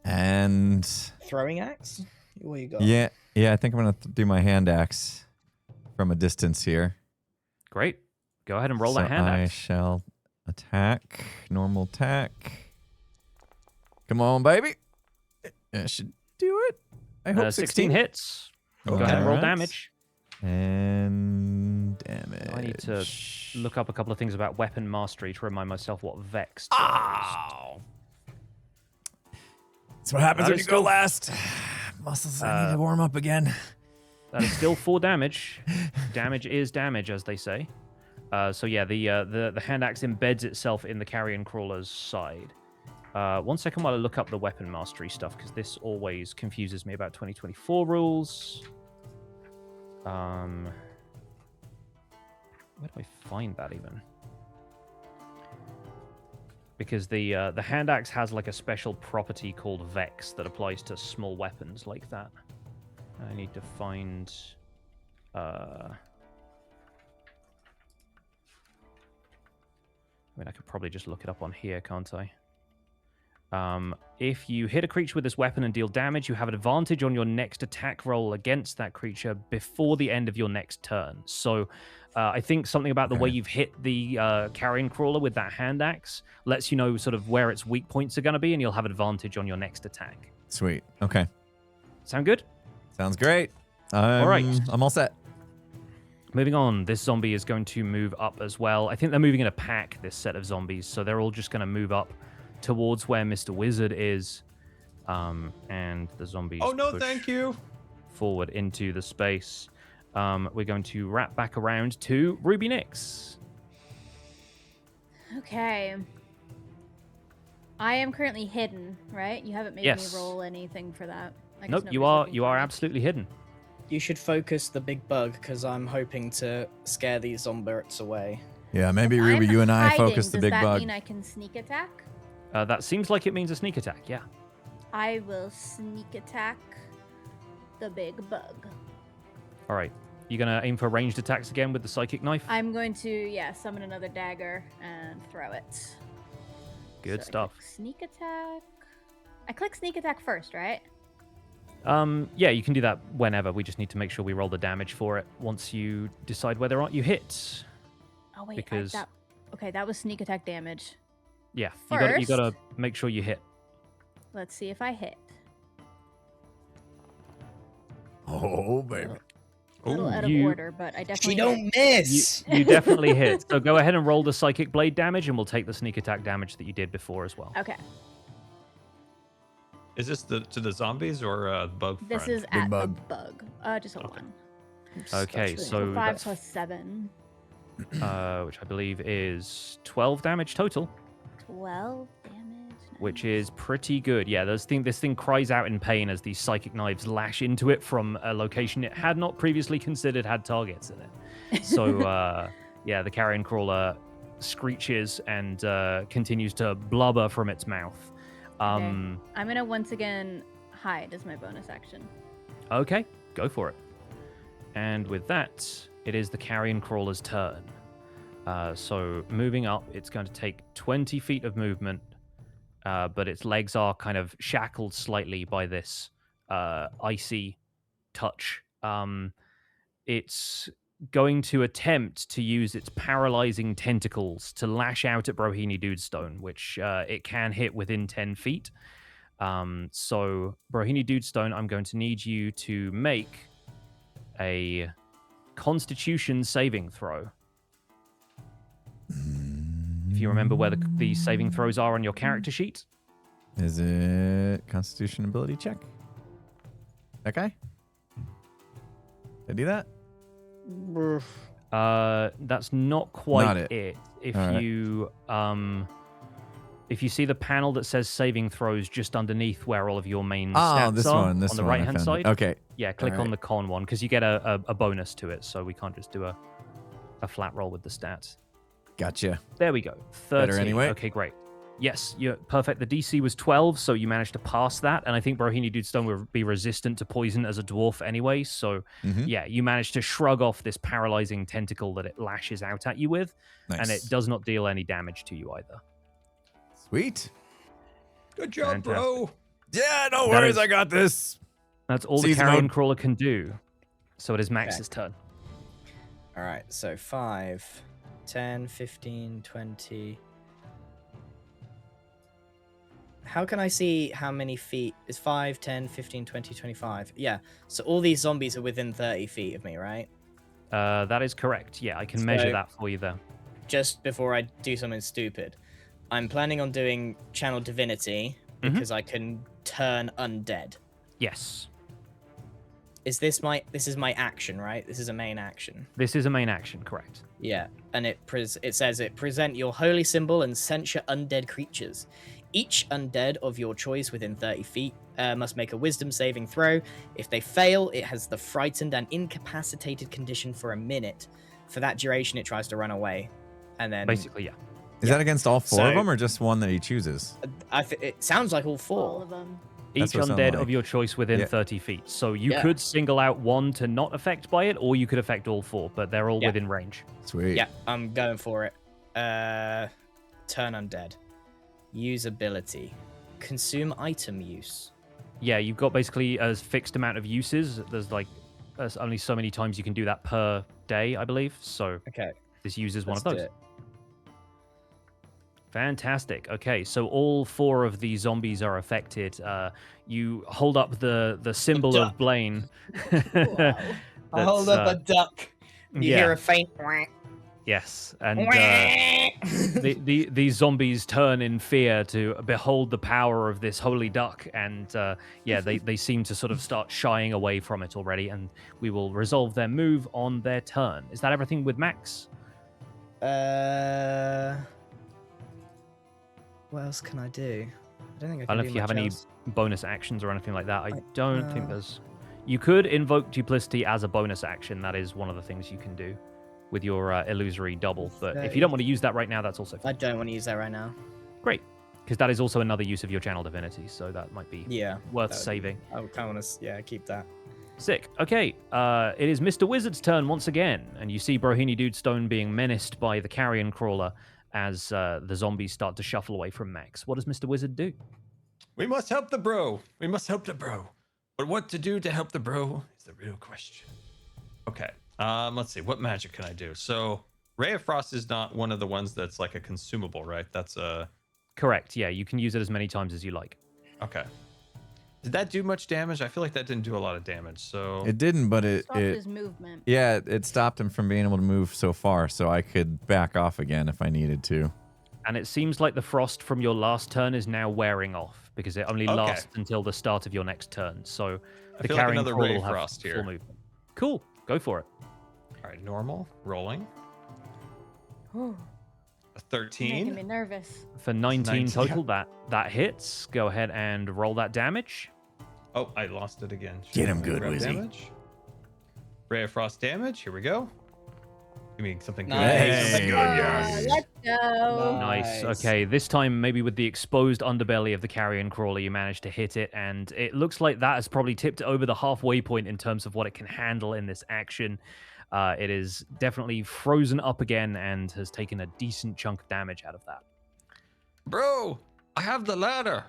And... Throwing axe? What you got? Yeah, I think I'm going to do my hand axe from a distance here. Great. Go ahead and roll that hand I axe. shall attack. Normal attack. Come on, baby. I should do it. I hope 16 hits. Go ahead and roll damage. And damage. I need to look up a couple of things about weapon mastery to remind myself what Vex does. Ow! That's what happens when you go last. Muscles, I need to warm up again. That is still 4 damage. Damage is damage, as they say. So yeah, the hand axe embeds itself in the carrion crawler's side. 1 second while I look up the weapon mastery stuff, because this always confuses me about 2024 rules. Where do I find that even? Because the hand axe has like a special property called Vex that applies to small weapons like that. I need to find. I mean, I could probably just look it up on here, can't I? If you hit a creature with this weapon and deal damage, you have an advantage on your next attack roll against that creature before the end of your next turn. So I think something about the way you've hit the carrion crawler with that hand axe lets you know sort of where its weak points are going to be, and you'll have advantage on your next attack. Sweet. Okay. Sound good? Sounds great. All right. I'm all set. Moving on, this zombie is going to move up as well. I think they're moving in a pack, this set of zombies, so they're all just going to move up towards where Mr. Wizard is, and the zombies thank you. forward into the space. We're going to wrap back around to Ruby Nix. Okay. I am currently hidden, right? You haven't made me roll anything for that. I guess Nope, you are absolutely hidden. You should focus the big bug, because I'm hoping to scare these zombies away. Yeah, maybe Ruby, you and I focus the big bug. Does that mean I can sneak attack? That seems like it means a sneak attack, yeah. I will sneak attack the big bug. All right. You going to aim for ranged attacks again with the psychic knife? I'm going to, summon another dagger and throw it. Good So stuff. Sneak attack. I click sneak attack first, right? Yeah, you can do that whenever. We just need to make sure we roll the damage for it once you decide whether or not you hit. Oh wait, Because that was sneak attack damage. yeah, First, you gotta make sure you hit. Let's see if I hit. Oh, baby. A little out of order, but I definitely She don't miss. You definitely hit. So go ahead and roll the psychic blade damage, and we'll take the sneak attack damage that you did before as well. Okay. Is this to the zombies or bug? This friend? is at bug. a bug. Just a 1. Okay, so 5 that's, plus 7. which I believe is 12 damage total. 12 damage. Which is pretty good. Yeah, this thing cries out in pain as these psychic knives lash into it from a location it had not previously considered had targets in it. So, yeah, the carrion crawler screeches and continues to blubber from its mouth. I'm going to once again hide as my bonus action. Okay, go for it. And with that, it is the carrion crawler's turn. So moving up, it's going to take 20 feet of movement but its legs are kind of shackled slightly by this icy touch. It's going to attempt to use its paralyzing tentacles to lash out at Brohini Dudestone, which it can hit within 10 feet. So, Brohini Dudestone, I'm going to need you to make a Constitution saving throw. If you remember where the saving throws are on your character sheet. Is it Constitution ability check? That guy? Did I do that? That's not quite Not it. If All you if you see the panel that says saving throws just underneath where all of your main stats this are one. This on the one, I right hand found side. it. Okay. Yeah, click All on right. the con one because you get a bonus to it, so we can't just do a flat roll with the stats. Gotcha. There we go. 30. Better anyway. Okay, great. Yes, you're perfect. The DC was 12, so you managed to pass that. And I think Brohini Dudestone will be resistant to poison as a dwarf anyway. So, yeah, you managed to shrug off this paralyzing tentacle that it lashes out at you with. Nice. And it does not deal any damage to you either. Sweet. Good job, bro. Yeah, no That worries. is- I got this. That's all the Season carrion mode. crawler can do. So it is Max's turn. All right, so 5, 10, 15, 20. How can I see how many feet? Is 5, 10, 15, 20, 25? Yeah, so all these zombies are within 30 feet of me, right? That is correct. Yeah, I can measure So- that for you there. Just before I do something stupid, I'm planning on doing Channel Divinity because I can turn undead. Yes. This is my action, right? This is a main action. This is a main action, correct. Yeah, and it says present your holy symbol and censure undead creatures. Each undead of your choice within 30 feet must make a wisdom saving throw. If they fail, it has the frightened and incapacitated condition for a minute. For that duration, it tries to run away. And then Basically, yeah. Is that against all four of So- them or just one that he chooses? it sounds like all All four. of them. That's Each what it sounded undead like. of your choice within Yeah. 30 feet. So you Yeah. could single out one to not affect by it, or you could affect all four, but they're all Yeah. within range. Sweet. Yeah, I'm going for it. Turn undead. Use ability. Consume item use. Yeah, you've got basically a fixed amount of uses. There's only so many times you can do that per day, I believe. So Okay. this uses one Let's of do those. it. Fantastic. Okay, so all four of the zombies are affected. You hold up the symbol duck. of Blaine. Wow. I hold up a duck. You yeah. hear a faint quack. Yes, and these zombies turn in fear to behold the power of this holy duck, and they seem to sort of start shying away from it already, and we will resolve their move on their turn. Is that everything with Max? What else can I do? I don't think I I can don't know do if you have much any else. bonus actions or anything like that. I I- don't think no. there's... You could invoke duplicity as a bonus action. That is one of the things you can do with your illusory double. But if you don't want to use that right now, that's also I fine. don't want to use that right now. Great, because that is also another use of your channel divinity, so that might be Yeah. worth that would be- saving. I kind of want to, keep that. Sick. Okay, it is Mr. Wizard's turn once again, and you see Brohini Dudestone being menaced by the carrion crawler as the zombies start to shuffle away from Max. What does Mr. Wizard do? We must help the bro. We must help the bro. But what to do to help the bro is the real question. Okay. Let's see. What magic can I do? So Ray of Frost is not one of the ones that's like a consumable, right? That's a... Correct. Yeah, you can use it as many times as you like. Okay. Did that do much damage? I feel like that didn't do a lot of damage. So It didn't, but Stopped his movement. yeah, it stopped him from being able to move so far, so I could back off again if I needed to. And it seems like the frost from your last turn is now wearing off because it only Okay. lasts until the start of your next turn. So I the feel like carrying another crawler Ray will have Frost full here. movement. Cool. Go for it. all right, normal, rolling. Ooh, A making me 13. nervous. For 19 19. total, that hits. Go ahead and roll that damage. Oh, I lost it again. Get him I good, grab Wizzy. damage? Ray of Frost damage. Here we go. Give me something good. Nice. Something good, yes. Let's go. Nice. Nice. Okay, this time maybe with the exposed underbelly of the carrion crawler, you managed to hit it, and it looks like that has probably tipped over the halfway point in terms of what it can handle in this action. It is definitely frozen up again and has taken a decent chunk of damage out of that. Bro, I have the ladder.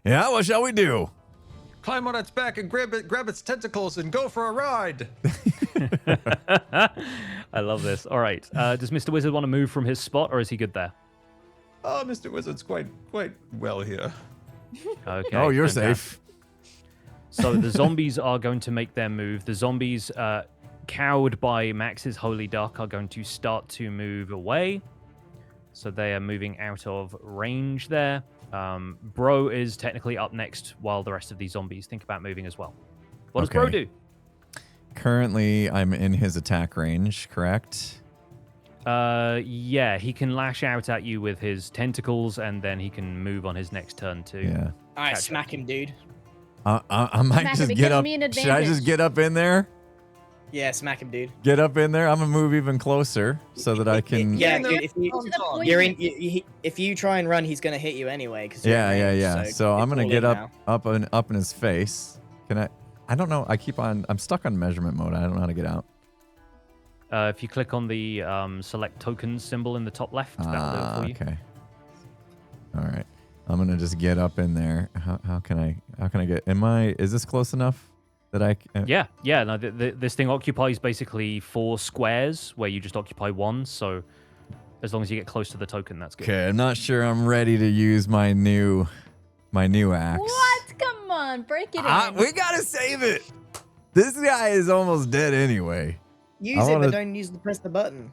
Yeah, what shall we do? Climb on its back and grab its tentacles and go for a ride. I love this. All right. Does Mr. Wizard want to move from his spot, or is he good there? Oh, Mr. Wizard's quite well here. Okay. Oh, you're fantastic. safe. So the zombies are going to make their move. The zombies, cowed by Max's Holy Duck, are going to start to move away. So they are moving out of range there. Bro is technically up next while the rest of these zombies think about moving as well. What does Bro Okay. do? Currently, I'm in his attack range, correct? Yeah, he can lash out at you with his tentacles, and then he can move on his next turn too. Yeah. All right, Catch smack him, dude. I might Smack him, just it get gives up. me an Should I just advantage. get up in there? Yeah, smack him, dude. Get up in there. I'm gonna move even closer so that I can. Yeah, no, dude. If you, To the point. you're in, if you try and run, he's gonna hit you anyway. Cause you're in Yeah. range, So I'm it's gonna all get in up, now. up in his face. Can I? I don't know. I'm stuck on measurement mode. I don't know how to get out. If you click on the select tokens symbol in the top left, that'll do it for you. Okay. All right. I'm gonna just get up in there. How can I get? Is this close enough that I? Yeah. No, this thing occupies basically 4 squares where you just occupy 1. So as long as you get close to the token, that's good. Okay. I'm not sure I'm ready to use my new axe. What? Come on, break it in. We gotta save it. This guy is almost dead anyway. Use I it, wanna- but don't press the button.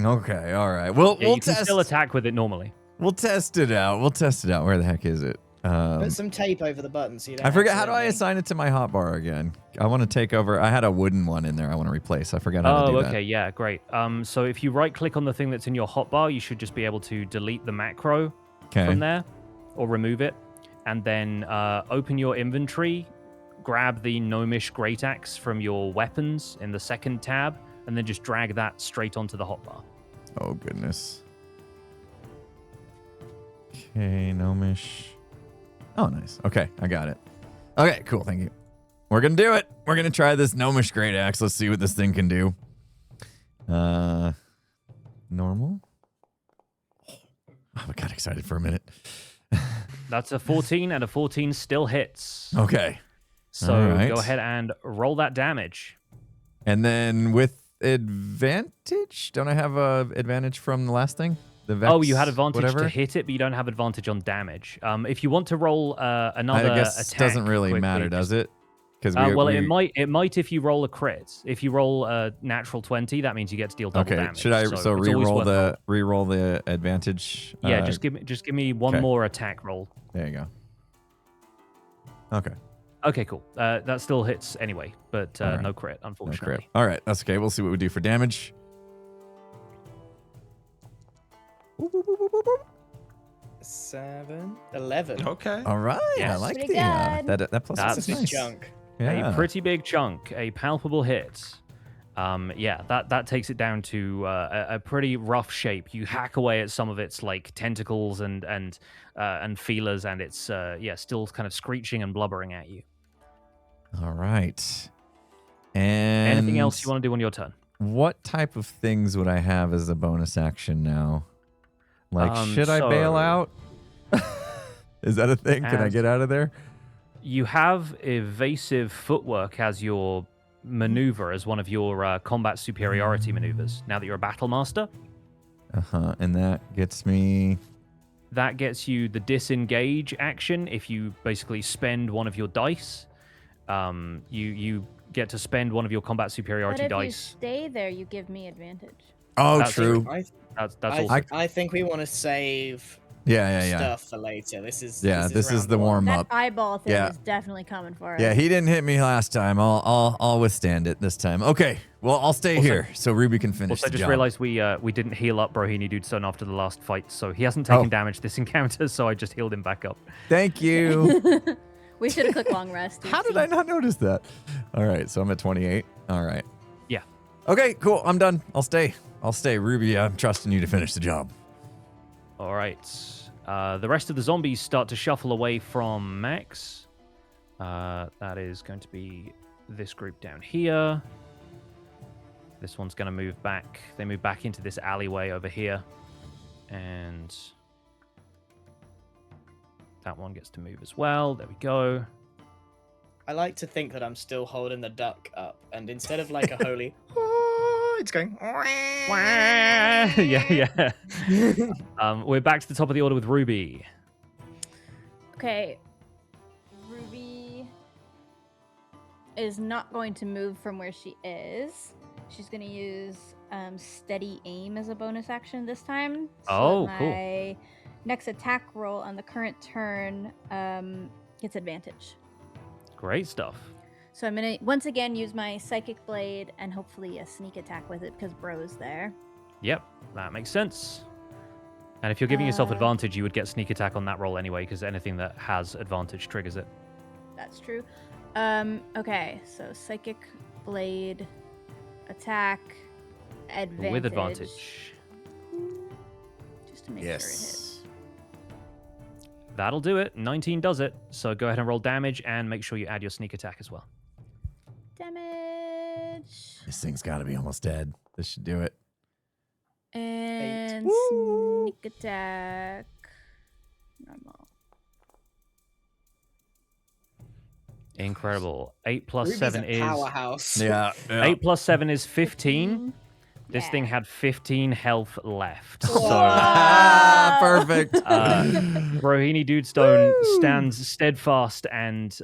Okay. All right. We'll Yeah, we'll you can test. still attack with it normally. We'll test it out. Where the heck is it? Put some tape over the button so you don't. I forget. How do I accidentally- assign it to my hotbar again? I want to take over. I had a wooden one in there. I want to replace. I forgot how to do Oh, that. okay, yeah, great. So if you right-click on the thing that's in your hotbar, you should just be able to delete the macro Okay. from there, or remove it, and then open your inventory, grab the gnomish great axe from your weapons in the second tab, and then just drag that straight onto the hotbar. Oh goodness. Okay, gnomish. Oh, nice. Okay, I got it. Okay, cool. Thank you. We're gonna do it. We're gonna try this gnomish great axe. Let's see what this thing can do. Normal. Oh, I got excited for a minute. That's a 14, and a 14 still hits. Okay. So all right. go ahead and roll that damage. And then with advantage, don't I have a advantage from the last thing? The Vex, Oh, you had advantage whatever? to hit it, but you don't have advantage on damage. If you want to roll another I guess attack, doesn't really quickly, matter, does it? Because well, it might if you roll a crit. If you roll a natural 20, that means you get to deal double Okay. damage. Should I it's always re-roll worth rolling. the advantage? Yeah, just give me one okay. more attack roll. There you go. Okay. Okay, cool. That still hits anyway, but All right. no crit, No unfortunately. crit. All right, that's okay. We'll see what we do for damage. 7, 11. Okay. All right, I Yes. like Pretty the good. that plus That's That's is a big nice. chunk. Yeah. A pretty big chunk, a palpable hit. Yeah, that takes it down to a pretty rough shape. You hack away at some of its like tentacles and feelers, and it's still kind of screeching and blubbering at you. All right. And Anything else you want to do on your turn? What type of things would I have as a bonus action now? Like, should I bail so- out? Is that a thing? Can I As- get out of there? You have evasive footwork as your maneuver, as one of your combat superiority maneuvers. Now that you're a battle master, And that gets me. that gets you the disengage action. If you basically spend one of your dice, you get to spend one of your combat But superiority if you dice. stay there, you give me advantage. Oh, That's true. That's I, also I think we want to save Yeah. stuff for later. This is This is round the one. warm That up. eyeball thing Yeah. is definitely coming for us. Yeah, he didn't hit me last time. I'll withstand it this time. Okay. Well, I'll stay Also- here so Ruby can finish Also, the just job. realized we didn't heal up Brohini Dude Son after the last fight, so he hasn't taken Oh. damage this encounter, so I just healed him back up. Thank you. We should have clicked long rest. How did I not notice that? All right, so I'm at 28. All right. Yeah. Okay, cool. I'm done. I'll stay. Ruby, I'm trusting you to finish the job. All right. The rest of the zombies start to shuffle away from Max. That is going to be this group down here. This one's going to move back. They move back into this alleyway over here. And That one gets to move as well. There we go. I like to think that I'm still holding the duck up, and instead of like a holy, it's going. yeah. We're back to the top of the order with Ruby. Okay. Ruby is not going to move from where she is. She's going to use steady aim as a bonus action this time. Oh, my cool. Next attack roll on the current turn gets advantage. Great stuff. So I'm going to once again use my Psychic Blade and hopefully a sneak attack with it because Bro's there. Yep, that makes sense. And if you're giving yourself advantage, you would get sneak attack on that roll anyway, because anything that has advantage triggers it. That's true. Okay, so Psychic Blade attack advantage. With advantage. Just to make sure it hits. That'll do it. 19 does it. So go ahead and roll damage and make sure you add your sneak attack as well. Damage. This thing's got to be almost dead. This should do it. And sneak attack. Normal. Incredible. 8 plus Ruby's 7 a is... powerhouse. Yeah. 8 plus 7 is 15. This Yeah. thing had 15 health left. So Perfect. Rohini Dudestone stands steadfast and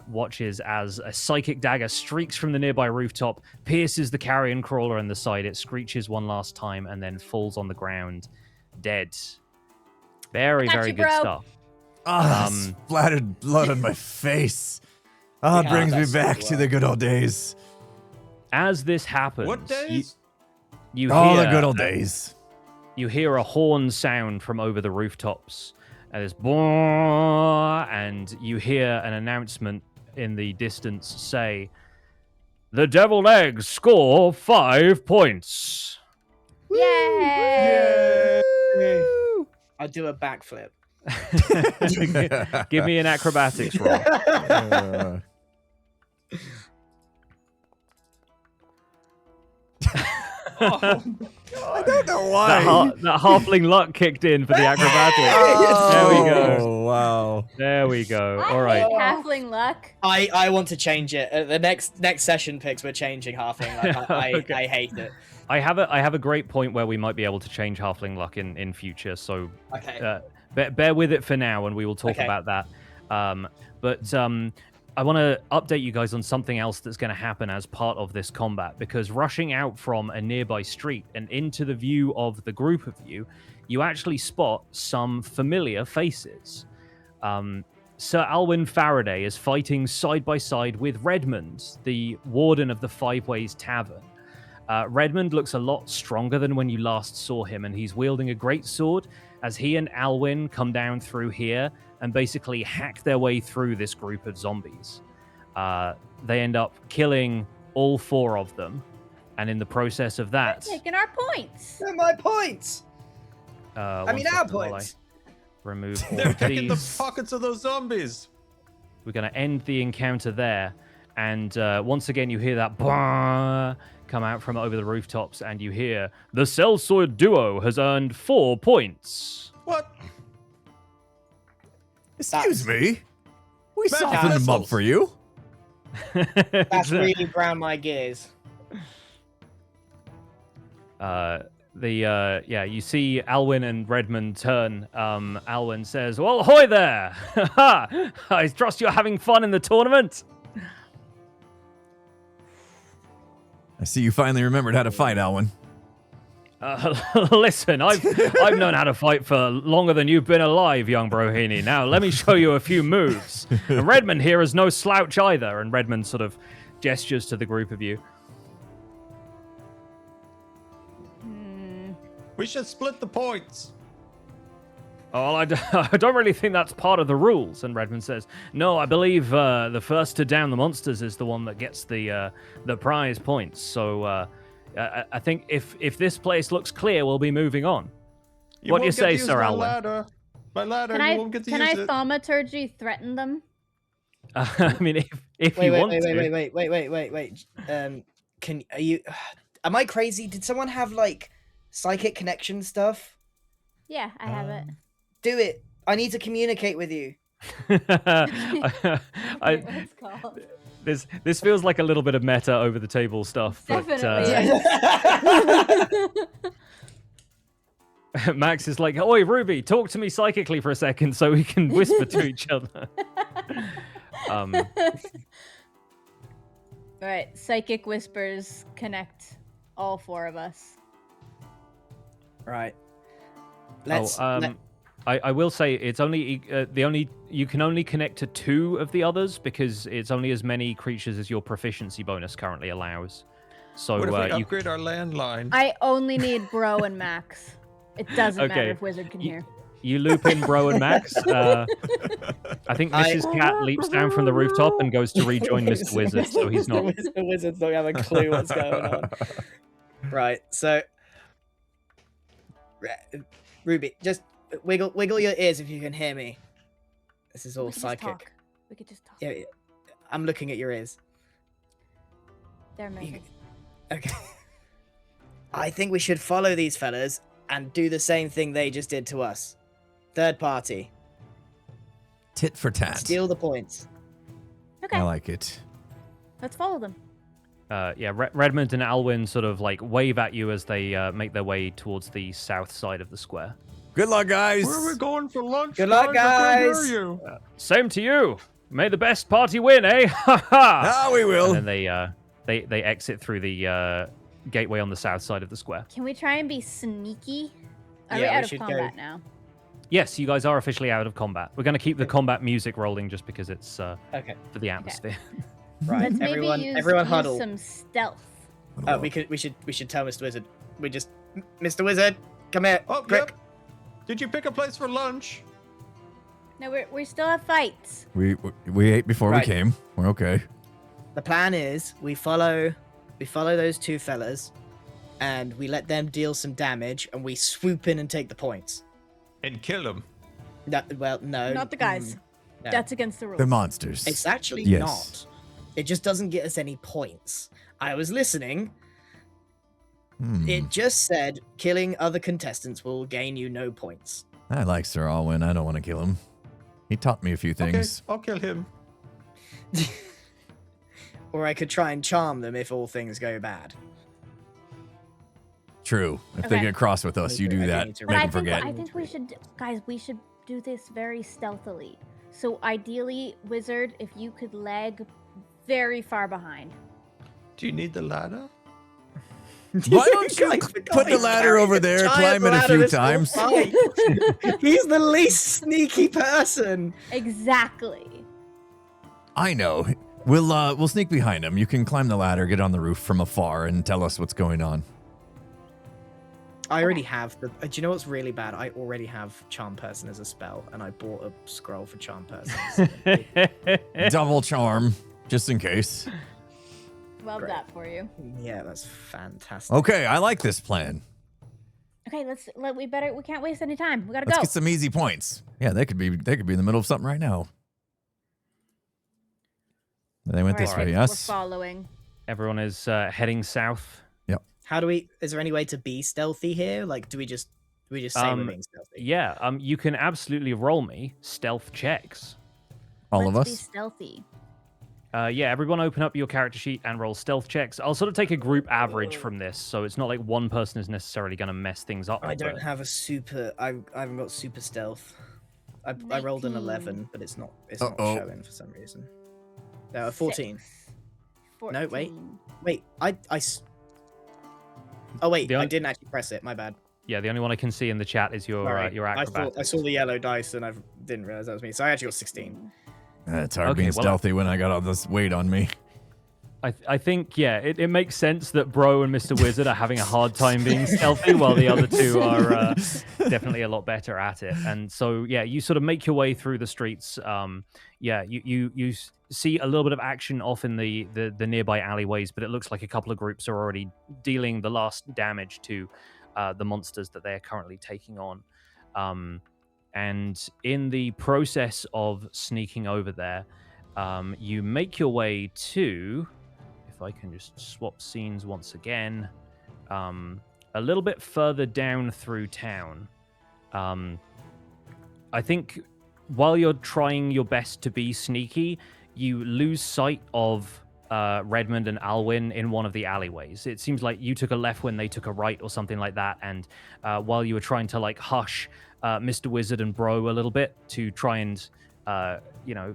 watches as a psychic dagger streaks from the nearby rooftop, pierces the carrion crawler in the side. It screeches one last time and then falls on the ground, dead. Very, Got very you, good bro. stuff. Splattered blood on my face. Oh, it Yeah, brings me that's so back to well. the good old days. As this happens, What days? you Oh, hear the good old days. you hear a horn sound from over the rooftops. And it's boom, and you hear an announcement in the distance say, "The deviled eggs score 5 points." Yay! I do a backflip. Give me an acrobatics roll. I don't know why. That halfling luck kicked in for the acrobatics. There we go. Oh, wow. There we go. I All right. hate halfling luck. I want to change it. The next session picks, we're changing halfling. Like, Okay. I hate it. I have a great point where we might be able to change halfling luck in future. So Okay. bear with it for now, and we will talk Okay. about that. But I want to update you guys on something else that's going to happen as part of this combat, because rushing out from a nearby street and into the view of the group of you, you actually spot some familiar faces. Sir Alwyn Faraday is fighting side by side with Redmond, the warden of the Five Ways Tavern. Redmond looks a lot stronger than when you last saw him, and he's wielding a great sword as he and Alwyn come down through here and basically hack their way through this group of zombies. They end up killing all 4 of them, and in the process of that... Taking our points. They're my points. one I mean, our second while I points. remove all They're of picking the these. pockets of those zombies. We're going to end the encounter there. And once again, you hear that bah come out from over the rooftops, and you hear, "The Sellsword duo has earned 4 points." What? Excuse me. We Back softened them up assholes. for you. That's really ground my gears. You see Alwyn and Redmond turn. Alwyn says, "Well, ahoy there! I trust you're having fun in the tournament." I see you finally remembered how to fight, Alwyn. Listen, I've known how to fight for longer than you've been alive, young Brohini. Now, let me show you a few moves. And Redmond here is no slouch either. And Redmond sort of gestures to the group of you. We should split the points. Oh, I don't really think that's part of the rules. And Redmond says, "No, I believe the first to down the monsters is the one that gets the prize points. So I think if this place looks clear, we'll be moving on." What do you won't get say, to use Sir my Alwyn? ladder, Can you won't get to can use I it. thaumaturgy threaten them? I mean, if you want to. Wait. Am I crazy? Did someone have like psychic connection stuff? Yeah, I have it. Do it I need to communicate with you. I, this feels like a little bit of meta over the table stuff, but Max is like, "Oi, Ruby, talk to me psychically for a second, so we can whisper to each other." All right, psychic whispers connect all four of us. Right. I will say it's only you can only connect to 2 of the others because it's only as many creatures as your proficiency bonus currently allows. So What if we you upgrade our landline? I only need Bro and Max. It doesn't matter Okay. if Wizard can hear. you loop in Bro and Max. I think Mrs. Cat leaps down from the rooftop and goes to rejoin Mr. Wizard, so he's not. Mr. Wizard's not have a clue what's going on. Right. So, Ruby, just wiggle your ears if you can hear me. This is all We could just psychic. talk. We could just talk. Yeah, I'm looking at your ears. They're amazing. Okay. I think we should follow these fellas and do the same thing they just did to us. Third party. Tit for tat. Steal the points. Okay, I like it. let's follow them. Redmond and Alwyn sort of like wave at you as they make their way towards the south side of the square. Good luck, guys. Where are we going for lunch? Good luck, I can't guys. hear you. Same to you. May the best party win, eh? Ha ha! Ah, we will. And then they exit through the gateway on the south side of the square. Can we try and be sneaky? Are we Yeah, we out of should combat go. now? Yes, you guys are officially out of combat. We're going to keep the combat music rolling just because it's Okay. for the atmosphere. Right. Let's maybe everyone use huddle. some stealth. We should tell Mr. Wizard. Mr. Wizard, come here. Oh, quick. yep. Did you pick a place for lunch? No, we still have fights. We ate before Right. we came. We're okay. The plan is we follow those 2 fellas and we let them deal some damage and we swoop in and take the points. And kill him. No, well, no. Not the guys. No. That's against the rules. They're monsters. It's actually Yes. not. It just doesn't get us any points. I was listening. It just said killing other contestants will gain you no points. I like Sir Alwyn. I don't want to kill him. He taught me a few things. Okay, I'll kill him. Or I could try and charm them if all things go bad. True. If they Okay. get cross with us, you do I that. need to But Make I them think, forget. I think we should, guys, we should do this very stealthily. So ideally, Wizard, if you could lag very far behind. Do you need the ladder? Why don't you Guys forgot put the he's ladder carrying over a there, giant climb it a ladder few this whole times? fight. He's the least sneaky person. Exactly. I know. We'll sneak behind him. You can climb the ladder, get on the roof from afar, and tell us what's going on. I already have the. Do you know what's really bad? I already have Charm Person as a spell, and I bought a scroll for Charm Person. Double charm, just in case. Love Great. that for you. Yeah, that's fantastic. Okay, I like this plan. Okay, we can't waste any time. We gotta Let's go. get some easy points. Yeah, they could be in the middle of something right now. They went this Alright, way, we're yes? following. Everyone is heading south. How do we? Is there any way to be stealthy here? Like, do we just say we're being stealthy? Yeah, you can absolutely roll me stealth checks. All of Let's be us? stealthy. Yeah, everyone open up your character sheet and roll stealth checks. I'll sort of take a group average from this, so it's not like one person is necessarily going to mess things up. I don't but- have a super. I haven't got super stealth. I rolled an 11, but it's not Uh-oh. showing for some reason. 14. 14. No, wait. Oh wait, The I only- didn't actually press it. My bad. Yeah, the only one I can see in the chat is your Sorry. your acrobat. I saw the yellow dice and I didn't realize that was me. So I actually got 16. It's hard Okay, being well, stealthy when I got all this weight on me. I think, yeah, it makes sense that Bro and Mr. Wizard are having a hard time being stealthy, while the other 2 are definitely a lot better at it. And so, yeah, you sort of make your way through the streets. You see a little bit of action off in the nearby alleyways, but it looks like a couple of groups are already dealing the last damage to the monsters that they're currently taking on. And in the process of sneaking over there, you make your way to... If I can just swap scenes once again, a little bit further down through town, I think while you're trying your best to be sneaky, you lose sight of Redmond and Alwyn in one of the alleyways. It seems like you took a left when they took a right or something like that. And while you were trying to like hush Mr. Wizard and Bro a little bit to try and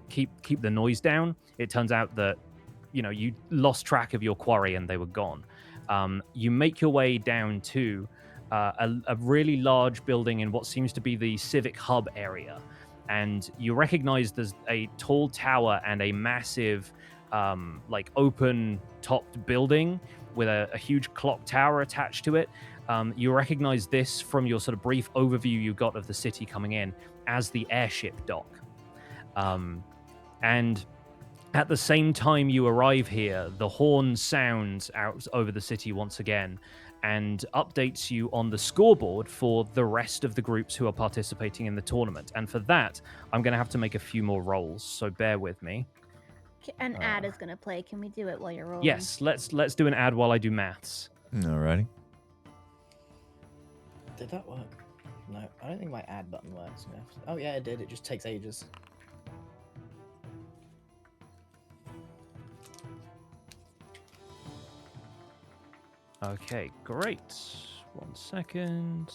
keep the noise down, it turns out that you lost track of your quarry and they were gone. You make your way down to a really large building in what seems to be the civic hub area, and you recognize there's a tall tower and a massive open topped building with a huge clock tower attached to it. You recognize this from your sort of brief overview you got of the city coming in as the airship dock. And at the same time you arrive here, the horn sounds out over the city once again and updates you on the scoreboard for the rest of the groups who are participating in the tournament. And for that, I'm going to have to make a few more rolls, so bear with me. An ad is going to play. Can we do it while you're rolling? Yes, let's do an ad while I do maths. Alrighty. Did that work? No, I don't think my ad button works. Oh yeah, it did. It just takes ages. Okay, great. 1 second.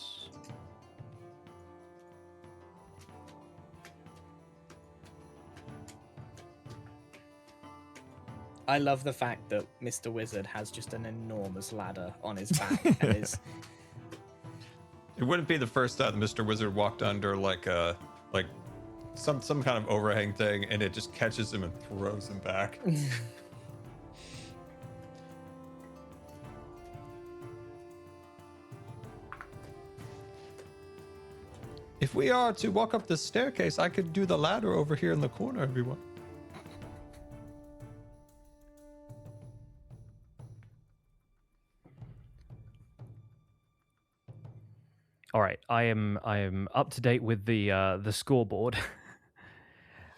I love the fact that Mr. Wizard has just an enormous ladder on his back and is. It wouldn't be the first time Mr. Wizard walked under some kind of overhang thing, and it just catches him and throws him back. If we are to walk up the staircase, I could do the ladder over here in the corner, everyone. All right, I am up to date with the scoreboard.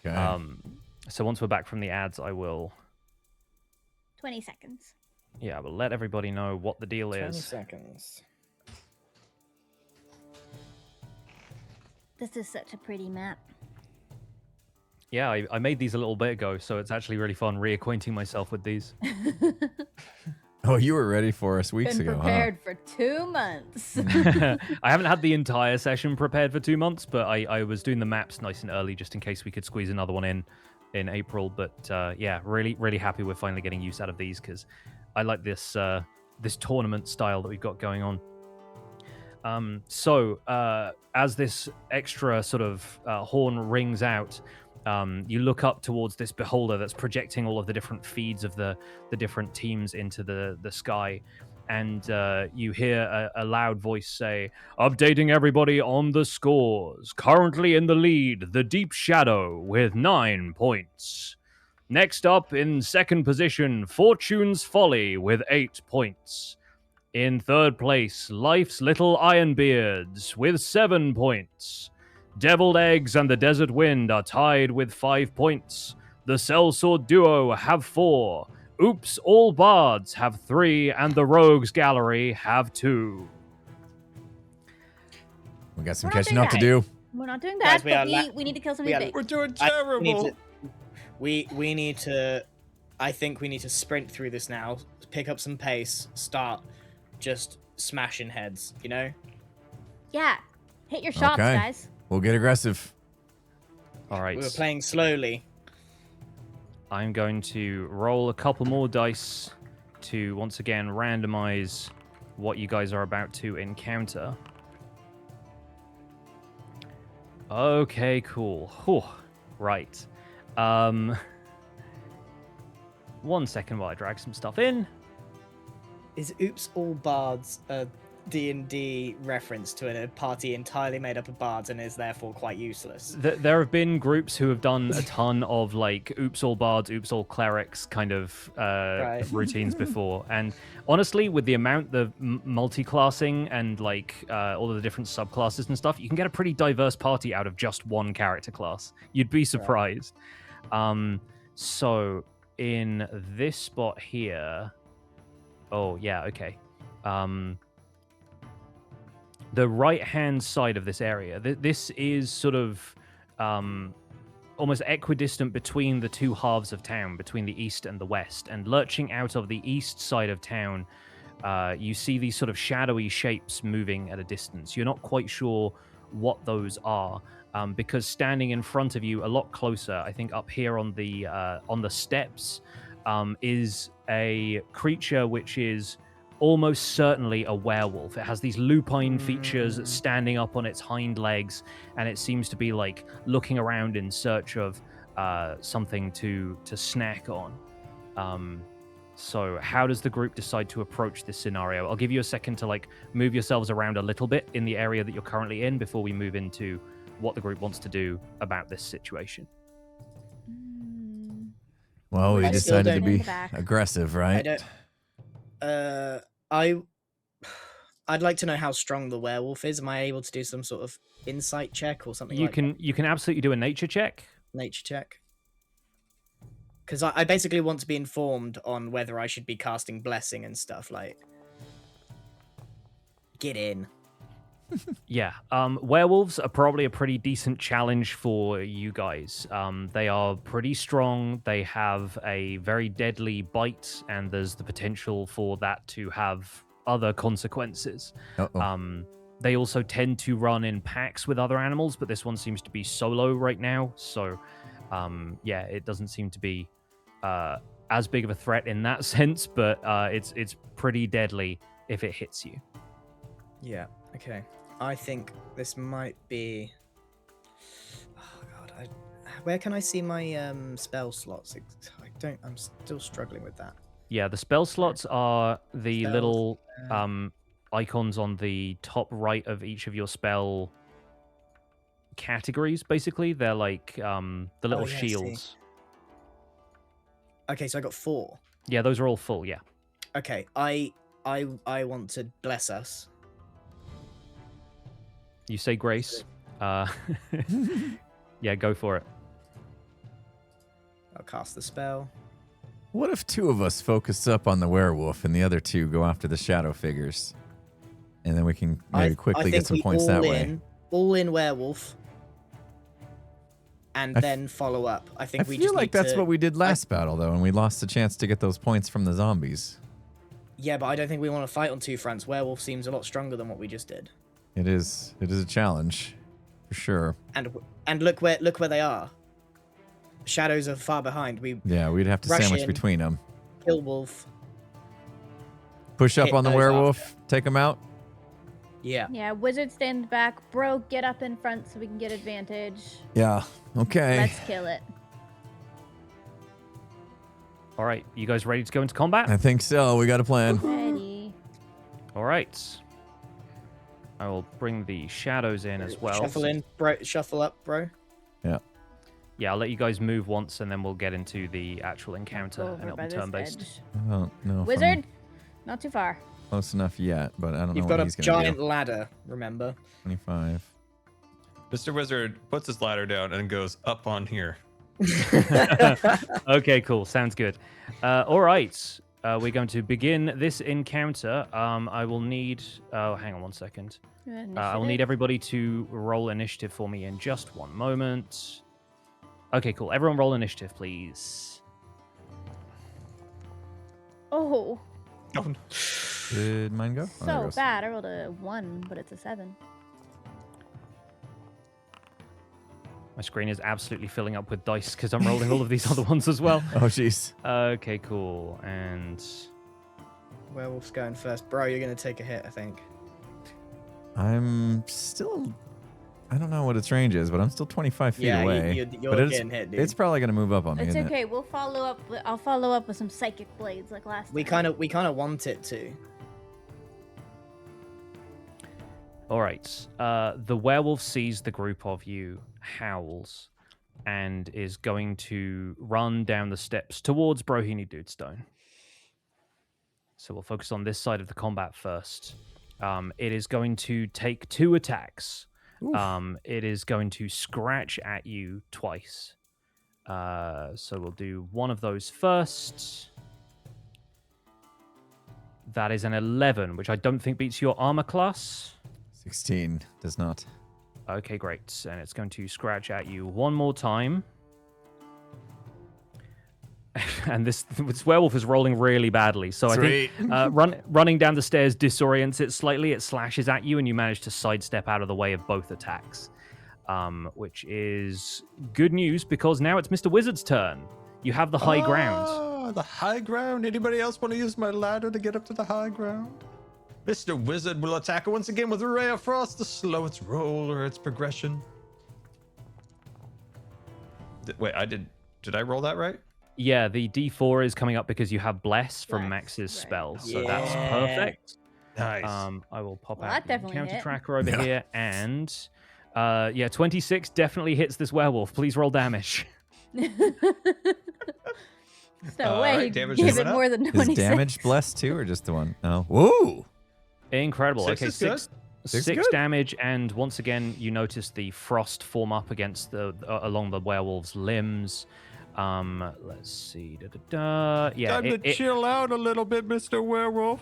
Okay. So once we're back from the ads, I will 20 seconds. I will let everybody know what the deal 20 is. seconds. This is such a pretty map. Yeah, I made these a little bit ago, so it's actually really fun reacquainting myself with these. Oh, you were ready for us weeks Been ago, prepared for 2 months. I haven't had the entire session prepared for 2 months, but I was doing the maps nice and early just in case we could squeeze another one in April. But yeah, really happy we're finally getting use out of these because I like this tournament style that we've got going on. So as this extra sort of horn rings out, you look up towards this beholder that's projecting all of the different feeds of the different teams into the sky, and you hear a loud voice say, "Updating everybody on the scores. Currently in the lead, the Deep Shadow with 9 points. Next up in second position, Fortune's Folly with 8 points. In third place, Life's Little Ironbeards with 7 points. Deviled Eggs and the Desert Wind are tied with 5 points. The Sellsword Duo have 4. Oops All Bards have 3, and the Rogues Gallery have 2. We got some We're not catching doing up to bad. do. We're not doing Guys, bad, but we need to kill something big. We're doing We terrible. need to. I think we need to sprint through this now. Pick up some pace. Start just smashing heads. You know. Yeah. Hit your shots, Okay. guys. We'll get aggressive. All right. We were playing slowly. I'm going to roll a couple more dice to once again randomize what you guys are about to encounter. Okay, cool. Whew. Right. 1 second while I drag some stuff in. Is Oops All Bards a D&D reference to a party entirely made up of bards and is therefore quite useless? There have been groups who have done a ton of like Oops All Bards, Oops All Clerics kind of routines before. And honestly, with the amount of multi-classing and like all of the different subclasses and stuff, you can get a pretty diverse party out of just one character class. You'd be surprised. So in this spot here... Oh, yeah, okay. The right-hand side of this area, this is sort of almost equidistant between the two halves of town, between the east and the west. And lurching out of the east side of town, you see these sort of shadowy shapes moving at a distance. You're not quite sure what those are, because standing in front of you, a lot closer, I think up here on the steps, is a creature which is almost certainly a werewolf. It has these lupine features standing up on its hind legs, and it seems to be like looking around in search of something to snack on. So how does the group decide to approach this scenario? I'll give you a second to like move yourselves around a little bit in the area that you're currently in before we move into what the group wants to do about this situation. Well, we I still decided to don't- be Back. aggressive, right? I'd like to know how strong the werewolf is. Am I able to do some sort of insight check or something You can absolutely do a nature check. nature check? Because I basically want to be informed on whether I should be casting blessing and stuff. Like, get in. Yeah, werewolves are probably a pretty decent challenge for you guys. They are pretty strong. They have a very deadly bite, and there's the potential for that to have other consequences. Uh-oh. They also tend to run in packs with other animals, but this one seems to be solo right now. So, yeah, it doesn't seem to be as big of a threat in that sense, but it's pretty deadly if it hits you. Yeah. Okay. I think this might be. Oh god. Where can I see my spell slots? I'm still struggling with that. Yeah, the spell slots are the Spells, little icons on the top right of each of your spell categories. Basically, they're like the little yeah, I see. shields. Okay, so I got 4. Yeah, those are all full. Yeah. Okay, I want to bless us. You say grace. Yeah, go for it. I'll cast the spell. What if 2 of us focus up on the werewolf and the other 2 go after the shadow figures? And then we can maybe quickly get some points that way. All in werewolf. And then follow up. I think I we feel just like need that's to... what we did last battle, though, and we lost the chance to get those points from the zombies. Yeah, but I don't think we want to fight on 2 fronts. Werewolf seems a lot stronger than what we just did. It is a challenge, for sure. And look where they are. Shadows are far behind. We'd have to Rush sandwich in. between them. kill wolf. Push up Hit on the those werewolf, take him out. Yeah. Yeah, wizard stand back. Bro, get up in front so we can get advantage. Yeah, okay. Let's kill it. All right, you guys ready to go into combat? I think so. We got a plan. Ready. All right. I will bring the shadows in as well. Shuffle in, bro. Shuffle up, bro. Yeah, I'll let you guys move once, and then we'll get into the actual encounter, Go and over it'll by be this turn-based. edge. I don't know if I'm Wizard, not too far. close enough yet, but I don't You've know got what a he's going giant to do. ladder, remember? 25. Mr. Wizard puts his ladder down and goes up on here. Okay, cool. Sounds good. All right. We're going to begin this encounter. I will need... Oh, hang on one second. I will need everybody to roll initiative for me in just one moment. Okay, cool. Everyone roll initiative, please. Oh, Did mine go? Oh, there it so goes. bad. I rolled a 1, but it's a 7. My screen is absolutely filling up with dice because I'm rolling all of these other ones as well. Oh, jeez. Okay, cool. And Werewolf's going first. Bro, you're going to take a hit, I think. I'm still... I don't know what its range is, but I'm still 25 feet Yeah, away. you're but getting hit, dude. it's probably going to move up on me, It's isn't okay. We'll follow up. I'll follow up with some psychic blades like last We time. kind of want it to. all right. The werewolf sees the group of you, howls, and is going to run down the steps towards Brohini Dudestone. So we'll focus on this side of the combat first. It is going to take 2 attacks. It is going to scratch at you twice. So we'll do one of those first. That is an 11, which I don't think beats your armor class. it? 16 does not. Okay, great. And it's going to scratch at you one more time. And this werewolf is rolling really badly. So Sweet. I think running down the stairs disorients it slightly. It slashes at you, and you manage to sidestep out of the way of both attacks, which is good news because now it's Mr. Wizard's turn. You have the high ground. The high ground. Anybody else want to use my ladder to get up to the high ground? Mr. Wizard will attack once again with a Ray of Frost to slow its roll or its progression. Wait, did I roll that right? Yeah, the D4 is coming up because you have Bless from Bless, Max's right. spell, so Yeah. that's perfect. Nice. I will pop Well, out that definitely counter hit. tracker over here, and 26 definitely hits this werewolf. Please roll damage. There's no All way right, he'd damage give is it up. more than Is 26. damage blessed too, or just the one? Oh, whoa! Incredible. Six Okay, is good. Six is six good. damage, and once again you notice the frost form up against along the werewolf's limbs. Let's see. Yeah, Time to chill out a little bit, Mr. Werewolf.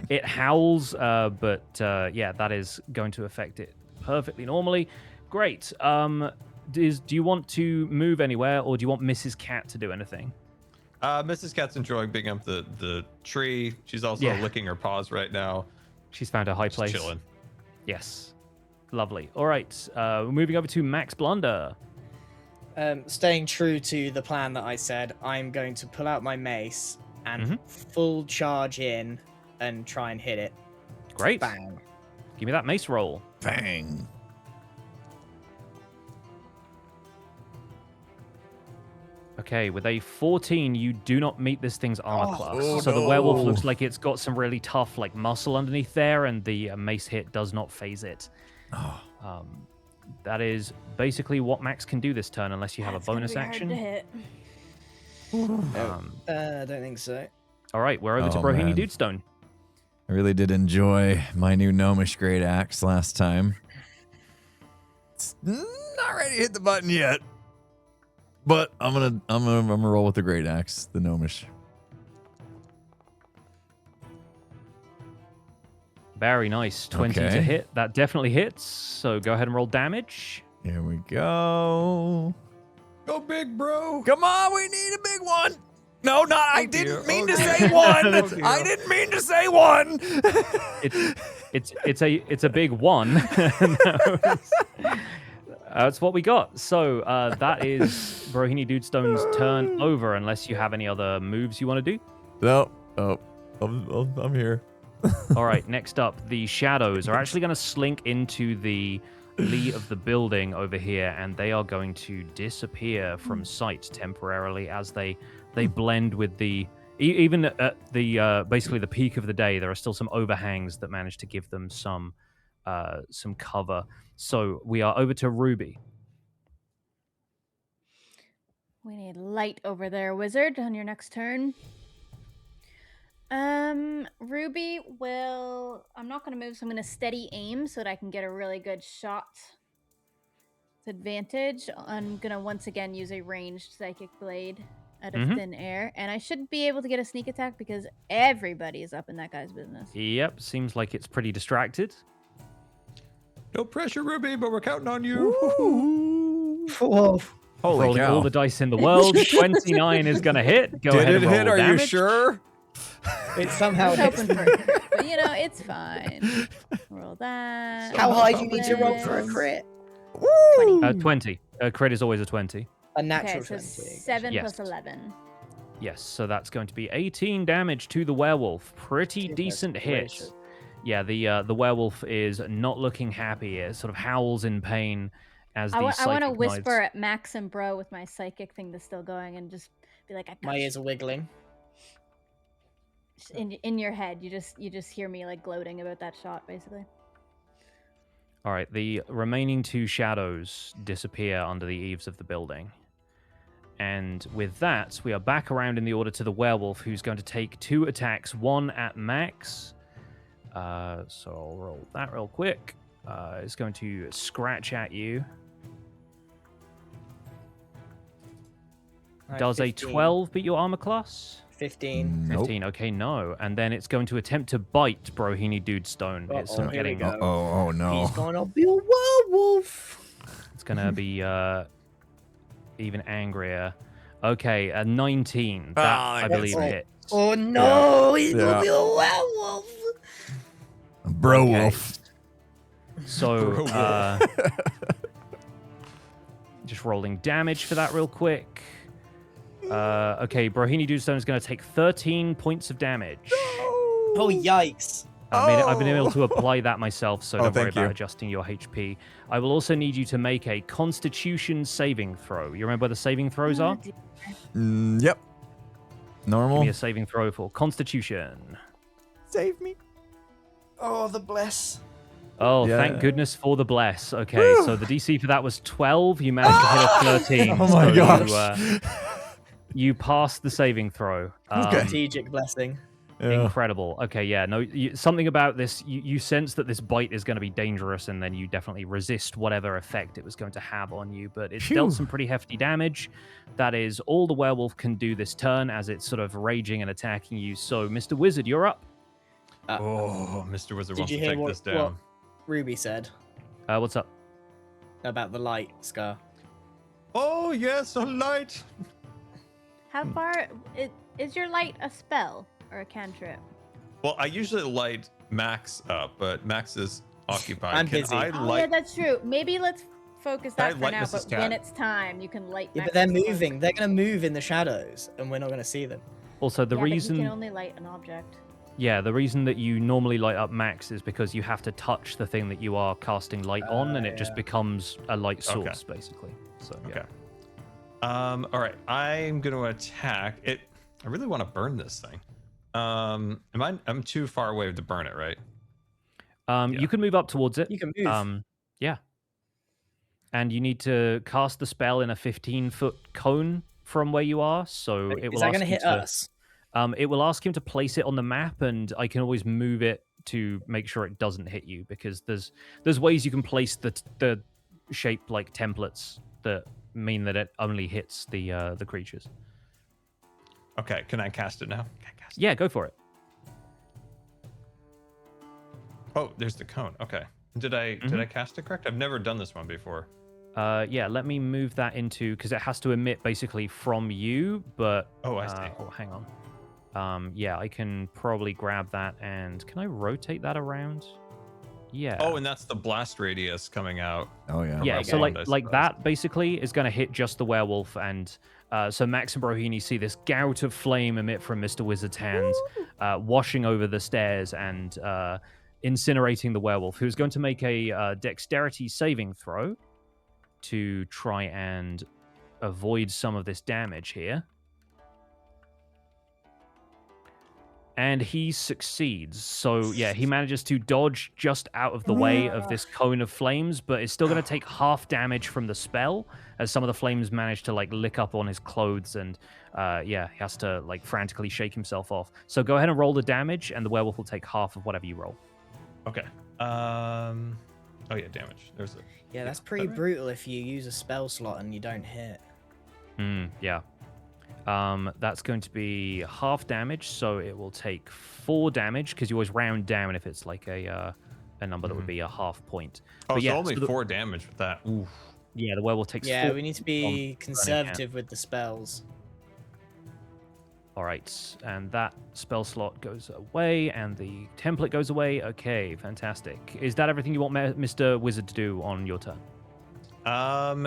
it howls, but yeah, that is going to affect it perfectly normally. Great. Do you want to move anywhere, or do you want Mrs. Cat to do anything? Mrs. Cat's enjoying being up the tree. She's also Yeah. licking her paws right now. She's found a high Just place. chilling. Yes. Lovely. All right. We're moving over to Max Blunder. Staying true to the plan that I said, I'm going to pull out my mace and Mhm. full charge in and try and hit it. Great. Bang. Give me that mace roll. Bang! Okay, with a 14, you do not meet this thing's armor class. oh So the werewolf no. looks like it's got some really tough, like, muscle underneath there, and the mace hit does not phase it. Oh, That is basically what Max can do this turn, unless you have That's a gonna bonus be hard action. to hit. I don't think so. All right, we're over to Oh, Brohini man. Dudestone. I really did enjoy my new gnomish great axe last time. It's not ready to hit the button yet, but I'm gonna roll with the great axe, the gnomish. Very nice. 20 to Okay. hit. That definitely hits. So go ahead and roll damage. Here we go. Go big, bro. Come on, we need a big one. No, not. I dear. didn't mean Oh, to dear. say one. Oh, dear. I didn't mean to say one. It's a big one. That's what we got. So that is Brohini Dudestone's turn over, unless you have any other moves you want to do. No. Oh, I'm here. All right, next up, the shadows are actually going to slink into the lee of the building over here, and they are going to disappear from sight temporarily as they blend with the even at the basically the peak of the day. There are still some overhangs that manage to give them some cover. So we are over to Ruby. We need light over there, wizard, on your next turn. Ruby will... I'm not going to move, so I'm going to steady aim so that I can get a really good shot. It's advantage. I'm going to once again use a ranged psychic blade out of thin air. And I should be able to get a sneak attack because everybody is up in that guy's business. Yep, seems like it's pretty distracted. No pressure, Ruby, but we're counting on you. Whoa. Holy Rolling cow. all the dice in the world. 29 is going to hit. Go Did ahead it and roll hit? Are you damage. sure? It somehow I was hits. hoping for it, but you know, it's fine. Roll that. How high do you need to roll for a crit? 20. Crit is always a 20. A Okay, natural so 20. 7 Yes. plus 11. Yes, so that's going to be 18 damage to the werewolf. Pretty Goodness decent hit. gracious. Yeah, the werewolf is not looking happy. It sort of howls in pain as the I want to psychic whisper knives- at Max and Bro with my psychic thing that's still going and just be like, I got My you. ears are wiggling. In your head, you just hear me like gloating about that shot, basically. All right, the remaining two shadows disappear under the eaves of the building. And with that, we are back around in the order to the werewolf, who's going to take 2 attacks, one at Max. So I'll roll that real quick. It's going to scratch at you. Alright, Does a 15. 12 beat your armor class? 15. Nope. 15. Okay, no. And then it's going to attempt to bite Brohini Dude Stone. It's Uh-oh, here we getting. go. Oh no. He's gonna be a werewolf. It's gonna be even angrier. Okay, a 19. That I believe that's- hits. Oh no, he's Yeah. gonna be a werewolf. Bro Okay. wolf. So, just rolling damage for that real quick. Okay, Brohini Dude Stone is going to take 13 points of damage. Oh yikes. I've been able to apply that myself, so don't worry thank about you. adjusting your HP. I will also need you to make a Constitution saving throw. You remember where the saving throws are? dear. Yep. Give Normal. me a saving throw for Constitution. Save me. Oh, the bless. Oh, Yeah. thank goodness for the bless. Okay, so the DC for that was 12. You managed to hit a 13. Oh my so gosh. You passed the saving throw. Okay. Strategic blessing. Yeah. Incredible. Okay, yeah. No, something about this. You sense that this bite is going to be dangerous, and then you definitely resist whatever effect it was going to have on you. But it's Phew. dealt some pretty hefty damage. That is all the werewolf can do this turn, as it's sort of raging and attacking you. So, Mr. Wizard, you're up. Oh, Mr. Wizard Did wants you to hear take what, this down. Ruby said What's up? about the light, Scar? Oh, yes, a light. How far is your light a spell or a cantrip? Well, I usually light Max up, but Max is occupied. I'm Can busy. I Oh yeah, light? that's true. Maybe let's focus Can I that for light now. Mrs. But when Cat? it's time, you can light. Yeah, but they're Max's cloak. moving. They're gonna move in the shadows, and we're not gonna see them. Also, the Yeah, but he reason. can only light an object. Yeah, the reason that you normally light up Max is because you have to touch the thing that you are casting light on, and it just yeah. becomes a light Okay. source, basically. So, yeah. Okay. All right. I'm gonna attack it. I really want to burn this thing. I'm too far away to burn it, right? Yeah. You can move up towards it. You can move. Yeah. And you need to cast the spell in a 15-foot cone from where you are. So it will Is that ask gonna you hit to, us? It will ask him to place it on the map, and I can always move it to make sure it doesn't hit you, because there's ways you can place the shape like templates that mean that it only hits the creatures. Okay. Can I cast it now? Can I cast it? Yeah, go for it. Oh, there's the cone. Okay. Did I cast it correct? I've never done this one before. Yeah, let me move that into, because it has to emit basically from you, but Oh, I see. oh, hang on. Yeah, I can probably grab that, and can I rotate that around? Yeah. Oh, and that's the blast radius coming out. Oh yeah. Yeah, around so one, like I like suppose. that basically is going to hit just the werewolf, and so Max and Brohini see this gout of flame emit from Mr. Wizard's hands, washing over the stairs and incinerating the werewolf, who's going to make a dexterity saving throw to try and avoid some of this damage here. And he succeeds. So, yeah, he manages to dodge just out of the way of this cone of flames, but it's still going to take half damage from the spell, as some of the flames manage to, like, lick up on his clothes, and, yeah, he has to, like, frantically shake himself off. So go ahead and roll the damage, and the werewolf will take half of whatever you roll. Okay. Oh yeah, damage. There's a. Yeah, that's pretty brutal if you use a spell slot and you don't hit. Yeah. That's going to be half damage, so it will take 4 damage, because you always round down if it's like a number that would be a half point. Oh, But so yeah, only so the- 4 damage with that. Oof. Yeah, the werewolf takes Yeah, 4. we need to be conservative with the spells. All right, and that spell slot goes away, and the template goes away. Okay, fantastic. Is that everything you want Mr. Wizard to do on your turn?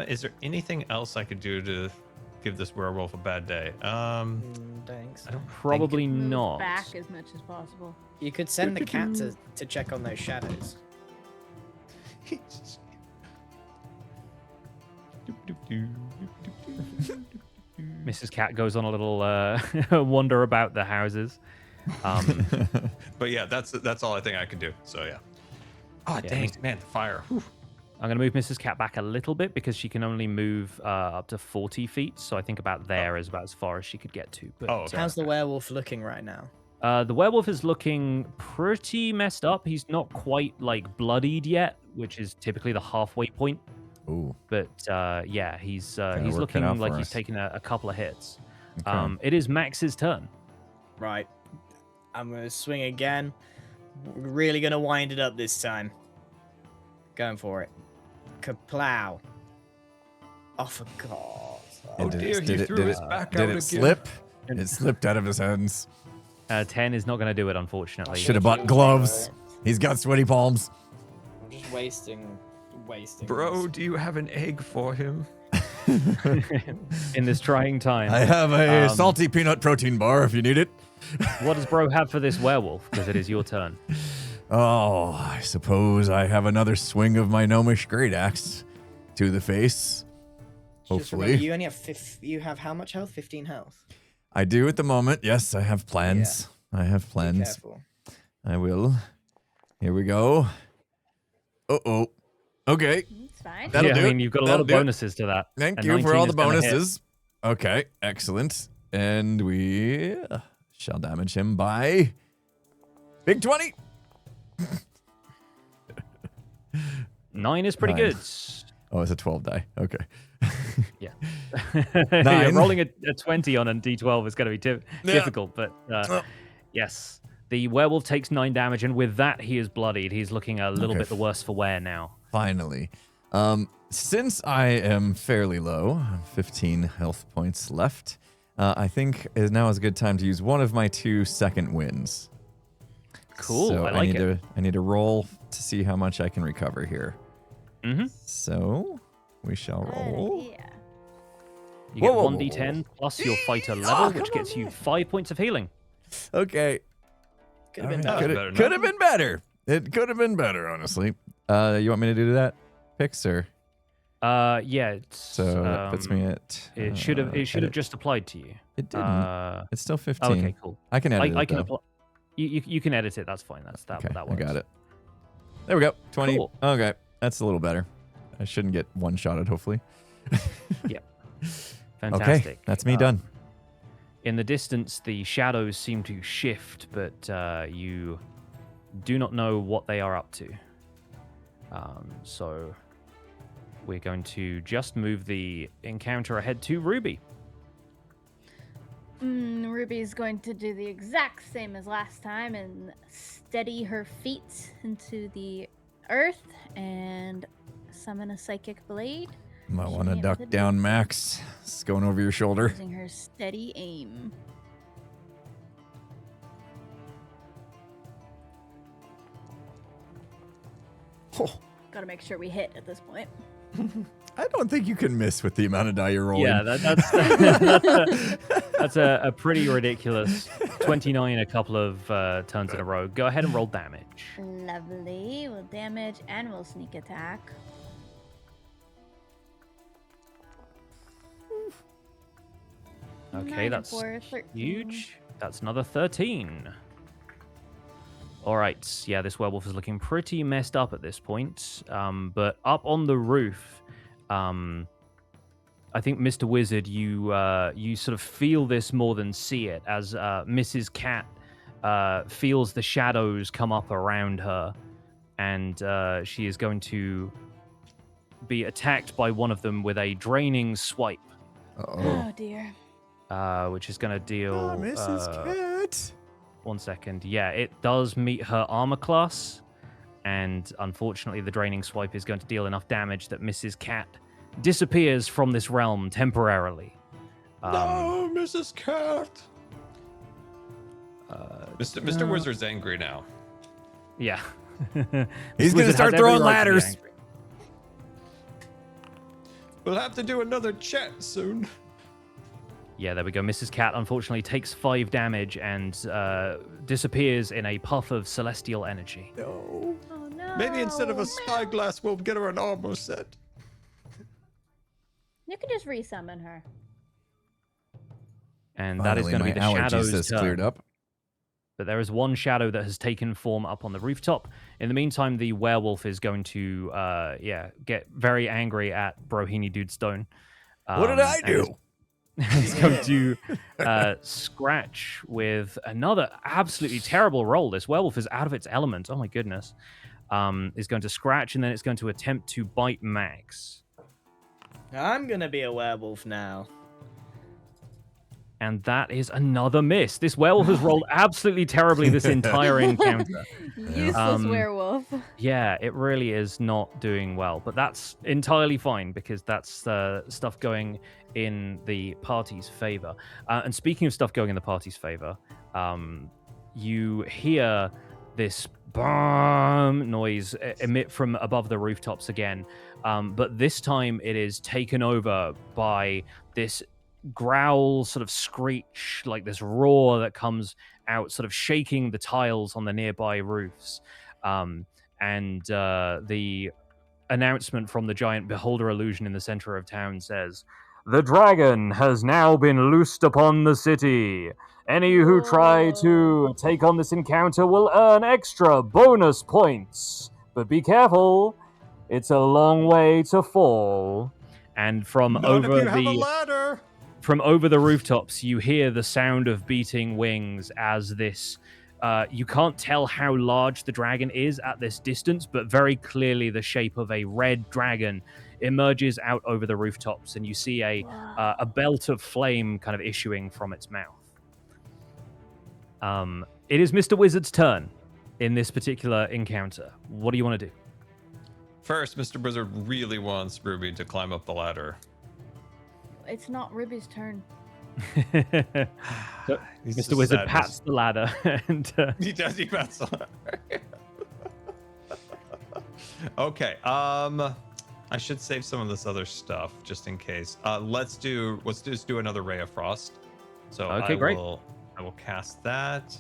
Is there anything else I could do to give this werewolf a bad day? Thanks. I don't Probably Move not. back as much as possible. You could send the cat to check on those shadows. Mrs. Cat goes on a little wander about the houses. But yeah, that's all I think I can do. So yeah. Oh Yeah, dang, man, the fire. Whew. I'm going to move Mrs. Cat back a little bit, because she can only move up to 40 feet. So I think about there is about as far as she could get to. But, Oh, okay. How's the werewolf looking right now? the werewolf is looking pretty messed up. He's not quite like bloodied yet, which is typically the halfway point. Ooh. But yeah, he's working looking out like for he's us. taken a couple of hits. Okay. It is Max's turn. Right. I'm gonna swing again. We're really gonna wind it up this time. Going for it. Kaplow. Oh, for God's sake. Oh dear, he threw his back out Did again. it slip? It slipped out of his hands. 10 is not going to do it, unfortunately. Should have bought gloves. He's got sweaty palms. I'm just wasting. Bro, this. do you have an egg for him? In this trying time. I have a salty peanut protein bar if you need it. What does bro have for this werewolf? Because it is your turn. Oh, I suppose I have another swing of my gnomish great axe to the face. Just remember, Hopefully. you only have you have how much health? 15 health. I do at the moment. Yes, I have plans. I have Be plans. careful. I will. Here we go. Uh-oh. Okay. It's fine. That'll yeah, do I it. mean, you've got a lot That'll of do it. bonuses to that. Thank And you for 19 all the is gonna hit. bonuses. Okay, excellent. And we shall damage him by big 20. 9 is pretty 9. good. Oh, it's a 12 die. Okay. Yeah. 9. Rolling a 20 on a d12 is going to be difficult, but yes. The werewolf takes 9 damage, and with that, he is bloodied. He's looking a little Okay. bit the worse for wear now. Finally. Since I am fairly low, 15 health points left, I think now is a good time to use one of my 2 second wins. Cool, So I like it. I need to roll to see how much I can recover here. Mm-hmm. So we shall roll. Yeah. You get Whoa, whoa, whoa, 1d10 plus your fighter Oh, level, come which gets on, you man. 5 points of healing. Okay. Could have been All better. better Could than have been better. It could have been better, honestly. You want me to do that, Pixar? Yeah. It's, So that puts me at. It should have edit. just applied to you. It didn't. It's still 15. Oh, okay, cool. I can edit I it, can though. apply. You can edit it. That's fine. That Okay, that works. I got it. There we go. 20. Cool. Okay, that's a little better. I shouldn't get one-shotted, hopefully. Fantastic. Okay, that's me done. In the distance, the shadows seem to shift, but you do not know what they are up to. So we're going to just move the encounter ahead to Ruby. Ruby's going to do the exact same as last time and steady her feet into the earth and summon a psychic blade. Might She want to may duck have down, Max. It's going over your shoulder. Using her steady aim. Oh, Gotta make sure we hit at this point. I don't think you can miss with the amount of die you're rolling. Yeah, that's a pretty ridiculous 29 a couple of turns in a row. Go ahead and roll damage. Lovely. We'll damage and we'll sneak attack. Okay, 9 and that's 4, 13. huge. That's another 13. All right, yeah, this werewolf is looking pretty messed up at this point. But up on the roof, I think, Mr. Wizard, you sort of feel this more than see it, as Mrs. Cat feels the shadows come up around her, and she is going to be attacked by one of them with a draining swipe, Uh-oh. Oh dear. which is going to deal... Mrs. Cat. 1 second. Yeah, it does meet her armor class, and unfortunately the draining swipe is going to deal enough damage that Mrs. Cat disappears from this realm temporarily. No, Mrs. Cat. Mr. no. Wizard's angry now. Yeah. He's going to start throwing ladders. We'll have to do another chat soon. Yeah, there we go. Mrs. Cat unfortunately takes 5 damage and disappears in a puff of celestial energy. No. Oh no. Maybe instead of a spyglass, we'll get her an armor set. You can just resummon her. And that is going to be the shadow's has turn. cleared up. But there is one shadow that has taken form up on the rooftop. In the meantime, the werewolf is going to, get very angry at Brohini Dude Stone. What did I do? He's going to scratch with another absolutely terrible roll. This werewolf is out of its element. Oh my goodness. Is going to scratch, and then it's going to attempt to bite Max. I'm gonna be a werewolf now. And that is another miss. This werewolf has rolled absolutely terribly this entire encounter. Useless werewolf. Yeah, it really is not doing well. But that's entirely fine because that's stuff going in the party's favor. And speaking of stuff going in the party's favor, you hear this boom noise emit from above the rooftops again. But this time it is taken over by this growl, sort of screech, like this roar that comes out, sort of shaking the tiles on the nearby roofs. And the announcement from the giant beholder illusion in the center of town says, "The dragon has now been loosed upon the city. Any who try to take on this encounter will earn extra bonus points. But be careful, it's a long way to fall." And from over the rooftops, you hear the sound of beating wings as this. You can't tell how large the dragon is at this distance, but very clearly the shape of a red dragon emerges out over the rooftops, and you see a belt of flame kind of issuing from its mouth. It is Mr. Wizard's turn in this particular encounter. What do you want to do? First, Mr. Wizard really wants Ruby to climb up the ladder. It's not Ruby's turn. So, Mr. Wizard pats the ladder and he does. He pats the ladder. Okay. I should save some of this other stuff just in case. Let's just do another Ray of Frost. So okay, great. I will cast that.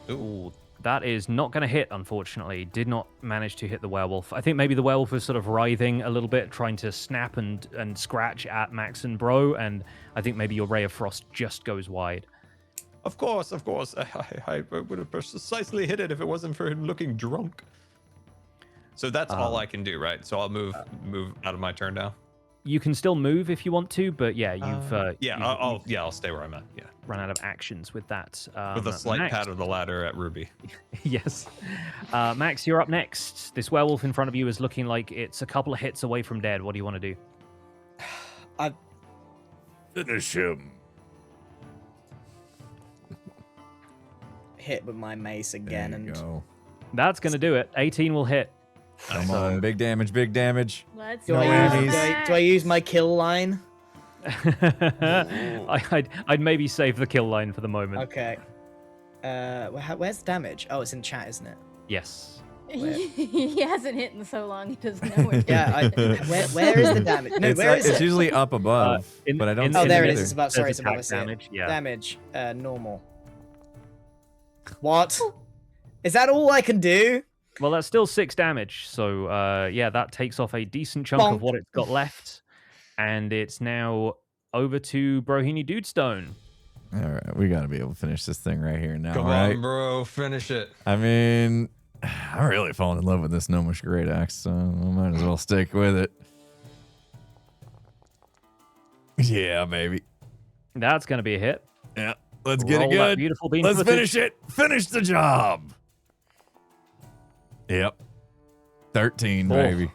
Ooh, that is not going to hit, unfortunately. Did not manage to hit the werewolf. I think maybe the werewolf was sort of writhing a little bit, trying to snap and scratch at Max and Bro, and I think maybe your Ray of Frost just goes wide. Of course. I would have precisely hit it if it wasn't for him looking drunk. So that's all I can do, right? So I'll move out of my turn now. You can still move if you want to, but yeah, I'll stay where I'm at. Yeah, run out of actions with that. With a slight Max. pat of the ladder at Ruby. Yes. Max, you're up next. This werewolf in front of you is looking like it's a couple of hits away from dead. What do you want to do? I Finish him. hit with my mace again, There you and go. That's going to do it. 18 will hit. Come on, big damage, big damage. Let's do go. I use my kill line? I'd maybe save the kill line for the moment. Okay. Where's the damage? Oh, it's in chat, isn't it? Yes. He hasn't hit in so long. He doesn't know where. Yeah. Where is the damage? No, where is It's it? usually up above, but I don't see Oh, it there it either. is. It's above. Sorry, it's above. I Attack see it. damage. Yeah. Damage. Normal. What? Is that all I can do? Well, that's still 6 damage. So, yeah, that takes off a decent chunk of what it's got left. And it's now over to Brohini Dudestone. All right, we got to be able to finish this thing right here now, Come right? on, bro, finish it. I mean, I'm really falling in love with this Gnomish Great Axe, so I might as well stick with it. Yeah, baby. That's going to be a hit. Yeah, let's get it Roll that good. beautiful bean Let's footage. finish it. Finish the job. Yep. 13, baby.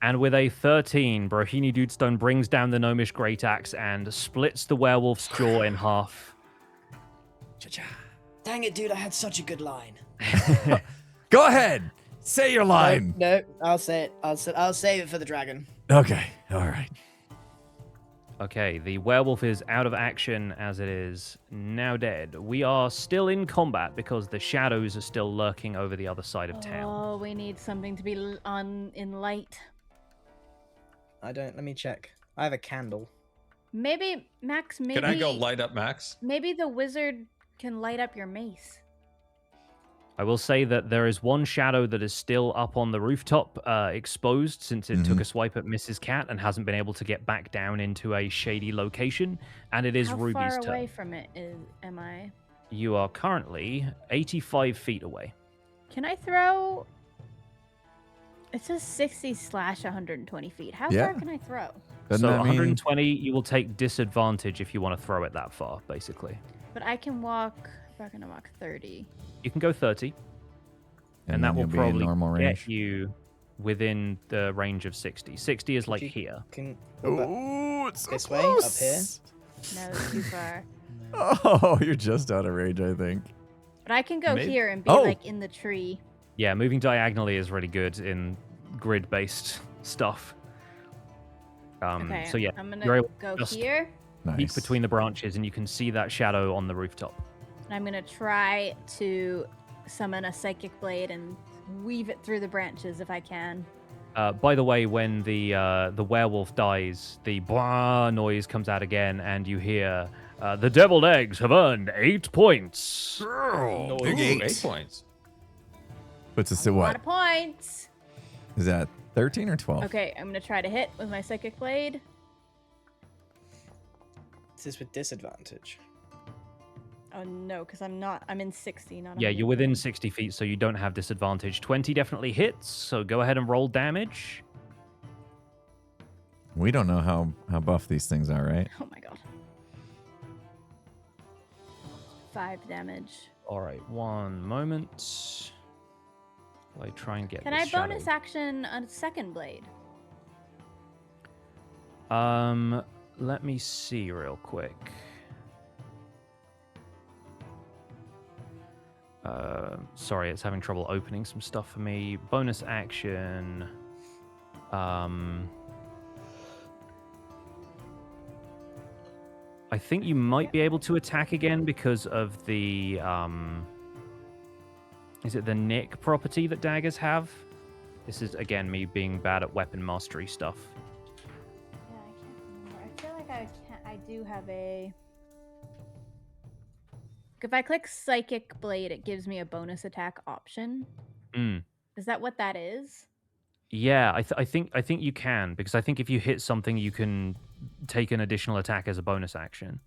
And with a 13, Brohini Dudestone brings down the Gnomish Great Axe and splits the werewolf's jaw in half. Dang it, dude! I had such a good line. Go ahead. Say your line. No, I'll say it. I'll save it for the dragon. Okay. All right. Okay, the werewolf is out of action as it is now dead. We are still in combat because the shadows are still lurking over the other side of town. Oh, we need something to be on in light. Let me check. I have a candle. Maybe Max. Can I go light up Max? Maybe the wizard can light up your mace. I will say that there is one shadow that is still up on the rooftop, exposed since it took a swipe at Mrs. Cat and hasn't been able to get back down into a shady location, and it is How Ruby's far turn. away from it am I? You are currently 85 feet away. Can I throw? It says 60/120 feet. How Yeah. far can I throw? Doesn't So that mean 120, you will take disadvantage if you want to throw it that far, basically. But I can walk. I'm gonna walk 30. You can go 30, and that then will you'll be in probably normal get range? you within the range of 60. 60 is like You here. Can Ooh, So This way, up close. here. No, too far. Oh, you're just out of range, I think. But I can go Maybe- here and be Oh. like in the tree. Yeah, moving diagonally is really good in grid-based stuff. Okay, So yeah, I'm you're gonna able go just here, peek Nice. between the branches, and you can see that shadow on the rooftop. and I'm gonna try to summon a psychic blade and weave it through the branches if I can. By the way, when the werewolf dies, the blah noise comes out again, and you hear the deviled eggs have earned 8 points. Girl, Ooh, big 8 points. Puts us to A lot what? of points. Is that 13 or 12? Okay, I'm gonna try to hit with my psychic blade. Is this with disadvantage? Oh no, because I'm in 60, not Yeah, 100. you're within 60 feet, so you don't have disadvantage. 20 definitely hits, so go ahead and roll damage. We don't know how buff these things are, right? Oh my god. 5 damage. All right, one moment. While I try and get Can this I bonus shadow. action a second blade? Let me see real quick. Sorry, it's having trouble opening some stuff for me. Bonus action. I think you might be able to attack again because of the is it the nick property that daggers have? This is again me being bad at weapon mastery stuff. Yeah, I can't remember. I feel like I do have a. If I click Psychic Blade, it gives me a bonus attack option. Mm. Is that what that is? Yeah, I think you can, because I think if you hit something, you can take an additional attack as a bonus action.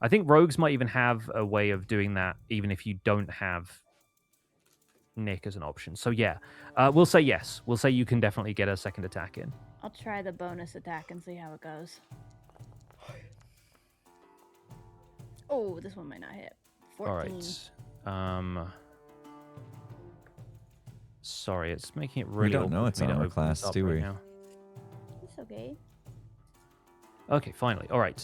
I think rogues might even have a way of doing that, even if you don't have Nick as an option. So yeah, we'll say yes. We'll say you can definitely get a second attack in. I'll try the bonus attack and see how it goes. Oh, this one might not hit. 14. All right. Sorry, it's making it really. don't know awkward its for me to armor open class, this up do right we? now. It's okay. Okay, finally. All right.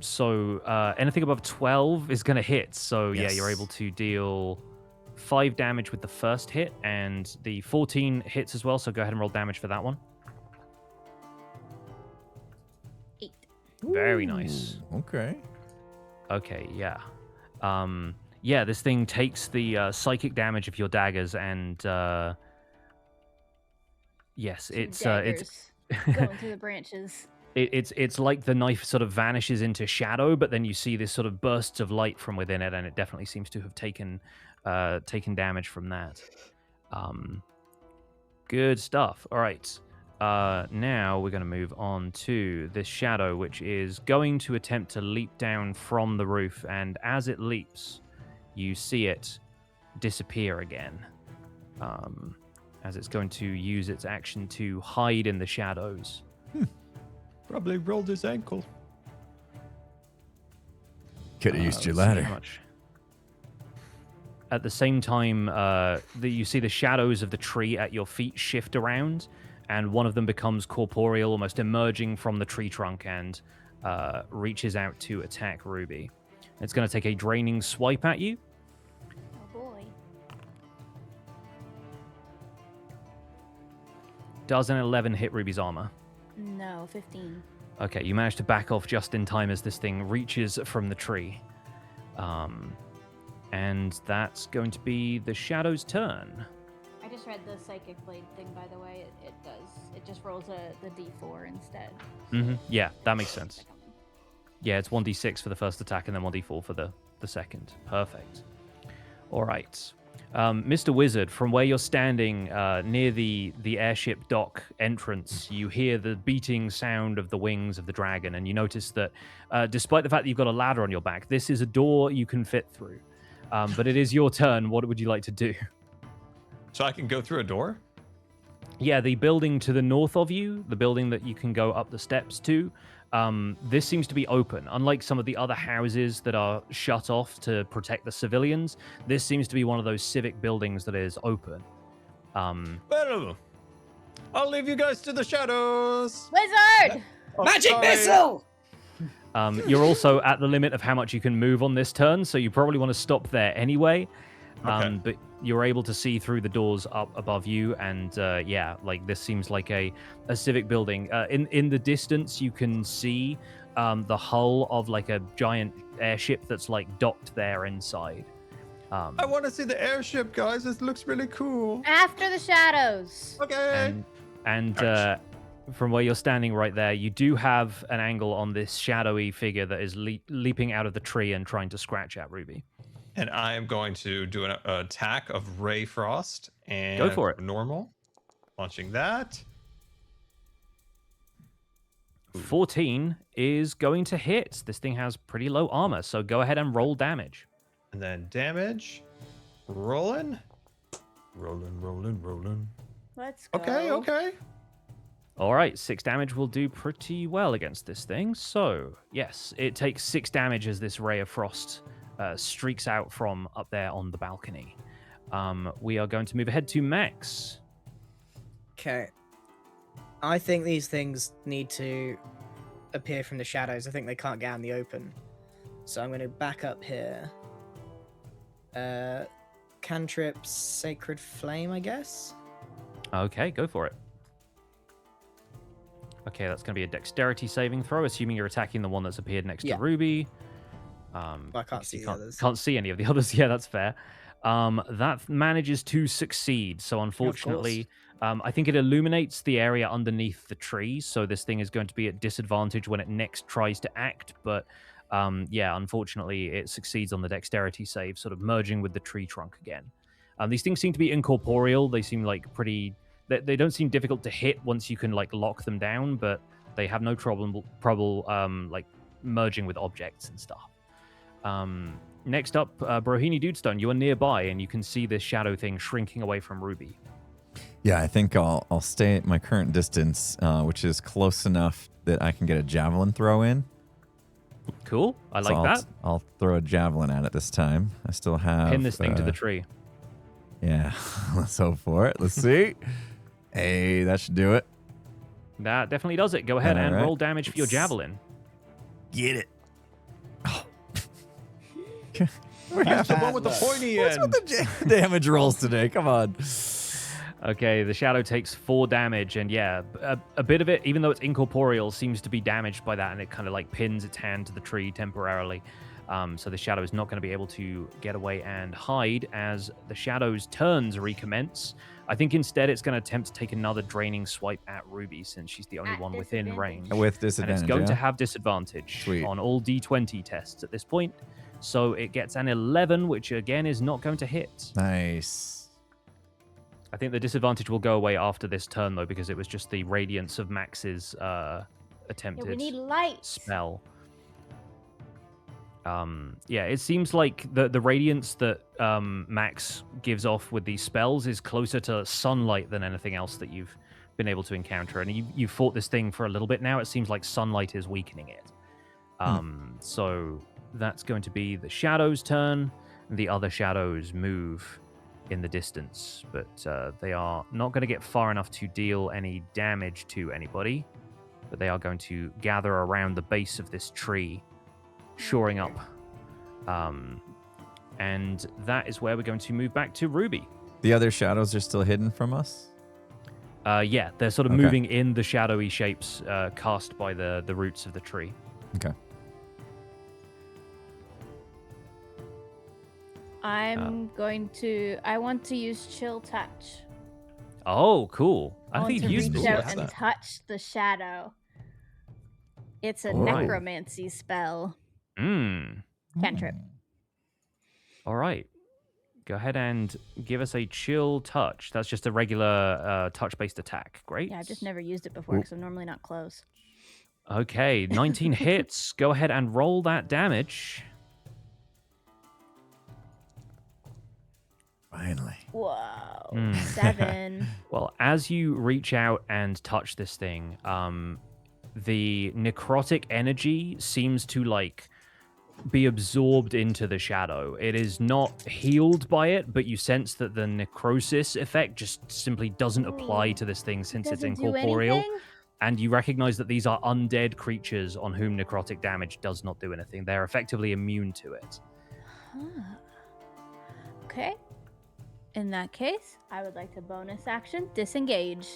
So anything above 12 is going to hit. So yeah, you're Yes. able to deal 5 damage with the first hit, and the 14 hits as well. So go ahead and roll damage for that one. 8. Very nice. Okay. Okay, yeah. Yeah, this thing takes the psychic damage of your daggers, and yes, it's daggers going through the branches. it's like the knife sort of vanishes into shadow, but then you see this sort of bursts of light from within it, and it definitely seems to have taken damage from that. Good stuff. All right. Now we're going to move on to this shadow, which is going to attempt to leap down from the roof, and as it leaps, you see it disappear again. As it's going to use its action to hide in the shadows. Probably rolled his ankle. Could have used your Let's see ladder. how much. At the same time, you see the shadows of the tree at your feet shift around, and one of them becomes corporeal, almost emerging from the tree trunk, and reaches out to attack Ruby. It's going to take a draining swipe at you. Oh boy. Does an 11 hit Ruby's armor? No, 15. Okay, you manage to back off just in time as this thing reaches from the tree. And that's going to be the shadow's turn. I just read the Psychic Blade thing, by the way. It does. It just rolls the d4 instead. Yeah, that makes sense. Yeah, it's 1d6 for the first attack and then 1d4 for the second. Perfect. All right. Mr. Wizard, from where you're standing near the airship dock entrance, you hear the beating sound of the wings of the dragon, and you notice that despite the fact that you've got a ladder on your back, this is a door you can fit through. But it is your turn. What would you like to do? So I can go through a door? Yeah, the building to the north of you, the building that you can go up the steps to, this seems to be open. Unlike some of the other houses that are shut off to protect the civilians, this seems to be one of those civic buildings that is open. Well, I'll leave you guys to the shadows. Wizard! Oh, Magic sorry. missile! You're also at the limit of how much you can move on this turn, so you probably want to stop there anyway. Okay. But you're able to see through the doors up above you, and yeah, like this seems like a civic building. In the distance, you can see the hull of like a giant airship that's like docked there inside. I want to see the airship, guys. This looks really cool. After the shadows. Okay. And Ouch. from where you're standing right there, you do have an angle on this shadowy figure that is leaping out of the tree and trying to scratch at Ruby. And I am going to do an attack of Ray Frost. And Go for it. Normal. Launching that. 14 is going to hit. This thing has pretty low armor, so go ahead and roll damage. And then damage. Rolling. Rolling. Let's go. Okay. All right, 6 damage will do pretty well against this thing. So, yes, it takes 6 damage as this ray of frost streaks out from up there on the balcony. We are going to move ahead to Max. Okay. I think these things need to appear from the shadows. I think they can't get out in the open. So I'm going to back up here. Cantrip Sacred Flame, I guess? Okay, go for it. Okay, that's going to be a dexterity saving throw, assuming you're attacking the one that's appeared next to Ruby. Well, I can't see the others. Can't see any of the others. Yeah, that's fair. That manages to succeed. So unfortunately, I think it illuminates the area underneath the tree. So this thing is going to be at disadvantage when it next tries to act. But yeah, unfortunately, it succeeds on the dexterity save, sort of merging with the tree trunk again. These things seem to be incorporeal. They seem like pretty... They don't seem difficult to hit once you can like lock them down, but they have no trouble like merging with objects and stuff. Next up, Brohini Dudestone, you are nearby and you can see this shadow thing shrinking away from Ruby. Yeah, I think I'll stay at my current distance, which is close enough that I can get a javelin throw in. Cool, I So like that. I'll throw a javelin at it this time. I still have... Pin this thing to the tree. Yeah, let's hope for it. Let's see. Hey, that should do it. That definitely does it. Go ahead and Alright. roll damage for your javelin. Get it. Oh. Use the one with the pointy What's end. with the damage rolls today? Come on. Okay, the shadow takes 4 damage, and yeah, a bit of it, even though it's incorporeal, seems to be damaged by that, and it kind of like pins its hand to the tree temporarily. So the shadow is not going to be able to get away and hide as the shadow's turns recommence. I think instead it's going to attempt to take another draining swipe at Ruby, since she's the only At one within disadvantage. range. With And disadvantage. it's going to yeah? have disadvantage Sweet. on all D20 tests at this point. So it gets an 11, which again is not going to hit. Nice. I think the disadvantage will go away after this turn, though, because it was just the radiance of Max's Yeah, attempted we need light. spell. Yeah, it seems like the radiance that Max gives off with these spells is closer to sunlight than anything else that you've been able to encounter. And you've fought this thing for a little bit now. It seems like sunlight is weakening it. So that's going to be the shadow's turn. The other shadows move in the distance, but they are not going to get far enough to deal any damage to anybody. But they are going to gather around the base of this tree, shoring up. And that is where we're going to move back to Ruby. The other shadows are still hidden from us? Yeah, they're sort of Okay. moving in the shadowy shapes cast by the roots of the tree. Okay. I want to use chill touch. Oh, cool. I want think to you've used reach this. out What's and that? touch the shadow. It's a Oh. necromancy spell. Cantrip. All right. Go ahead and give us a chill touch. That's just a regular touch-based attack. Great. Yeah, I've just never used it before because I'm normally not close. Okay, 19 hits. Go ahead and roll that damage. Finally. Whoa. 7. Well, as you reach out and touch this thing, the necrotic energy seems to like be absorbed into the shadow. It is not healed by it, but you sense that the necrosis effect just simply doesn't apply to this thing since it's Doesn't do incorporeal. anything? And you recognize that these are undead creatures on whom necrotic damage does not do anything. They're effectively immune to it. Huh. Okay. In that case, I would like to bonus action disengage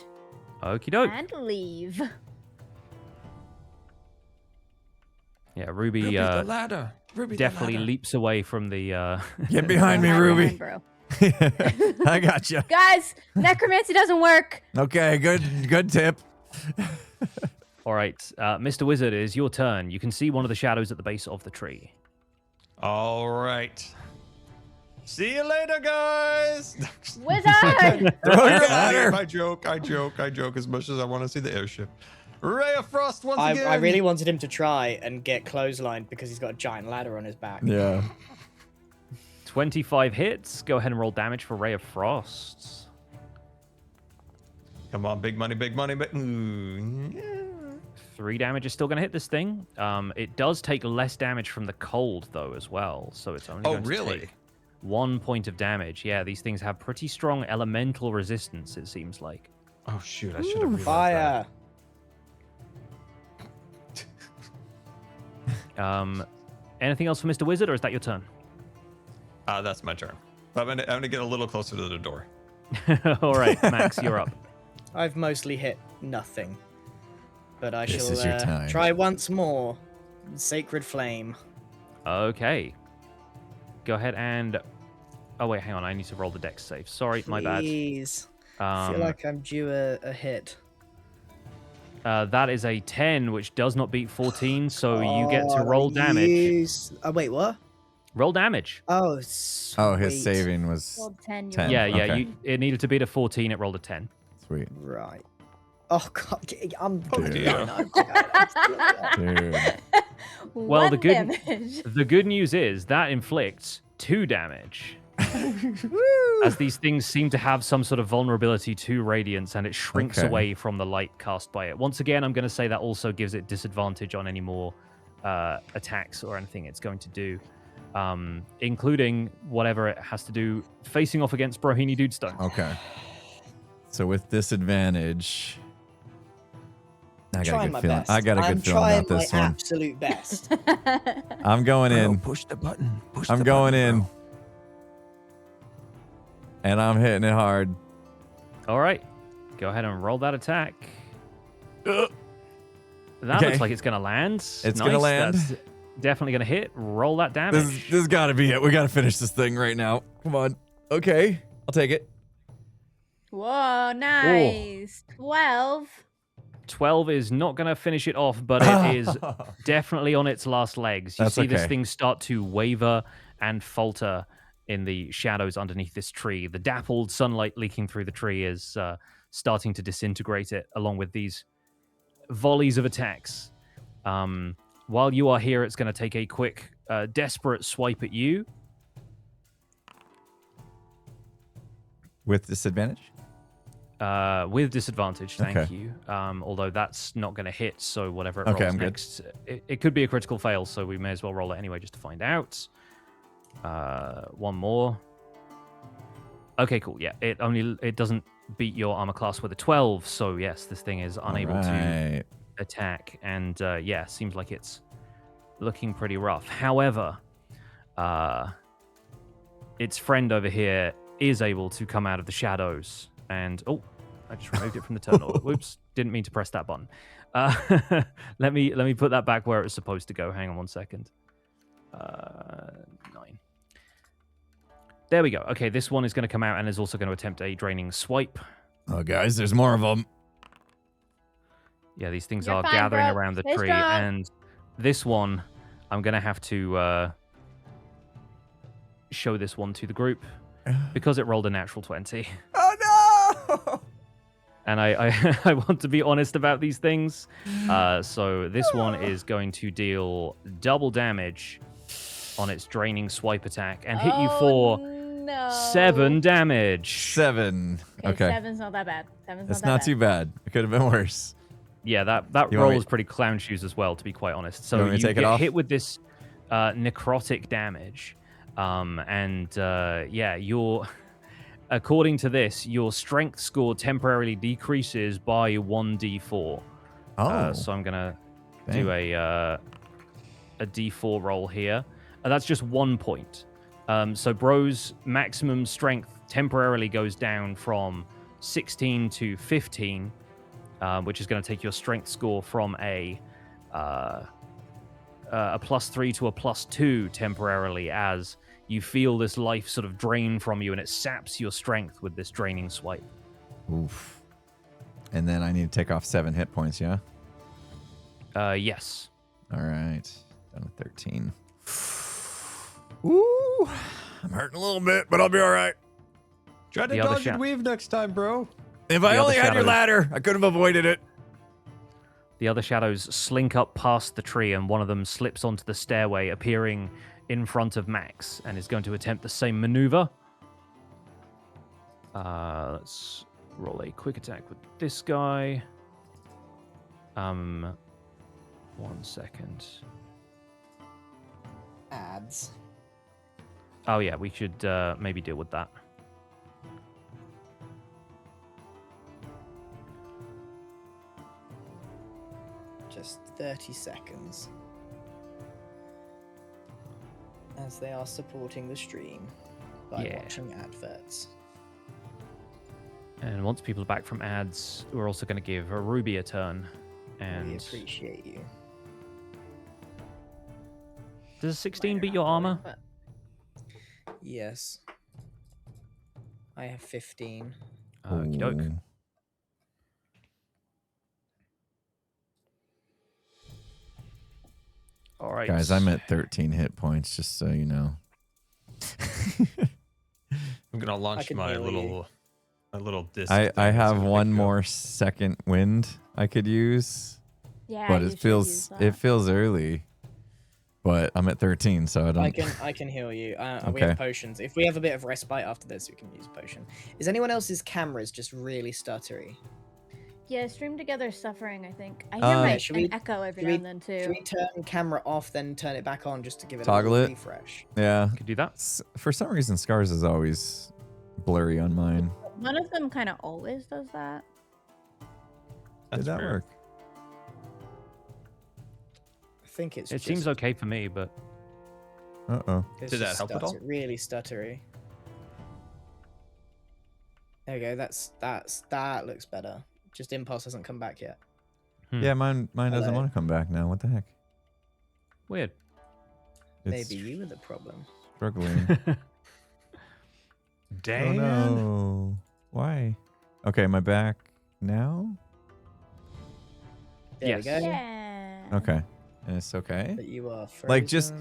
Okie doke. and leave. Yeah, Ruby, the ladder. Ruby, definitely leaps away from the... Get behind me, Ruby. Bro. I got you. Guys, necromancy doesn't work. Okay, good tip. All right, Mr. Wizard, it is your turn. You can see one of the shadows at the base of the tree. All right. See you later, guys. Wizard! Throw your ladder. I joke as much as I want to see the airship. Ray of Frost once again. I really wanted him to try and get clotheslined because he's got a giant ladder on his back. Yeah. 25 hits. Go ahead and roll damage for Ray of Frost. Come on, big money, big money. Ooh, yeah. 3 damage is still going to hit this thing. It does take less damage from the cold, though, as well. So it's only going to take 1 point of damage. Yeah, these things have pretty strong elemental resistance, it seems like. Oh, shoot. I should have realized Fire. Anything else for Mr. Wizard, or is that your turn? That's my turn. I'm gonna get a little closer to the door. All right, Max, you're up. I've mostly hit nothing. But I This shall is your time. try once more. Sacred Flame. Okay. Go ahead and... Oh, wait, hang on. I need to roll the dex save. Sorry, my bad. Please. I feel like I'm due a hit. That is a 10, which does not beat 14, so you get to roll damage. Oh, wait, what? Roll damage. Oh, Oh, his sweet. saving was Rolled 10. 10. Yeah, okay. it needed to beat a 14, it rolled a 10. sweet. Right. Oh, God. I'm... Dude. Dude. Well, the One good damage. the good news is that inflicts 2 damage. As these things seem to have some sort of vulnerability to radiance, and it shrinks Okay. away from the light cast by it. Once again, I'm going to say that also gives it disadvantage on any more attacks or anything it's going to do, including whatever it has to do facing off against Brohini Dudestone. Okay. So with disadvantage, I got a trying good my feeling. best. I got a I'm good feeling trying about this my one. absolute best. I'm going in. Push the button. Push I'm the going button, in. bro. And I'm hitting it hard. All right, go ahead and roll that attack. That Okay. looks like it's going to land. It's gonna land. That's definitely going to hit. Roll that damage. This has got to be it. We got to finish this thing right now. Come on. Okay. I'll take it. Whoa, nice. 12. 12 is not going to finish it off, but it is definitely on its last legs. You That's see this okay. thing start to waver and falter in the shadows underneath this tree. The dappled sunlight leaking through the tree is starting to disintegrate it, along with these volleys of attacks. While you are here, it's going to take a quick, desperate swipe at you. With disadvantage? With disadvantage, thank Okay. you. Although that's not going to hit, so whatever it Okay, rolls I'm good. next, it could be a critical fail, so we may as well roll it anyway just to find out. One more. Okay, cool. Yeah, it doesn't beat your armor class with a 12, so yes, this thing is unable to Alright. attack, and yeah, seems like it's looking pretty rough. However, its friend over here is able to come out of the shadows, and I just removed it from the terminal. Whoops, didn't mean to press that button. Let me put that back where it was supposed to go. Hang on one second. 9. There we go. Okay, this one is going to come out and is also going to attempt a draining swipe. Oh, guys, there's more of them. Yeah, these things You're are fine, gathering bro. around the Stay tree, strong. and this one, I'm going to have to show this one to the group because it rolled a natural 20. Oh, no! And I want to be honest about these things. So this one is going to deal double damage on its draining swipe attack and hit you for no. 7 damage. 7. Okay. 7's not that bad. 7's That's not not that too bad. It could have been worse. Yeah, that You want roll me- is pretty clown shoes as well, to be quite honest. So You want me to you take it get off? hit with this necrotic damage. Yeah, your according to this, your strength score temporarily decreases by 1d4. Oh. So I'm gonna Dang. do a D4 roll here. That's just 1 point. So Bro's maximum strength temporarily goes down from 16 to 15, which is going to take your strength score from a +3 to a +2 temporarily, as you feel this life sort of drain from you, and it saps your strength with this draining swipe. Oof. And then I need to take off 7 hit points, yeah? Yes. All right. Down to 13. Ooh. I'm hurting a little bit, but I'll be all right. Try to The other dodge and weave next time, bro. If I The only other had your shadows. ladder, I could have avoided it. The other shadows slink up past the tree, and one of them slips onto the stairway, appearing in front of Max, and is going to attempt the same maneuver. Let's roll a quick attack with this guy. 1 second. Ads. Oh yeah, we should maybe deal with that. Just 30 seconds. As they are supporting the stream by Yeah. watching adverts. And once people are back from ads, we're also going to give a Ruby a turn. We And appreciate you. does a 16 beat your armor? Yes. I have 15. Okie doke. Ooh. All right. Guys, I'm at 13 hit points, just so you know. I'm gonna launch can my heal you. little disc. I thing have so one can go. more second wind I could use, Yeah, but you it should feels use it that. feels early. But I'm at 13, so I don't. I can heal you. We Okay. have potions. If we have a bit of respite after this, we can use a potion. Is anyone else's cameras just really stuttery? Yeah, stream together is suffering, I think. I hear Yeah, should an we- echo every should now we- and then too. Should we turn camera off, then turn it back on just to give it Toggle a little it. refresh? Yeah. Could do that. For some reason, Scars is always blurry on mine. One of them kind of always does that. That's Did that fair. work? I think it's It just, seems okay for me, but Uh-oh. it's Did that just help at all? Really stuttery. There we go. That looks better. Just impulse hasn't come back yet. Yeah, mine doesn't Hello. want to come back now. What the heck? weird. It's Maybe you were the problem. struggling. Dan. Oh no. Why? Okay, am I back now? There Yes. we go. Yeah. Okay. And it's okay? But you are frozen. Like, just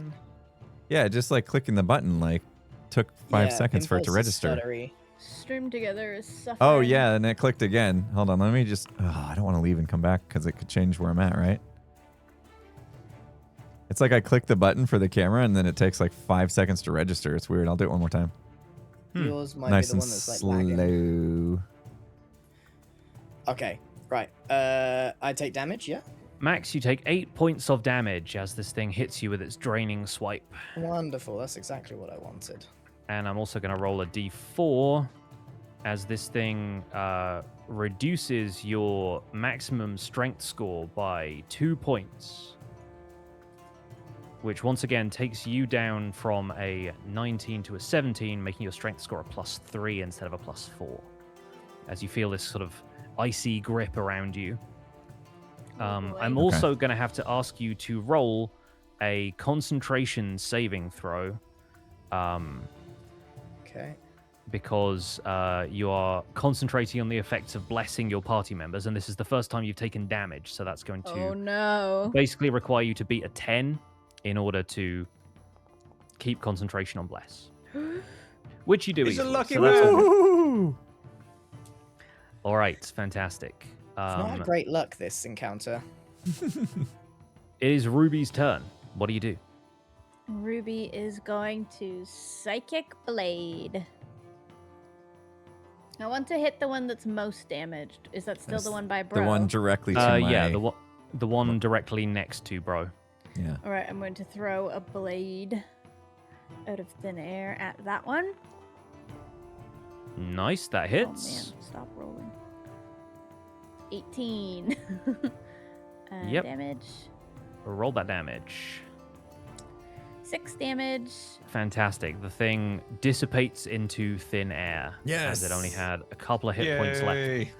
Yeah, just like clicking the button like took 5 Yeah, seconds for it to impulse is register. stuttery. Stream together is suffering. Oh yeah, and it clicked again. Hold on, let me just I don't want to leave and come back because it could change where I'm at, right? It's like I click the button for the camera and then it takes like 5 seconds to register. It's weird. I'll do it one more time. Yours might Nice be the and one that's like lagging. slow. Okay, right. I take damage, yeah? Max, you take 8 points of damage as this thing hits you with its draining swipe. Wonderful. That's exactly what I wanted. And I'm also going to roll a d4 as this thing reduces your maximum strength score by 2 points, which once again takes you down from a 19 to a 17, making your strength score a +3 instead of a +4, as you feel this sort of icy grip around you. boy. I'm also going to have to ask you to roll a concentration saving throw. Okay. Because you are concentrating on the effects of blessing your party members, and this is the first time you've taken damage, so that's going to Oh no. basically require you to beat a 10 in order to keep concentration on bless. Which you do He's a easily, lucky so that's all man. good. Woo! All right, fantastic. It's not a great luck, this encounter. It is Ruby's turn. What do you do? Ruby is going to Psychic Blade. I want to hit the one that's most damaged. Is that still That's the one by Bro? The one directly to my... Yeah, the one directly next to Bro. Yeah. All right, I'm going to throw a blade out of thin air at that one. Nice, that Oh man, hits. stop rolling. 18. Yep. Damage. Roll that damage. 6 damage. Fantastic. The thing dissipates into thin air. Yes. As it only had a couple of hit points left. Yay.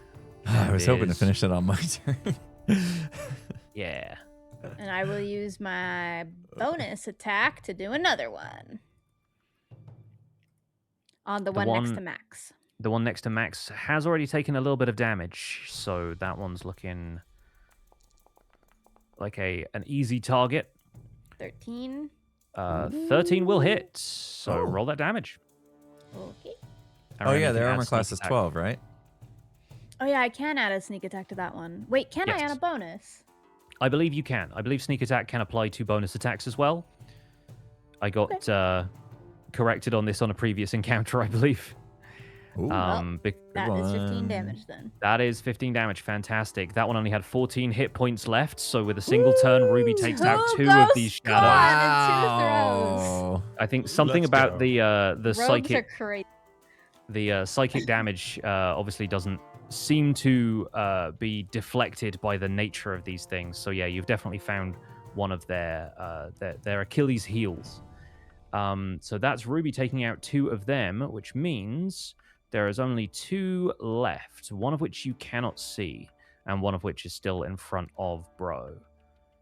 I was hoping to is- finish it on my turn. Yeah. And I will use my bonus attack to do another one. On the one next one- to Max. The one next to Max has already taken a little bit of damage, so that one's looking like an easy target. 13. 13 will hit, so Oh. roll that damage. Okay. And Oh remember, yeah, you their can add armor class sneak is attack. 12, right? Oh yeah, I can add a sneak attack to that one. Wait, can I add Yes. a bonus? I believe you can. I believe sneak attack can apply to bonus attacks as well. I got corrected on this on a previous encounter, I believe. Ooh. That is 15 one. damage then. That is 15 damage. Fantastic. That one only had 14 hit points left, so with a single turn, Ruby takes out 2 of these shadows. Wow. I think something Let's about go. the Rogues are psychic crazy. the psychic damage obviously doesn't seem to be deflected by the nature of these things. So yeah, you've definitely found one of their Achilles heels. So that's Ruby taking out 2 of them, which means there is only 2 left, one of which you cannot see, and one of which is still in front of Bro.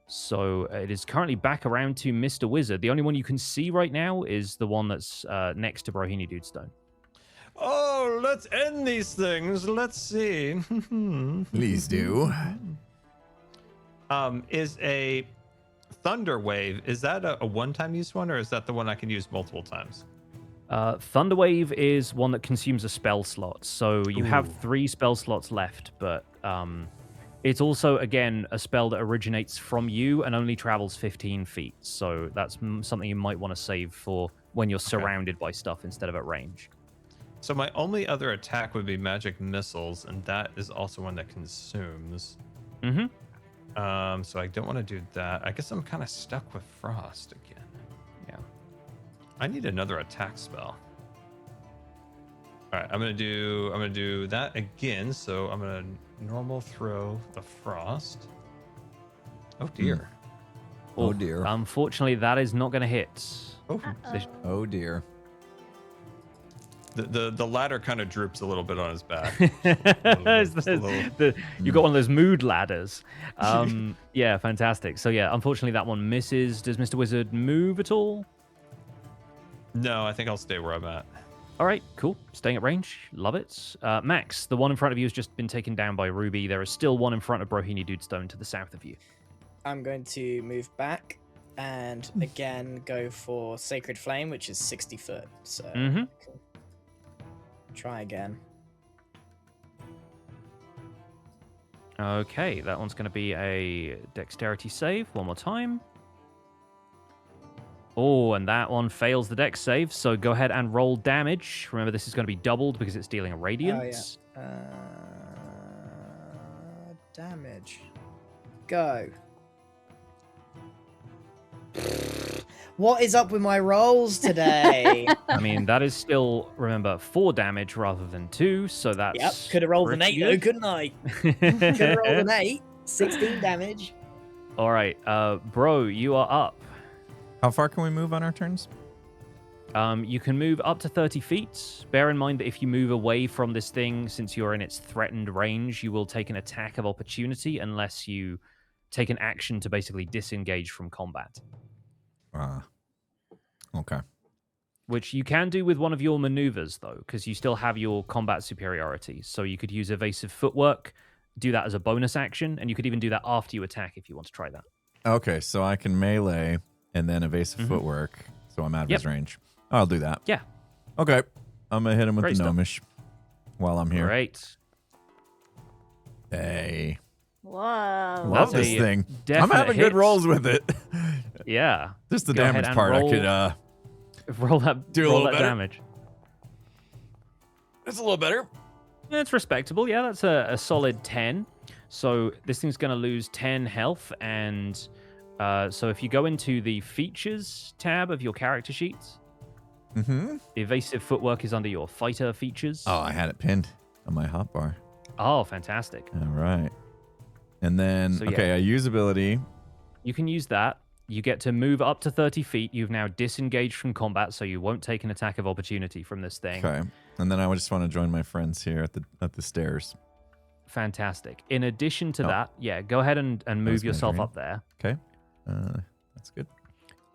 So it is currently back around to Mr. Wizard. The only one you can see right now is the one that's next to Brohini Dudestone. Oh, let's end these things. Let's see. Please do. Is a Thunder Wave, is that a one-time use one, or is that the one I can use multiple times? Thunderwave is one that consumes a spell slot. So you have Ooh. 3 spell slots left, but it's also, again, a spell that originates from you and only travels 15 feet. So that's something you might want to save for when you're surrounded by stuff instead of at range. So my only other attack would be magic missiles, and that is also one that consumes. Mm-hmm. So I don't want to do that. I guess I'm kind of stuck with frost again. Yeah. I need another attack spell. All right, I'm gonna do that again. So I'm gonna normal throw the frost. Oh dear. Oh dear. Unfortunately, that is not going to hit. Oh, This- Oh dear. the ladder kind of droops a little bit on his back. It's Just a little- You've got one of those mood ladders. Yeah, fantastic. So yeah, unfortunately that one misses. Does Mr. Wizard move at all? No, I think I'll stay where I'm at. All right, cool. Staying at range. Love it. Max, the one in front of you has just been taken down by Ruby. There is still one in front of Brohini Dudestone to the south of you. I'm going to move back and again go for Sacred Flame, which is 60 foot. So Mhm. try again. Okay, that one's going to be a dexterity save. One more time. Oh, and that one fails the dex save, so go ahead and roll damage. Remember, this is going to be doubled because it's dealing a radiant. Damage. Go. What is up with my rolls today? I mean, that is still, remember, 4 damage rather than 2, so that's... Yep, could have rolled an 8 though, pretty couldn't I? good. Could have rolled an 8. 16 damage. All right, Bro, you are up. How far can we move on our turns? You can move up to 30 feet. Bear in mind that if you move away from this thing, since you're in its threatened range, you will take an attack of opportunity unless you take an action to basically disengage from combat. Okay. Which you can do with one of your maneuvers, though, because you still have your combat superiority. So you could use evasive footwork, do that as a bonus action, and you could even do that after you attack if you want to try that. Okay, so I can melee and then evasive footwork, so I'm out of his range. I'll do that. Yeah. Okay. I'm going to hit him with Great the stuff. gnomish while I'm here. Great. Hey. Whoa. Love That's this a thing. I'm definite having hit. good rolls with it. Yeah. Just the Go ahead damage and part, roll- I could... Roll that, Do a roll little that better. damage. It's a little better. That's respectable. Yeah, that's a solid 10. So this thing's going to lose 10 health. And so if you go into the features tab of your character sheets, Mm-hmm. evasive footwork is under your fighter features. Oh, I had it pinned on my hotbar. Oh, fantastic. All right. And then, So, yeah. okay, I use ability. You can use that. You get to move up to 30 feet. You've now disengaged from combat, so you won't take an attack of opportunity from this thing. Okay. And then I just want to join my friends here at the stairs. Fantastic. In addition to that, yeah, go ahead and move yourself measuring. up there. Okay. That's good.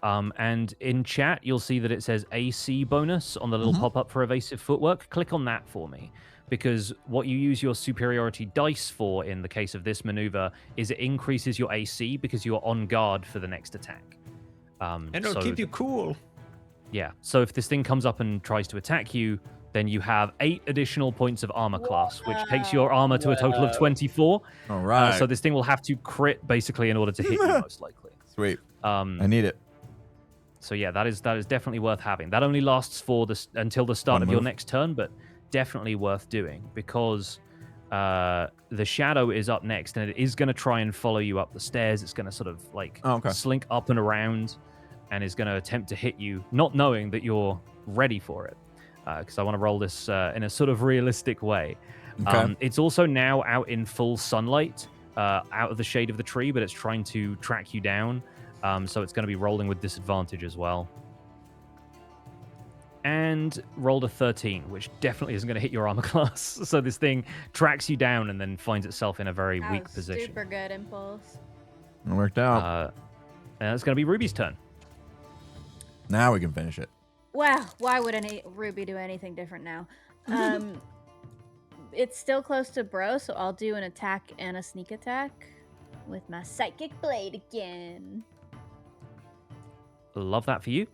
And in chat, you'll see that it says AC bonus on the little pop-up for evasive footwork. Click on that for me, because what you use your superiority dice for in the case of this maneuver is it increases your AC because you are on guard for the next attack. And it'll keep you cool. Yeah, so if this thing comes up and tries to attack you, then you have 8 additional points of armor class, which takes your armor to a total of 24. All right. So this thing will have to crit, basically, in order to hit you, most likely. Sweet. I need it. So yeah, that is definitely worth having. That only lasts for until the start of your next turn, but definitely worth doing because the shadow is up next, and it is going to try and follow you up the stairs. It's going to sort of like slink up and around, and is going to attempt to hit you, not knowing that you're ready for it. Because I want to roll this in a sort of realistic way. Okay. It's also now out in full sunlight, out of the shade of the tree, but it's trying to track you down. So it's going to be rolling with disadvantage as well. And rolled a 13, which definitely isn't going to hit your armor class. So this thing tracks you down and then finds itself in a very weak position. Super good impulse. It worked out. And it's going to be Ruby's turn. Now we can finish it. Well, why would Ruby do anything different now? It's still close to Bro, so I'll do an attack and a sneak attack with my Psychic Blade again. Love that for you.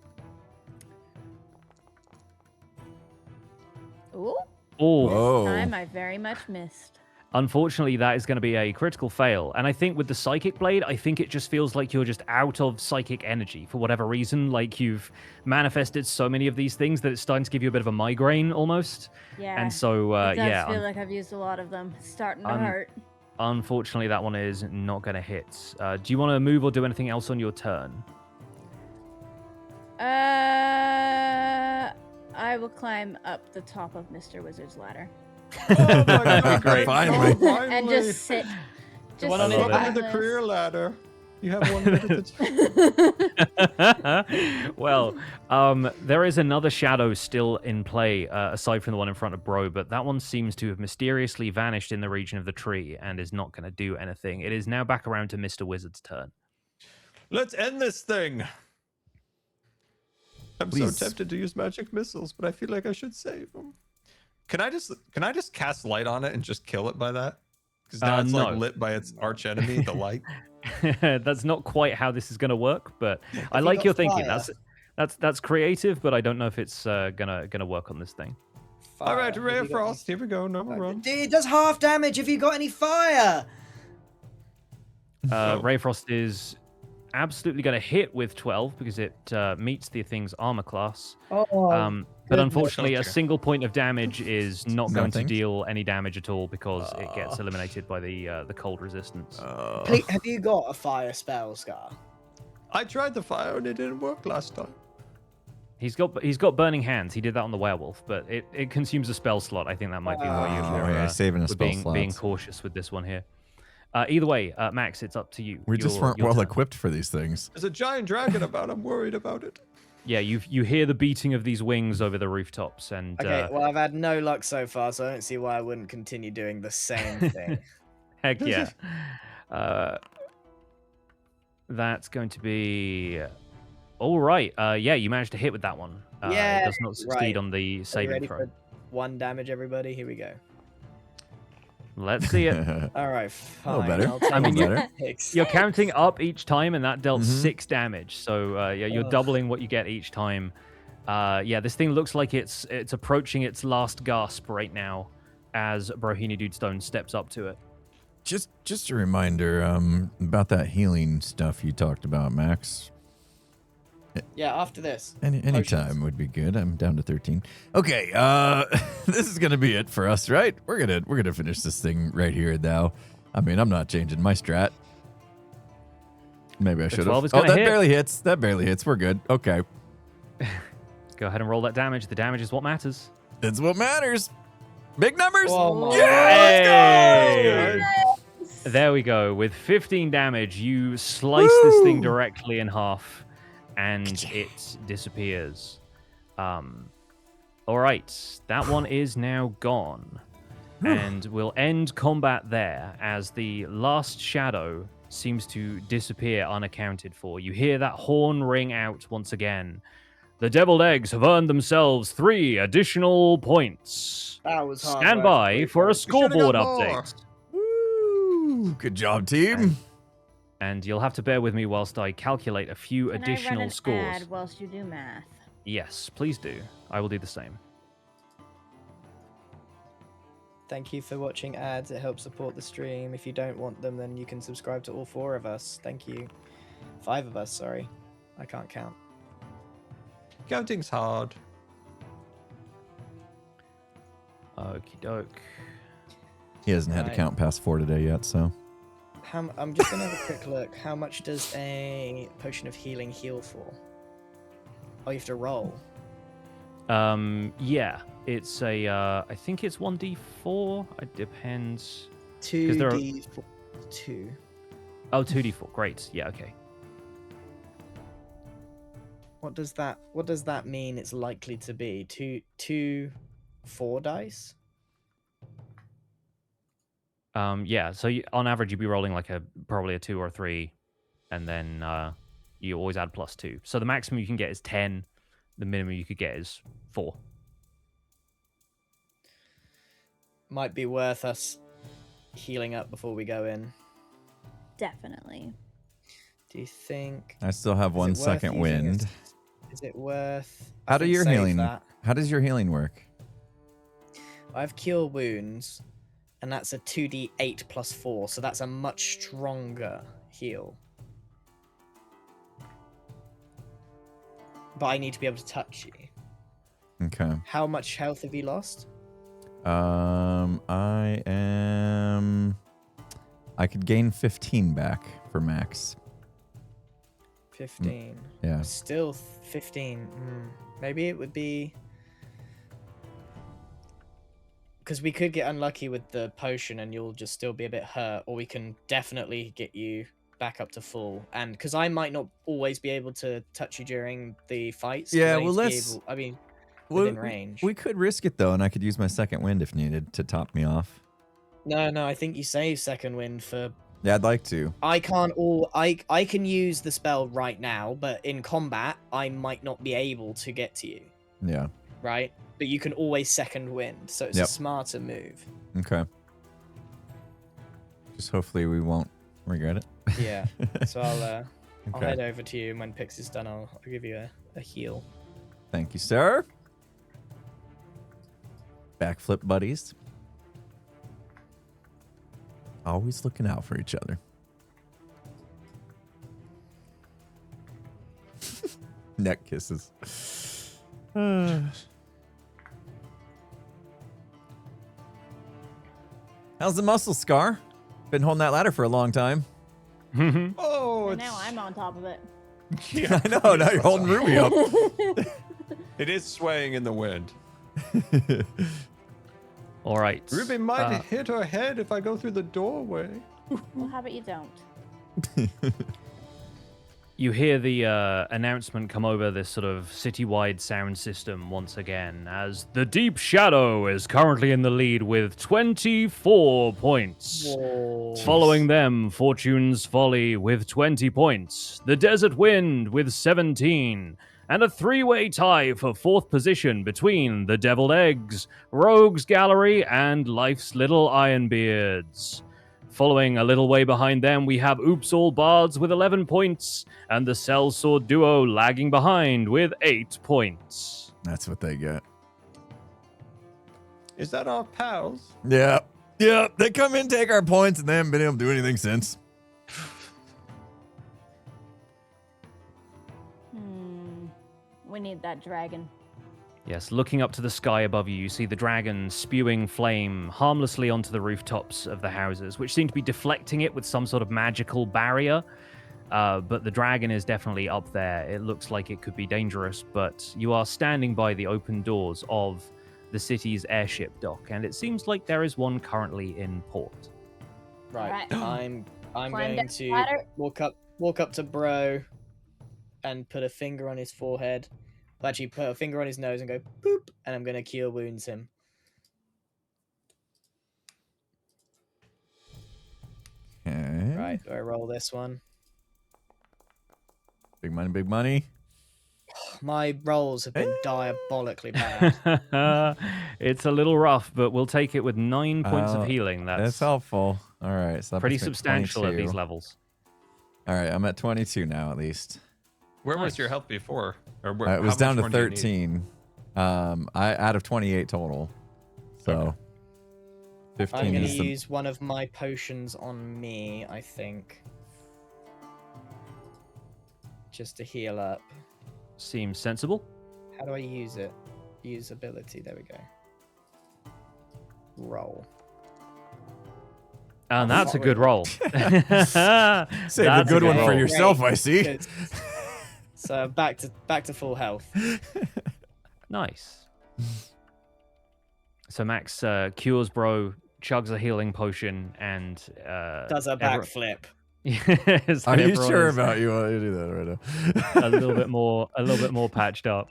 Ooh. Oh. This time I very much missed. Unfortunately, that is going to be a critical fail. And I think with the Psychic Blade, I think it just feels like you're just out of psychic energy for whatever reason. Like you've manifested so many of these things that it's starting to give you a bit of a migraine almost. Yeah. And so, it does yeah. feel like I've used a lot of them. It's starting to hurt. Unfortunately, that one is not going to hit. Do you want to move or do anything else on your turn? I will climb up the top of Mr. Wizard's ladder. Oh my God, Great. Finally. And just sit. The one on his back. Welcome to the career ladder. You have 1 minute to Well, there is another shadow still in play, aside from the one in front of Bro, but that one seems to have mysteriously vanished in the region of the tree and is not going to do anything. It is now back around to Mr. Wizard's turn. Let's end this thing. I'm Please. so tempted to use magic missiles, but I feel like I should save them. Can I just cast light on it and just kill it by that? Because now it's like no. lit by its arch enemy, the light. That's not quite how this is going to work, but I you like got your thinking. fire? That's creative, but I don't know if it's gonna work on this thing. All right, Fire. Ray Have of you got Frost. Here we go. Number any- run. Dude, it does half damage if you got any fire. Ray Frost is absolutely going to hit with 12 because it meets the thing's armor class. But goodness. unfortunately, a Gotcha. single point of damage is not going to Nothing. deal any damage at all because it gets eliminated by the cold resistance. Please, have you got a fire spell, Scar? I tried the fire and it didn't work last time. He's got burning hands. He did that on the werewolf, but it consumes a spell slot. I think that might be why yeah, saving a we're spell being slots. cautious with this one here. Either way, Max, it's up to you. We just weren't Your well turn. equipped for these things. There's a giant dragon about. I'm worried about it. Yeah, you hear the beating of these wings over the rooftops, and Okay, well, I've had no luck so far, so I don't see why I wouldn't continue doing the same thing. heck yeah. That's going to be all right. Yeah, you managed to hit with that one. Yeah, it does not succeed right. on the Are you saving ready throw. for 1 damage, everybody? Here we go. Let's see it. All right, little fine. better. I'll take I mean, better. 6. You're counting up each time, and that dealt Mhm. 6 damage. So yeah, you're Ugh. doubling what you get each time. Yeah, this thing looks like it's approaching its last gasp right now, as Brohini Dudestone steps up to it. Just a reminder about that healing stuff you talked about, Max. Yeah, after this. Any Potions. time would be good. I'm down to 13. Okay, this is gonna be it for us, right? We're gonna finish this thing right here now. I mean, I'm not changing my strat. Maybe I should 12 have. is Oh, gonna that hit. barely hits. That barely hits. We're good. Okay, Go ahead and roll that damage. The damage is what matters. that's what matters. Big numbers. Oh my Yeah, let's go. Hey! There we go. With 15 damage, you slice this thing directly in half, and it disappears. All right, that one is now gone, and we'll end combat there as the last shadow seems to disappear unaccounted for. You hear that horn ring out once again. The deviled eggs have earned themselves 3 additional points. That was hard Stand work, by Blue for a Bolt. scoreboard got more. update. Woo! Good job, team. And you'll have to bear with me whilst I calculate a few Can I additional run an scores. ad whilst you do math? Yes, please do. I will do the same. Thank you for watching ads. It helps support the stream. If you don't want them, then you can subscribe to all 4 of us. Thank you. 5 of us, sorry. I can't count. Counting's hard. Okie doke. He hasn't had to Right. count past 4 today yet, so. I'm just going to have a quick look. How much does a potion of healing heal for? Oh, you have to roll. Yeah, it's a. I think it's 1d4. It depends. 2d2. Oh, 2d4. Great. Yeah. Okay. What does that mean it's likely to be? 4 dice? Yeah. So on average, you'd be rolling like probably a 2 or 3, and then you always add +2. So the maximum you can get is 10. The minimum you could get is 4. Might be worth us healing up before we go in. Definitely. Do you think? I still have is 1 it worth second using wind. Is it worth? How I do think your save healing? that. How does your healing work? I have cure wounds, and that's a 2d8 plus 4, so that's a much stronger heal. But I need to be able to touch you. Okay. How much health have you lost? I could gain 15 back for max. 15. Yeah. Still 15. Maybe it would be... Because we could get unlucky with the potion and you'll just still be a bit hurt, or we can definitely get you back up to full. And because I might not always be able to touch you during the fights. 'cause Yeah, I need well, to be let's- able- I mean, Well, within range. We could risk it though, and I could use my second wind if needed to top me off. No, I think you save second wind for... Yeah, I'd like to. I can't I can use the spell right now, but in combat, I might not be able to get to you, Yeah. right? But you can always second wind, so it's Yep. a smarter move. Okay. Just hopefully we won't regret it. Yeah. So I'll Okay. head over to you, and when Pix is done, I'll give you a heal. Thank you, sir. Backflip buddies. Always looking out for each other. Neck kisses. How's the muscle, Scar? Been holding that ladder for a long time. Oh, And now I'm on top of it. I know, now you're holding Ruby up. It is swaying in the wind. All right. Ruby might hit her head if I go through the doorway. Well, how about you don't? You hear the announcement come over this sort of citywide sound system once again as the Deep Shadow is currently in the lead with 24 points. Whoa. Following them, Fortune's Folly with 20 points, the Desert Wind with 17, and a 3-way tie for 4th position between the Deviled Eggs, Rogues Gallery, and Life's Little Ironbeards. Following a little way behind them, we have Oops All Bards with 11 points, and the Sellsword Duo lagging behind with 8 points. That's what they get. Is that our pals? Yeah. Yeah, they come in, take our points, and they haven't been able to do anything since. We need that dragon. Yes, looking up to the sky above you, you see the dragon spewing flame harmlessly onto the rooftops of the houses, which seem to be deflecting it with some sort of magical barrier. But the dragon is definitely up there. It looks like it could be dangerous, but you are standing by the open doors of the city's airship dock, and it seems like there is one currently in port. Right. Alright. I'm Climb going down the to ladder. walk up to Bro and put a finger on his forehead. Well, actually put a finger on his nose and go boop, and I'm gonna cure wounds him. Okay. Right, do I roll this one? Big money, big money. My rolls have been diabolically bad. It's a little rough, but we'll take it with 9 points of healing. That's That's helpful. All right, so that pretty puts me at substantial at these 22. levels. All right, I'm at 22 now at least. Where was Nice. your health before? Or It was how down much to more do you need? 13. I out of 28 total. So Okay. 15 I'm gonna is the, use one of my potions on me, I think. Just to heal up. Seems sensible. How do I use it? Use ability, there we go. Roll. And that's a good roll. save a That's good one roll. for yourself, Great. I see. Good. So back to full health. Nice. So Max cures Bro, chugs a healing potion, and Does a everyone- backflip. Yes, Are and you everyone sure is about you want to do that right now? a little bit more patched up?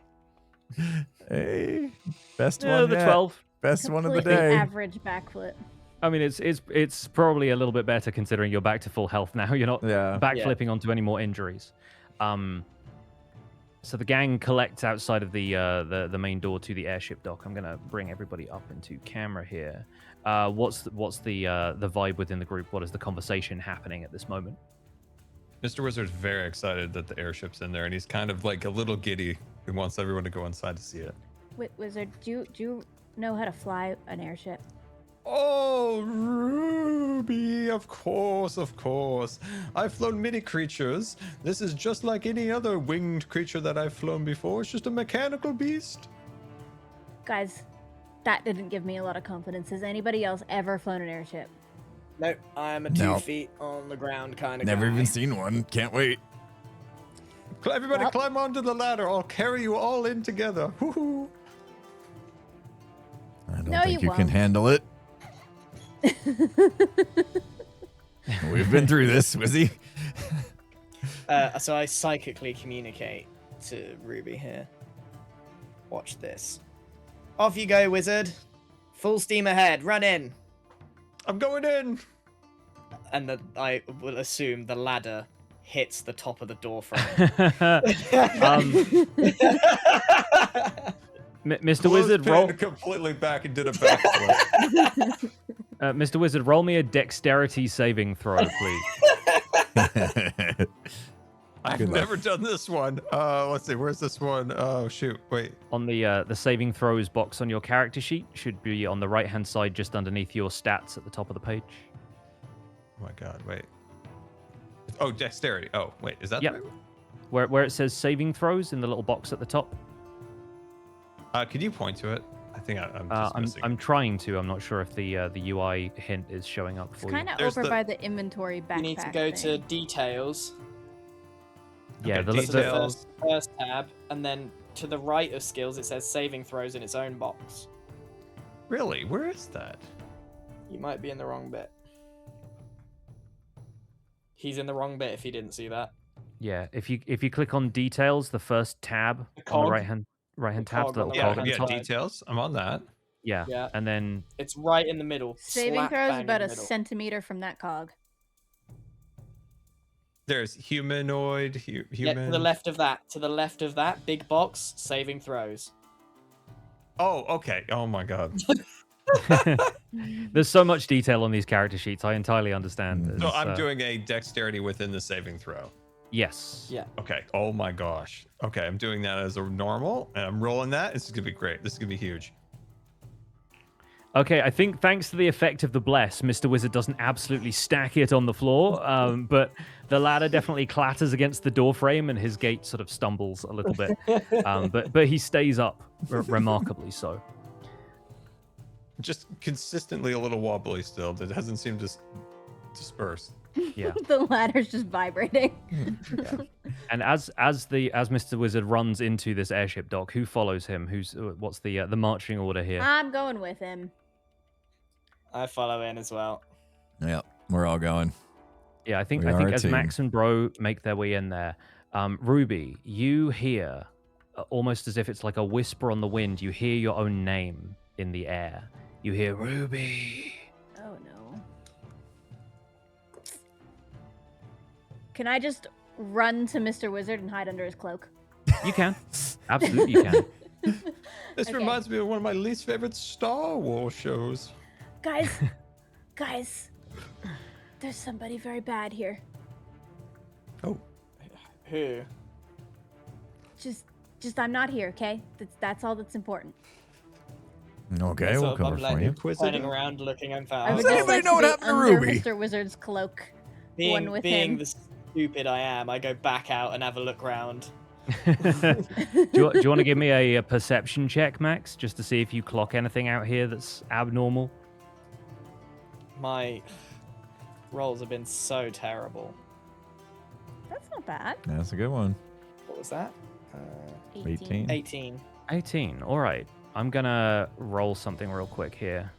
Hey, best Yeah, one the yet. 12. Best one of the Completely day. average backflip. I mean, it's probably a little bit better considering you're back to full health now. You're not Yeah. backflipping onto any more injuries. So the gang collects outside of the main door to the airship dock. I'm gonna bring everybody up into camera here. What's the vibe within the group? What is the conversation happening at this moment? Mr. Wizard's very excited that the airship's in there, and he's kind of like a little giddy. He wants everyone to go inside to see it. Wizard, do you know how to fly an airship? Oh, Ruby, of course, of course. I've flown many creatures. This is just like any other winged creature that I've flown before. It's just a mechanical beast. Guys, that didn't give me a lot of confidence. Has anybody else ever flown an airship? Nope, I'm a No. 2 feet on the ground kind of Never guy. even seen one. Can't wait. Everybody Well- climb onto the ladder. I'll carry you all in together. Woohoo. I don't No, think you you can won't. handle it. We've been through this, Wizzy. So I psychically communicate to Ruby here. Watch this. Off you go, wizard. Full steam ahead. Run in. I'm going in. And I will assume the ladder hits the top of the door frame. Mr. Wizard, roll. Completely back and did a backflip. Mr. Wizard, roll me a dexterity saving throw, please. I've Good luck. never done this one. Let's see. Where's this one? Oh shoot! Wait. On the saving throws box on your character sheet should be on the right-hand side, just underneath your stats at the top of the page. Oh my God! Wait. Oh, dexterity. Oh, wait. Is that? Yep. The right one? Where it says saving throws in the little box at the top. Could you point to it? I think I'm just missing. I'm trying to. I'm not sure if the UI hint is showing up It's for you. kind of There's over the- by the inventory backpack You need to go to thing. details. Yeah, Okay, the, To the details. first tab, and then to the right of skills, it says saving throws in its own box. Really? Where is that? You might be in the wrong bit. He's in the wrong bit if he didn't see that. yeah. If you click on details, the first tab The on the cog? right-hand The tab, cog the on little the Yeah, cog at the yeah. top. Details. I'm on that. Yeah. Yeah. And then It's right in the middle. Saving slap throws bang about in a the middle. centimeter from that cog. There's humanoid. Yeah, Human. to the left of that. To the left of that big box. Saving throws. Oh, okay. Oh my God. there's so much detail on these character sheets. I entirely understand. So So It's, I'm doing a dexterity within the saving throw. Yes. Yeah. Okay. Oh my gosh. Okay, I'm doing that as a normal, and I'm rolling that. This is gonna be great. This is gonna be huge. Okay, I think thanks to the effect of the bless, Mr. Wizard doesn't absolutely stack it on the floor, but the ladder definitely clatters against the door frame and his gait sort of stumbles a little bit. But he stays up remarkably so. Just consistently a little wobbly still. That hasn't seemed to disperse. Yeah. The ladder's just vibrating. And as Mr. Wizard runs into this airship dock, who follows him? What's the marching order here? I'm going with him. I follow in as well. Yep. We're all going. Yeah, I think We are a as team. Max and Bro make their way in there, Ruby, you hear almost as if it's like a whisper on the wind. You hear your own name in the air. You hear Ruby. Oh no. Can I just run to Mr. Wizard and hide under his cloak? You can. Absolutely, you can. This Okay. reminds me of one of my least favorite Star Wars shows. Guys, guys, there's somebody very bad here. Oh, Who? Just I'm not here, okay? That's all that's important. Okay, So we'll I'm cover like for you. turning around, looking. I'm I found. would Does just anybody like know to what be happened to under Ruby? Mr. Wizard's cloak. Being one with being him. the stupid I am, I go back out and have a look round. do you want to give me a perception check, Max, just to see if you clock anything out here that's abnormal? My rolls have been so terrible. That's not bad. That's a good one. What was that? 18. 18. 18. All right. I'm going to roll something real quick here.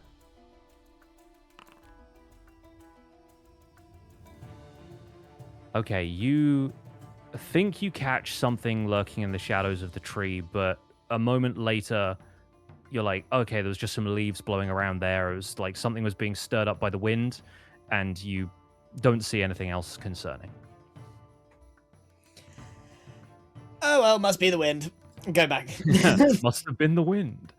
Okay, you think you catch something lurking in the shadows of the tree, but a moment later, you're like, okay, there was just some leaves blowing around there. It was like something was being stirred up by the wind, and you don't see anything else concerning. Oh well, must be the wind. Go back. Must have been the wind.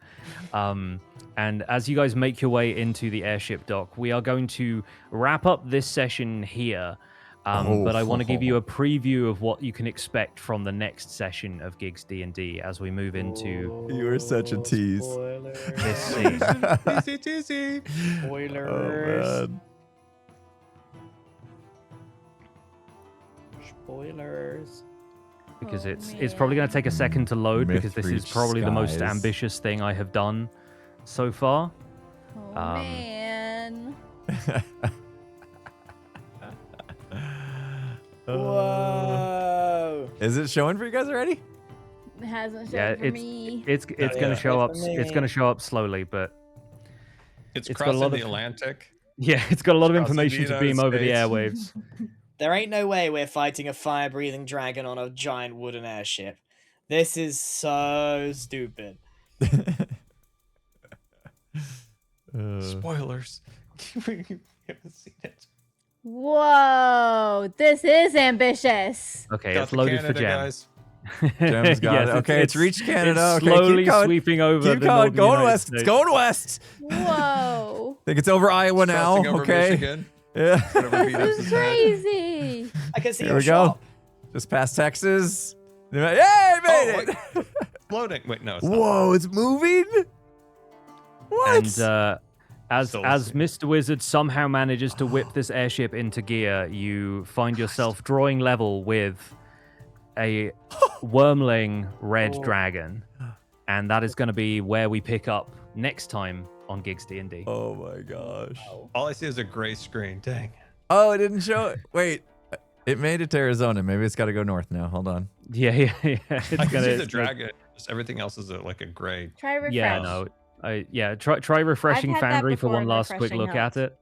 And as you guys make your way into the airship dock, we are going to wrap up this session here. But I want to give you a preview of what you can expect from the next session of Gigs D&D as we move into You are such a tease. this scene. teasy, teasy. Spoilers. Oh, man. Spoilers. Because Oh, it's probably going to take a second to load, because this is Mythreach probably the most skies. ambitious thing I have done so far. Oh Um, man. Whoa. Is it showing for you guys already? It hasn't shown Yeah, for me. It's Yeah, going to show yeah, up. for It's me. going to show up slowly, but It's It's got a crossing lot the of- Atlantic. yeah, it's got a lot of Crossing the information to United beam over the States. airwaves. There ain't no way we're fighting a fire-breathing dragon on a giant wooden airship. This is so stupid. Spoilers. You haven't seen it. Whoa, this is ambitious. Okay, Got it's the loaded Canada for Gem. guys. Gem's got it. Okay, it's reached Canada. It's Okay, keep slowly going. sweeping over Keep the going. northern Going United west. States. It's going west. Whoa. I think it's over Iowa now. Crossing over Okay. Michigan. Yeah. Whatever beat This ups is his head. crazy. I can see Here your we go. shop. Just past Texas. Yay, made Oh, it. wait. Floating. Wait, no. It's not. Whoa, it's moving? What? And as So Mr. Wizard somehow manages to whip this airship into gear, you find yourself drawing level with a wormling red Oh. dragon, and that is going to be where we pick up next time on Gigs D&D. Oh my gosh. All I see is a gray screen. Dang. Oh, it didn't show it. Wait. It made it to Arizona. Maybe it's got to go north now. Hold on. Yeah. It's I can see gonna- the dragon. Just everything else is like a gray. Try refresh. Yeah, no. Try refreshing I've had that Foundry for before, one last quick refreshing look at helps. it.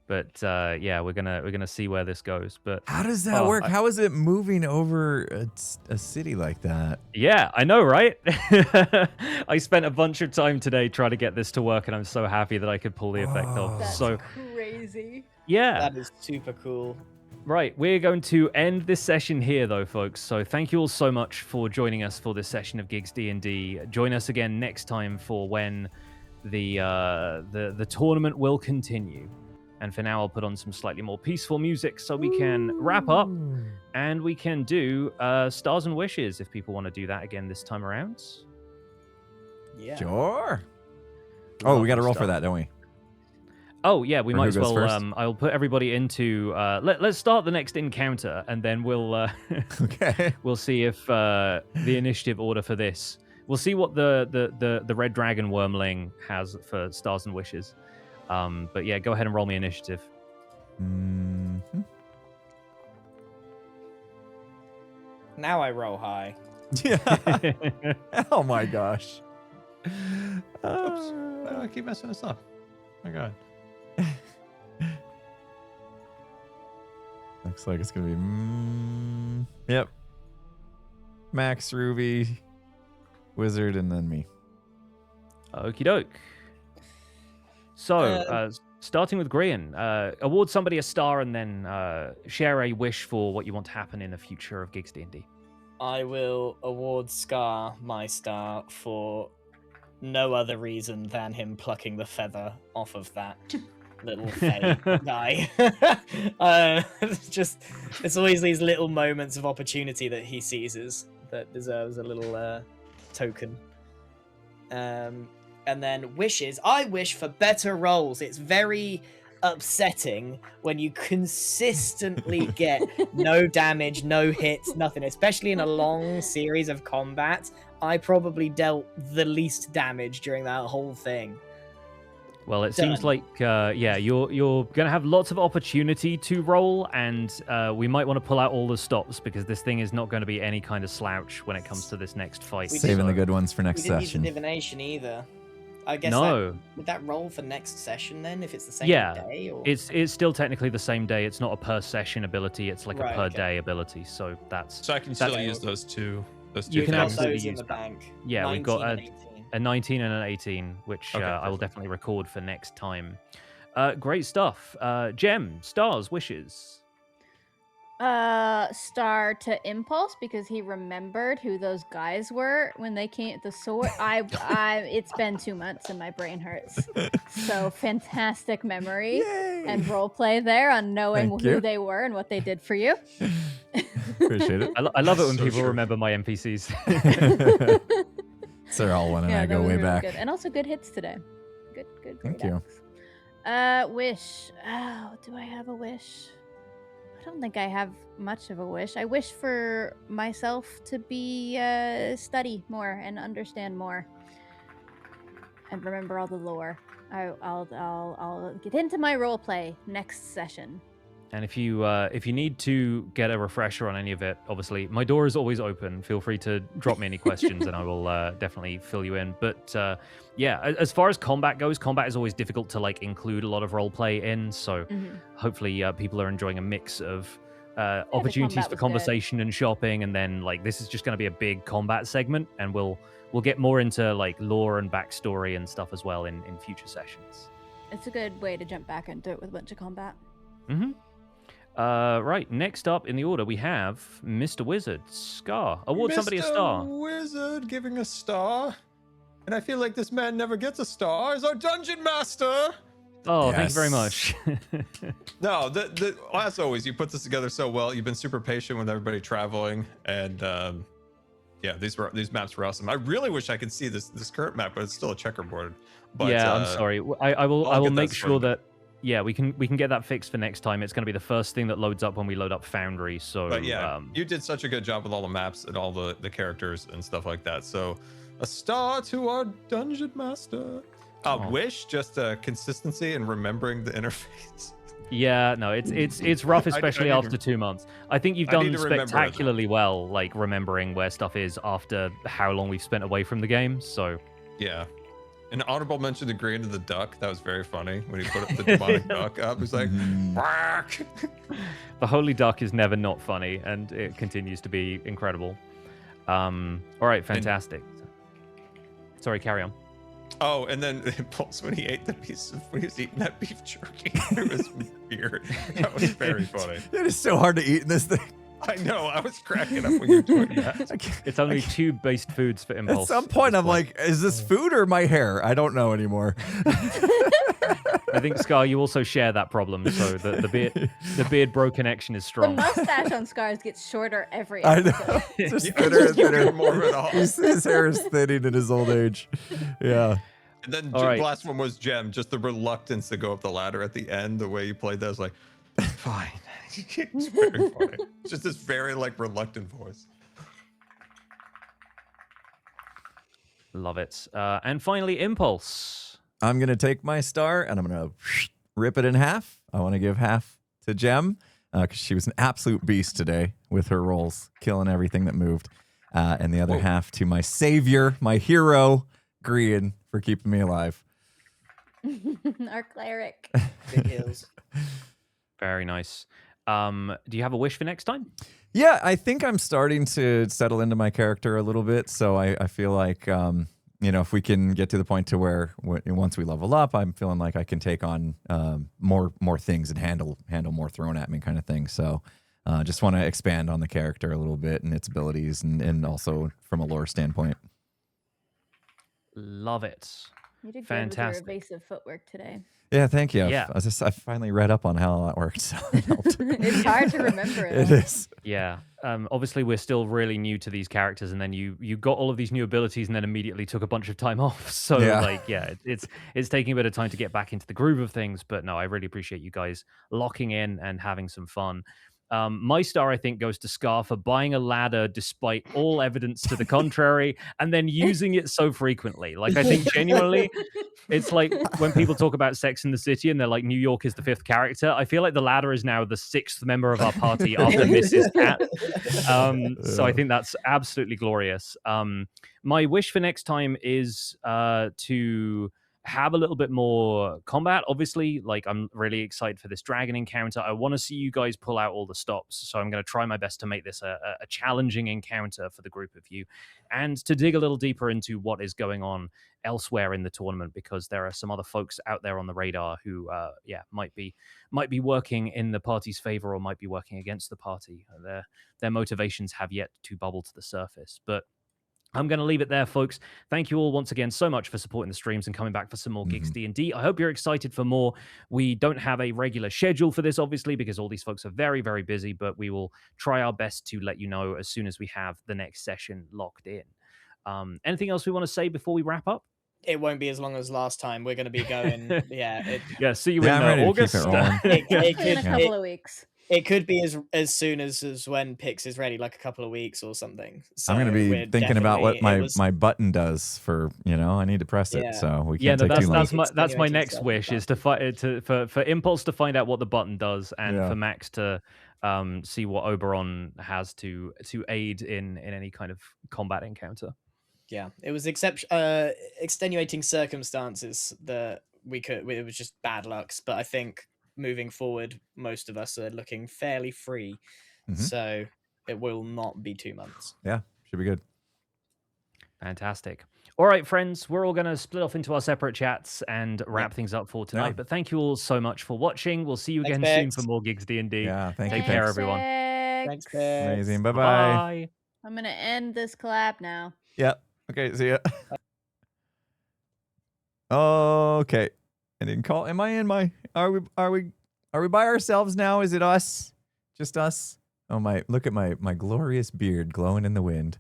But yeah, we're gonna see where this goes. But How does that Oh, work? I- How is it moving over a city like that? yeah, I know, right? I spent a bunch of time today trying to get this to work, and I'm so happy that I could pull the effect off. That's So crazy. yeah, That is super cool. right. We're going to end this session here, though, folks. So thank you all so much for joining us for this session of Gigs D&D. Join us again next time for when the tournament will continue. And for now, I'll put on some slightly more peaceful music so we can wrap up and we can do Stars and Wishes if people want to do that again this time around. Yeah. Sure. Oh, we got to roll for stuff. that, don't we? Oh yeah, we Or might who as goes well. first? I'll put everybody into. Let's start the next encounter, and then we'll Okay. we'll see if the initiative order for this. We'll see what the red dragon wormling has for Stars and Wishes. But yeah, go ahead and roll me initiative. Mhm. Now I roll high. Yeah. Oh my gosh. Oops. I keep messing this up. Oh my god. Looks like it's gonna be yep. Max, Ruby, Wizard, and then me. Okie doke. So, starting with Grian, award somebody a star and then share a wish for what you want to happen in the future of Gigs D&D. I will award Scar my star for no other reason than him plucking the feather off of that little fey guy. It's always these little moments of opportunity that he seizes that deserves a little token. And then wishes. I wish for better rolls. It's very upsetting when you consistently get no damage, no hits, nothing, especially in a long series of combat. I probably dealt the least damage during that whole thing. Well, it seems like, you're going to have lots of opportunity to roll, and we might want to pull out all the stops because this thing is not going to be any kind of slouch when it comes to this next fight. Saving the good ones for next we didn't session. use divination either. I guess no. Would that roll for next session then, if it's the same day? Or? It's still technically the same day. It's not a per session ability. It's like a per okay. day ability. So that's... So I can still use those two. You can things. absolutely those in use the bank. Yeah, we've got 19 and 18. a 19 and an 18, which Okay, I will definitely record for next time. Great stuff. Gem, stars, wishes. Star to Impulse because he remembered who those guys were when they came at the sword. It's been 2 months and my brain hurts. So fantastic memory and roleplay there on knowing Thank who you. they were and what they did for you. Appreciate it. I love it when So people true. remember my NPCs. Sir Alwyn and I that go was way really back. good. And also good hits today. Good. Thank great you. acts. Wish. Oh, do I have a wish? I don't think I have much of a wish. I wish for myself to be study more and understand more, and remember all the lore. I'll get into my role play next session. And if you need to get a refresher on any of it, obviously my door is always open. Feel free to drop me any questions, and I will definitely fill you in. But as far as combat goes, combat is always difficult to like include a lot of roleplay in. So hopefully people are enjoying a mix of opportunities combat for was conversation and shopping, and then like this is just going to be a big combat segment, and we'll get more into like lore and backstory and stuff as well in future sessions. It's a good way to jump back into it with a bunch of combat. Right, next up in the order we have Mr. Wizard. Scar. Award somebody a star. Wizard giving a star. And I feel like this man never gets a star. Is our Dungeon Master. Oh, thank you very Yes. much. No, as always, you put this together so well. You've been super patient with everybody traveling, and these maps were awesome. I really wish I could see this current map, but it's still a checkerboard. But, yeah, I'm sorry. I will I'll get that make for sure you. that we can get that fixed for next time. It's going to be the first thing that loads up when we load up Foundry. So, But yeah, you did such a good job with all the maps and all the characters and stuff like that. So, a star to our Dungeon Master. Wish just consistency and remembering the interface. Yeah, no, it's rough, especially I need after 2 months. I think you've I done need to remember it. spectacularly well, like remembering where stuff is after how long we've spent away from the game. So, Yeah. An honorable mention to Grian to the duck. That was very funny when he put up the demonic duck up. He's like, "Quack." the Holy Duck is never not funny, and it continues to be incredible. All right, fantastic. Sorry, carry on. Oh, and then Pulse when he ate when he was eating that beef jerky. It was weird. That was very funny. It is so hard to eat in this thing. I know. I was cracking up when you were doing that. It's only two based foods for Impulse. At some point, I'm like, is this food or my hair? I don't know anymore. I think, Scar, you also share that problem, so the beard bro connection is The strong. mustache on Scars gets shorter every I episode. know. It's just Yeah, thinner and just give thinner. him more of it all. His hair is thinning in his old age. Yeah. And then All the right. last one was Gem, just the reluctance to go up the ladder at the end. The way you played that was like, fine. It's very funny. It's just this very like reluctant voice. Love it. And finally, Impulse. I'm going to take my star and I'm going to rip it in half. I want to give half to Gem because she was an absolute beast today with her rolls, killing everything that moved. And the other half to my savior, my hero, Grian, for keeping me alive. Our cleric. Big heels. Very nice. Do you have a wish for next time? Yeah, I think I'm starting to settle into my character a little bit. So I feel like, if we can get to the point to where once we level up, I'm feeling like I can take on more things and handle more thrown at me kind of thing. So just want to expand on the character a little bit and its abilities and also from a lore standpoint. Love it. You did good Fantastic. with your evasive footwork today. Yeah, thank you. Yeah. I finally read up on how that works. So it helped. It's hard to remember it. It is. Yeah. Obviously, we're still really new to these characters, and then you got all of these new abilities, and then immediately took a bunch of time off. So, it's taking a bit of time to get back into the groove of things. But no, I really appreciate you guys locking in and having some fun. My star, I think, goes to Scar for buying a ladder despite all evidence to the contrary, and then using it so frequently. Like, I think genuinely, it's like when people talk about Sex in the City and they're like, New York is the 5th character. I feel like the ladder is now the 6th member of our party after Mrs. Cat. So I think that's absolutely glorious. My wish for next time is to have a little bit more combat. Obviously, like, I'm really excited for this dragon encounter. I want to see you guys pull out all the stops, so I'm going to try my best to make this a challenging encounter for the group of you, and to dig a little deeper into what is going on elsewhere in the tournament, because there are some other folks out there on the radar who might be working in the party's favor or might be working against the party. Their motivations have yet to bubble to the surface, but I'm going to leave it there, folks. Thank you all once again so much for supporting the streams and coming back for some more Gigs D&D. I hope you're excited for more. We don't have a regular schedule for this, obviously, because all these folks are very, very busy, but we will try our best to let you know as soon as we have the next session locked in. Anything else we want to say before we wrap up? It won't be as long as last time. We're going to be going, See you in I'm ready to keep August. it rolling. In a couple of weeks. It could be as soon as when Pix is ready, like a couple of weeks or something. So I'm going to be thinking about what my button does for, I need to press it. So we can't take too long. That's my next wish is to for Impulse to find out what the button does, and for Max to see what Oberon has to aid in any kind of combat encounter. Yeah, it was extenuating circumstances that it was just bad lucks, but I think moving forward, most of us are looking fairly free, so it will not be 2 months. Yeah, should be good. Fantastic. All right, friends, we're all going to split off into our separate chats and wrap things up for tonight. But thank you all so much for watching. We'll see you again soon for more Gigs D&D. Yeah, Take care, everyone. Thanks, Pix. Amazing. Bye-bye. Bye. I'm going to end this collab now. Yep. Okay, see ya. Okay. I didn't call. Am I in my? Are we by ourselves now? Is it us? Just us? Oh my! Look at my glorious beard glowing in the wind.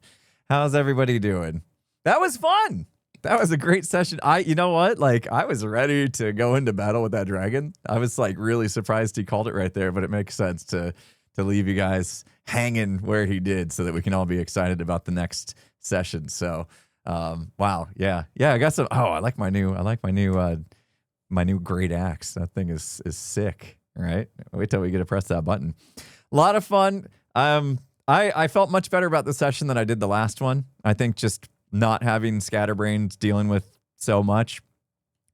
How's everybody doing? That was fun. That was a great session. You know what? Like, I was ready to go into battle with that dragon. I was like really surprised he called it right there, but it makes sense to leave you guys hanging where he did so that we can all be excited about the next session. So, wow, yeah. I got some. Oh, I like my new great axe. That thing is sick. Right? Wait till we get to press that button. A lot of fun. I felt much better about the session than I did the last one. I think just not having scatterbrains dealing with so much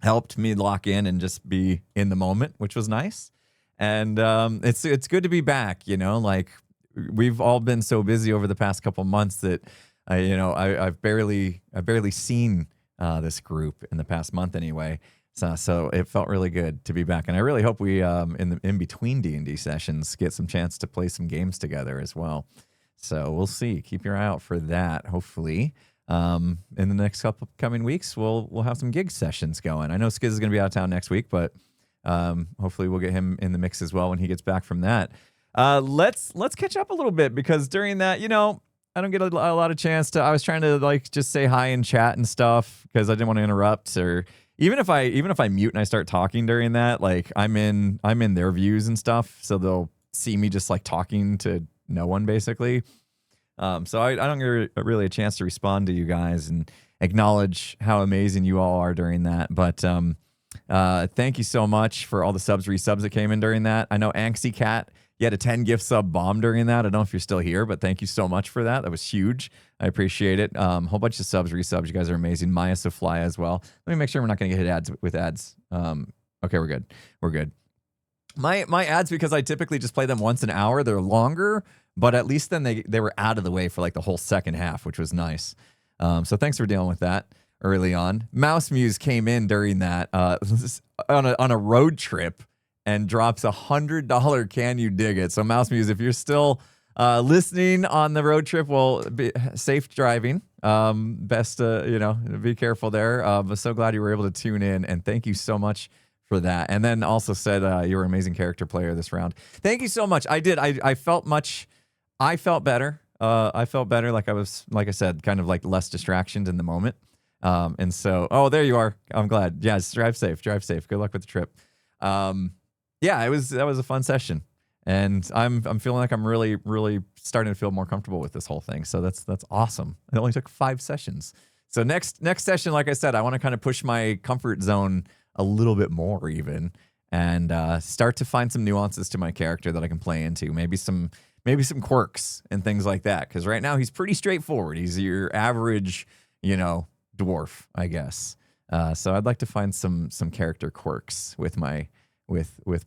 helped me lock in and just be in the moment, which was nice. And it's good to be back. Like, we've all been so busy over the past couple months that I've barely seen this group in the past month anyway. So it felt really good to be back, and I really hope we in between D&D sessions get some chance to play some games together as well. So we'll see. Keep your eye out for that. Hopefully, in the next couple coming weeks, we'll have some gig sessions going. I know Skiz is going to be out of town next week, but hopefully we'll get him in the mix as well when he gets back from that. Let's catch up a little bit, because during that, I don't get a lot of chance to. I was trying to just say hi and chat and stuff because I didn't want to interrupt, or even if I mute and I start talking during that, like I'm in their views and stuff, so they'll see me just like talking to no one basically. So I don't get really a chance to respond to you guys and acknowledge how amazing you all are during that. But thank you so much for all the resubs that came in during that. I know Anxie Cat, you had a 10 gift sub bomb during that. I don't know if you're still here, but thank you so much for that. That was huge. I appreciate it. Whole bunch of resubs. You guys are amazing. Maya Saflaya as well. Let me make sure we're not going to get hit with ads. Okay, we're good. My ads, because I typically just play them once an hour, they're longer, but at least then they were out of the way for like the whole second half, which was nice. So thanks for dealing with that early on. Mouse Muse came in during that on a road trip and drops $100 Can You Dig It? So Mouse Muse, if you're still listening on the road trip, well, be safe driving. Best be careful there. I'm so glad you were able to tune in, and thank you so much for that. And then also said you were an amazing character player this round. Thank you so much. I did. I felt better. I felt better. Like I said, kind of like less distractions in the moment. And so, there you are. I'm glad. Yeah, drive safe. Drive safe. Good luck with the trip. That was a fun session, and I'm feeling like I'm really, really starting to feel more comfortable with this whole thing. So that's awesome. It only took 5 sessions. So next session, like I said, I want to kind of push my comfort zone a little bit more even, and start to find some nuances to my character that I can play into. Maybe some quirks and things like that. Because right now he's pretty straightforward. He's your average, dwarf, I guess. So I'd like to find some character quirks with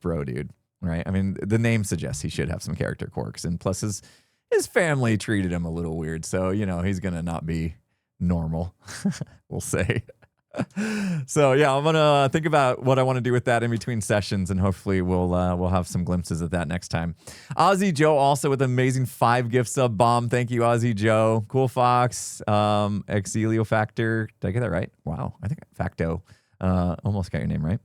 bro dude, right? I mean, the name suggests he should have some character quirks, and plus his family treated him a little weird, so he's gonna not be normal. We'll say. So yeah, I'm gonna think about what I want to do with that in between sessions, and hopefully we'll have some glimpses of that next time. Ozzy Joe also with an amazing 5 gift sub bomb. Thank you, Ozzy Joe. Cool Fox, Exilio Factor. Did I get that right? Wow, I think Facto. Almost got your name right.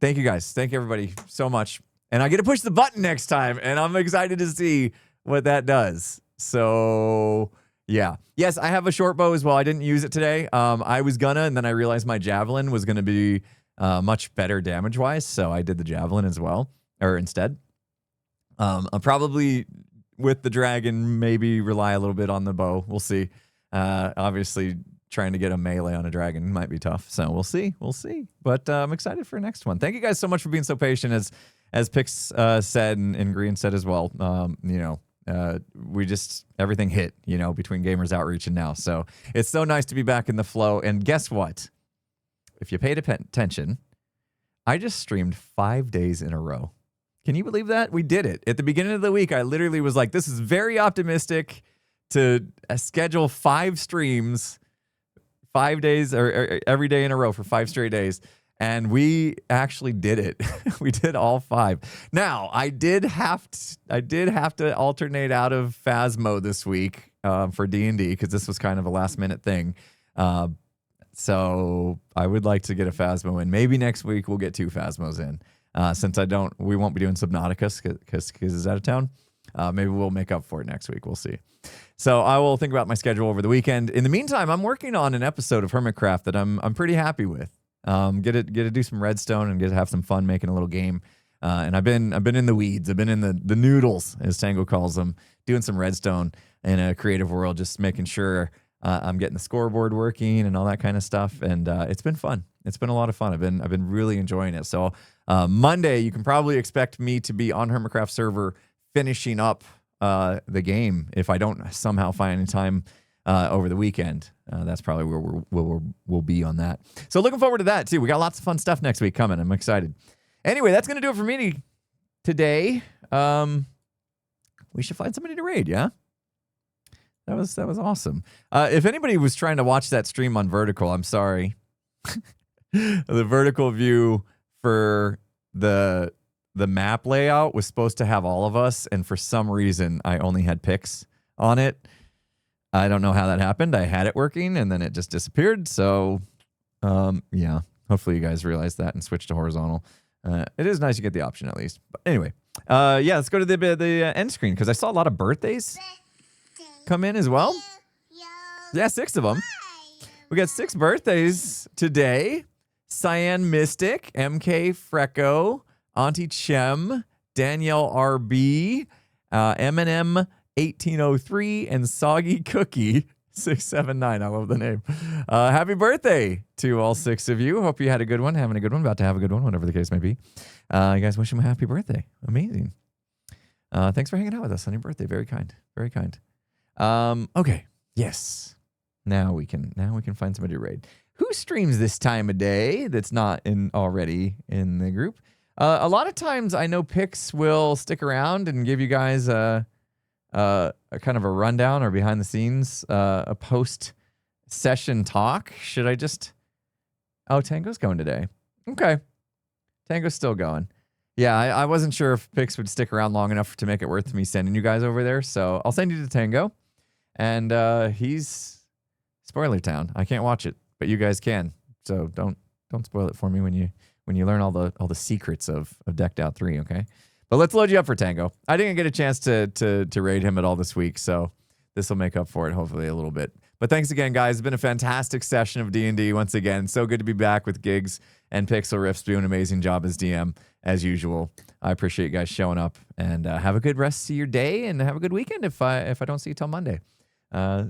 Thank you guys. Thank you everybody so much. And I get to push the button next time, and I'm excited to see what that does. So yeah. Yes, I have a short bow as well. I didn't use it today. I was gonna, and then I realized my javelin was gonna be much better damage-wise, so I did the javelin as well, or instead. I'll probably, with the dragon, maybe rely a little bit on the bow. We'll see. Obviously, trying to get a melee on a dragon might be tough, so we'll see. But I'm excited for the next one. Thank you guys so much for being so patient, as Pix said and Grian said as well. We just, everything hit, between Gamers Outreach and now. So it's so nice to be back in the flow. And guess what? If you paid attention, I just streamed 5 days in a row. Can you believe that? We did it. At the beginning of the week, I literally was like, this is very optimistic to schedule 5 streams, 5 days or every day in a row for 5 straight days. And we actually did it. We did all 5. Now, I did have to alternate out of Phasmo this week for D&D, because this was kind of a last minute thing. So I would like to get a Phasmo in. Maybe next week we'll get 2 Phasmos in. Since we won't be doing Subnautica because he's out of town. Maybe we'll make up for it next week. We'll see. So I will think about my schedule over the weekend. In the meantime, I'm working on an episode of Hermitcraft that I'm pretty happy with. Get to do some redstone and get to have some fun making a little game. And I've been in the weeds. I've been in the noodles, as Tango calls them, doing some redstone in a creative world, just making sure I'm getting the scoreboard working and all that kind of stuff. And it's been fun. It's been a lot of fun. I've been really enjoying it. So Monday, you can probably expect me to be on Hermitcraft server finishing up the game if I don't somehow find any time over the weekend. That's probably where we'll be on that. So looking forward to that too. We got lots of fun stuff next week coming. I'm excited. Anyway, that's gonna do it for me today. We should find somebody to raid. Yeah, that was awesome. If anybody was trying to watch that stream on vertical, I'm sorry. The vertical view for the map layout was supposed to have all of us, and for some reason, I only had Pix on it. I don't know how that happened. I had it working, and then it just disappeared. So, yeah. Hopefully you guys realize that and switch to horizontal. It is nice to get the option at least. But anyway, yeah, let's go to the end screen, because I saw a lot of birthdays come in as well. Yeah, 6 of them. We got 6 birthdays today. Cyan Mystic, MK Frecko, Auntie Chem, Danielle RB, Eminem 1803, and Soggy Cookie 679. I love the name. Happy birthday to all 6 of you. Hope you had a good one, having a good one, about to have a good one, whatever the case may be. You guys wish him a happy birthday. Amazing. Thanks for hanging out with us on your birthday. Very kind. Very kind. Okay. Yes. Now we can find somebody to raid. Who streams this time of day that's not already in the group? A lot of times I know Pix will stick around and give you guys a kind of a rundown or behind the scenes, a post session talk. Should I just... Oh, Tango's going today. Okay. Tango's still going. Yeah, I wasn't sure if Pix would stick around long enough to make it worth me sending you guys over there, so I'll send you to Tango. And he's Spoiler Town. I can't watch it, but you guys can. So don't spoil it for me when you learn all the secrets of Decked Out 3, okay? But let's load you up for Tango. I didn't get a chance to raid him at all this week, so this will make up for it hopefully a little bit. But thanks again, guys. It's been a fantastic session of D&D once again. So good to be back with Gigs and Pixlriffs doing an amazing job as DM as usual. I appreciate you guys showing up, and have a good rest of your day, and have a good weekend if I don't see you till Monday.